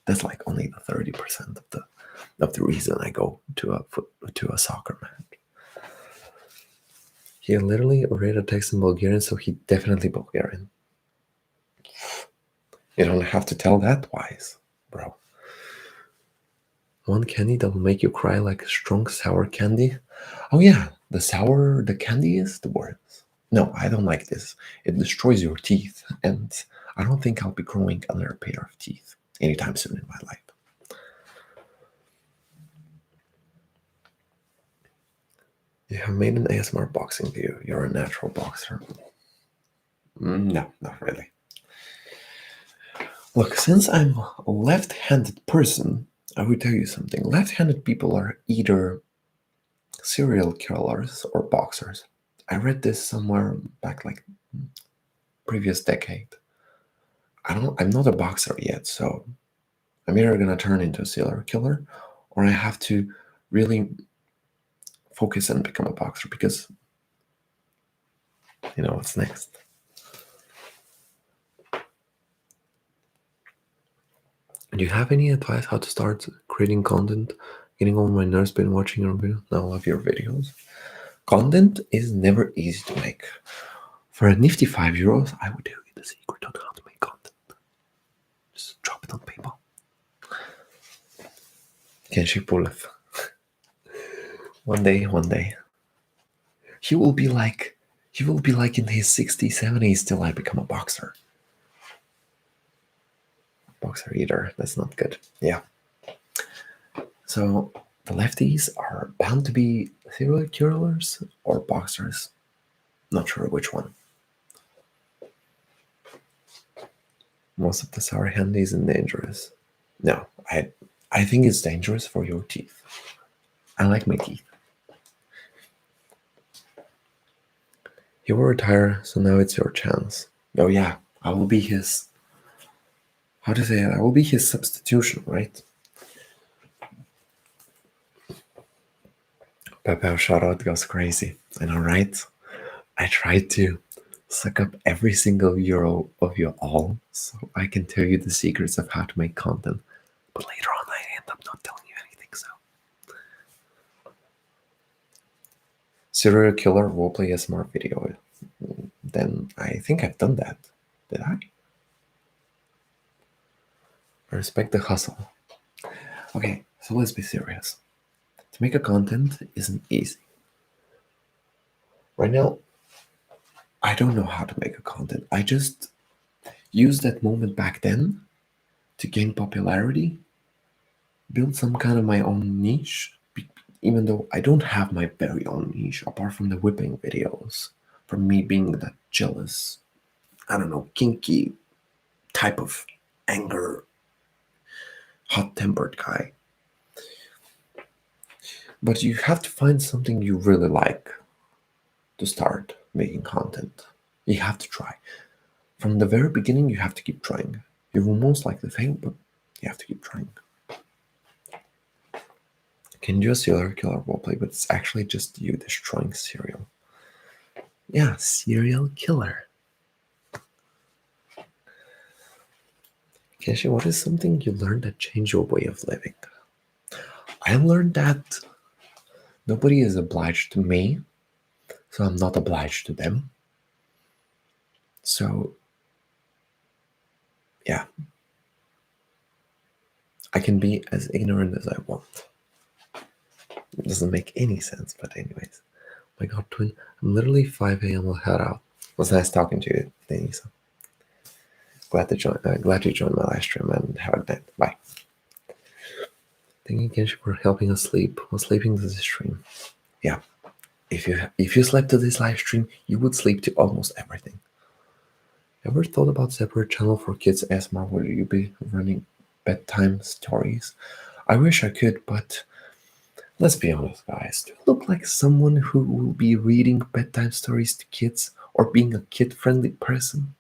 That's like only the 30% of the reason I go to a soccer match. He literally read a text in Bulgarian, so he definitely Bulgarian. You don't have to tell that twice, bro. One candy that will make you cry like strong sour candy. Oh yeah, the candy is the worst. No, I don't like this. It destroys your teeth, and I don't think I'll be growing another pair of teeth anytime soon in my life. You have made an ASMR boxing video. You're a natural boxer. No, not really. Look, since I'm a left-handed person, I will tell you something. Left-handed people are either serial killers or boxers. I read this somewhere back like previous decade. I'm not a boxer yet, so I'm either gonna turn into a serial killer or I have to really focus and become a boxer because you know what's next. Do you have any advice how to start creating content? Getting on my nerves, been watching your videos. Now I love your videos. Content is never easy to make. For a nifty €5, I would tell you the secret on how to make content. Just drop it on paper. Kenshi Pulev. One day. He will be like in his 60s, 70s till I become a boxer. Boxer eater, that's not good. Yeah. So the lefties are bound to be serial killers or boxers. Not sure which one. Most of the sour candy isn't dangerous. No, I think it's dangerous for your teeth. I like my teeth. He will retire, so now it's your chance. Oh yeah, I will be his. How to say it? I will be his substitution, right? Pepe shoutout goes crazy. I know, right? I tried to suck up every single euro of you all so I can tell you the secrets of how to make content. But later on, I end up not telling you anything, so. Serial killer roleplay ASMR video. Then I think I've done that. Did I? I respect the hustle. Okay, so let's be serious. To make a content isn't easy. Right now, I don't know how to make a content. I just used that moment back then to gain popularity, build some kind of my own niche, even though I don't have my very own niche apart from the whipping videos, from me being that jealous, I don't know, kinky type of anger, hot-tempered guy. But you have to find something you really like to start making content. You have to try. From the very beginning, you have to keep trying. You will most likely fail, but you have to keep trying. You can do a serial killer roleplay, but it's actually just you destroying cereal. Yeah, serial killer. Keshi, what is something you learned that changed your way of living? I learned that nobody is obliged to me, so I'm not obliged to them. So, yeah. I can be as ignorant as I want. It doesn't make any sense, but anyways. My god, twin, I'm literally 5 a.m. I'll head out. It was nice talking to you, Denise. Glad you joined my live stream and have a good night. Bye. Thank you, Kenshi, for helping us sleep while sleeping to this stream. Yeah. If you slept to this live stream, you would sleep to almost everything. Ever thought about separate channel for kids ASMR where you be running bedtime stories? I wish I could, but let's be honest, guys. Do I look like someone who will be reading bedtime stories to kids or being a kid-friendly person?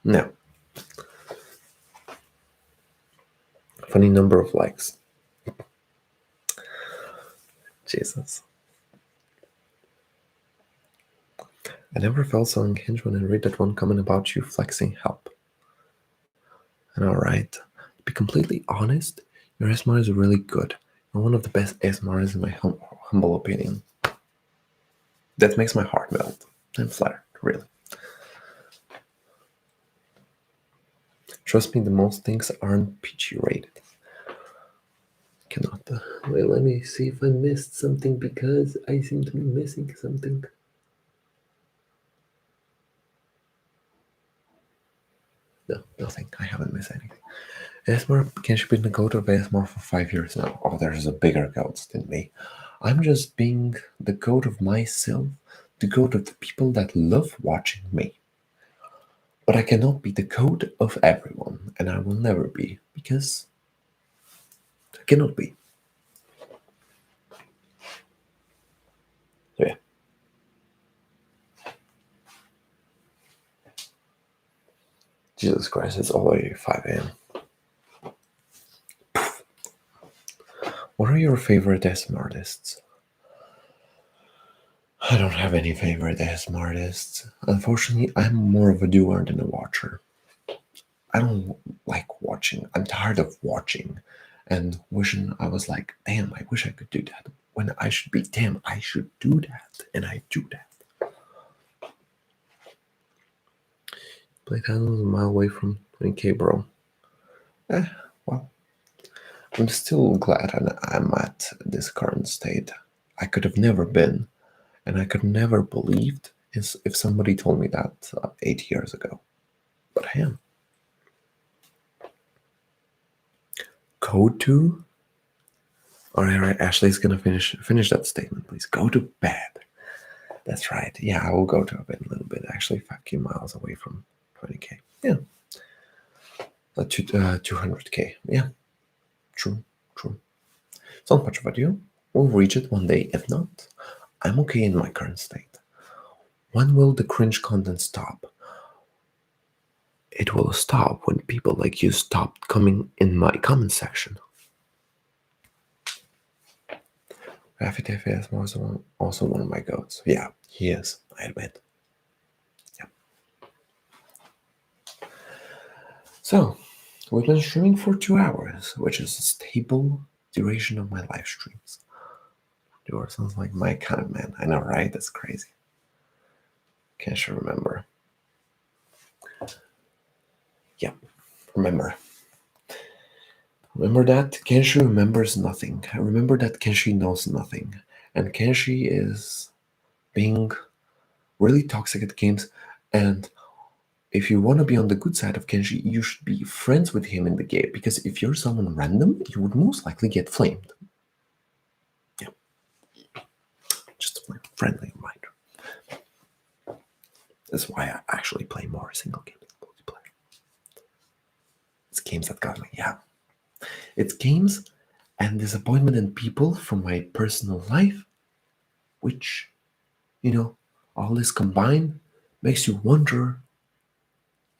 No. Funny number of likes. Jesus. I never felt so unhinged when I read that one comment about you flexing help. And alright, to be completely honest, your ASMR is really good. And one of the best ASMRs in my humble opinion. That makes my heart melt. I'm flattered, really. Trust me, the most things aren't PG rated. Cannot. Wait, let me see if I missed something because I seem to be missing something. No, nothing. I haven't missed anything. ASMR Kenshi been the goat of ASMR for 5 years now. Oh, there's a bigger goat than me. I'm just being the goat of myself the goat of the people that love watching me. But I cannot be the goat of everyone, and I will never be, because I cannot be. So yeah. Jesus Christ, it's already 5 a.m. What are your favorite ASMR artists? I don't have any favorite ASMR artists. Unfortunately, I'm more of a doer than a watcher. I don't like watching. I'm tired of watching and wishing I was like, damn, I wish I could do that. When I should be, damn, I should do that. And I do that. Playtime is a mile away from 20k, bro. Well, I'm still glad I'm at this current state. I could have never been, and I could never believed if somebody told me that 8 years ago. But I am. Code 2? Alright, Ashley's gonna finish that statement, please. Go to bed. That's right. Yeah, I will go to bed a little bit. Actually, 5k miles away from 20k. Yeah. 200k. Yeah. True. It's not much of a deal. We'll reach it one day. If not, I'm okay in my current state. When will the cringe content stop? It will stop when people like you stop coming in my comment section. Raffy is also one of my goats. Yeah, he is, I admit. Yeah. So, we've been streaming for 2 hours, which is a stable duration of my live streams. 2 hours sounds like my kind of man. I know, right? That's crazy. Can't you remember? Yeah, remember. Remember that Kenshi remembers nothing. Remember that Kenshi knows nothing. And Kenshi is being really toxic at games. And if you want to be on the good side of Kenshi, you should be friends with him in the game. Because if you're someone random, you would most likely get flamed. Yeah. Just a friendly reminder. That's why I actually play more single games than multiplayer. It's games that got me, yeah. It's games and disappointment in people from my personal life, which, all this combined makes you wonder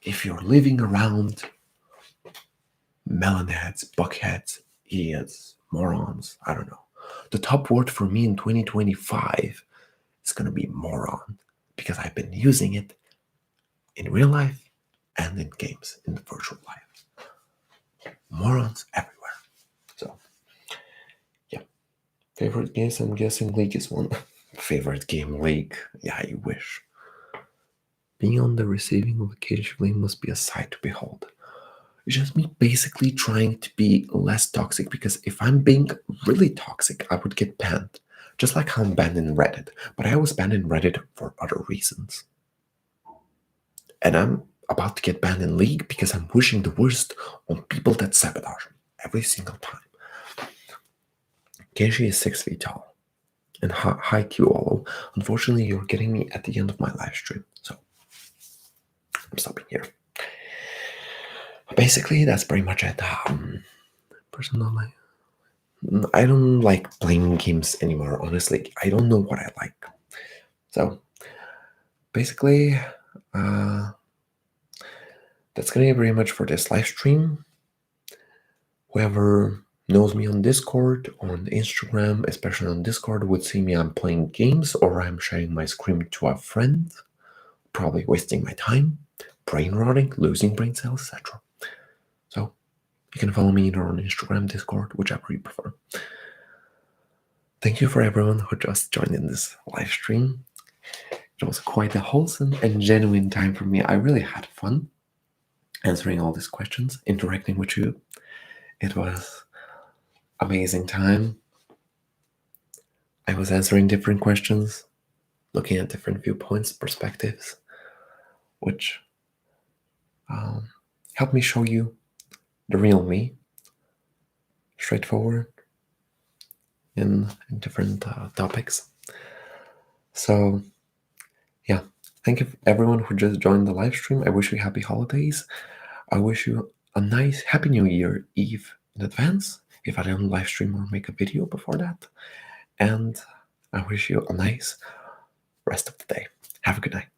if you're living around melonheads, buckheads, idiots, morons. I don't know. The top word for me in 2025 is going to be moron because I've been using it in real life and in games in the virtual life. Morons everywhere. So, yeah. Favorite games? I'm guessing League is one. Favorite game, League. Yeah, you wish. Being on the receiving of a cage flame must be a sight to behold. It's just me basically trying to be less toxic because if I'm being really toxic, I would get banned. Just like how I'm banned in Reddit. But I was banned in Reddit for other reasons. And I'm about to get banned in League because I'm wishing the worst on people that sabotage me every single time. Kenshi is 6 feet tall. And hi Q Olo. Unfortunately, you're getting me at the end of my live stream. So I'm stopping here. Basically, that's pretty much it. Personally, I don't like playing games anymore, honestly. I don't know what I like. So, basically, that's gonna be pretty much for this live stream. Whoever knows me on Discord or on Instagram, especially on Discord, would see me I'm playing games or I'm sharing my screen to a friend, probably wasting my time, brain rotting, losing brain cells, etc. So, you can follow me either on Instagram, Discord, whichever you prefer. Thank you for everyone who just joined in this live stream. It was quite a wholesome and genuine time for me. I really had fun answering all these questions, interacting with you. It was amazing time. I was answering different questions, looking at different viewpoints, perspectives, which helped me show you the real me, straightforward, in different topics. So, Yeah, thank you everyone who just joined the live stream. I wish you happy holidays. I wish you a nice happy New Year Eve in advance, if I don't live stream or make a video before that. And I wish you a nice rest of the day. Have a good night.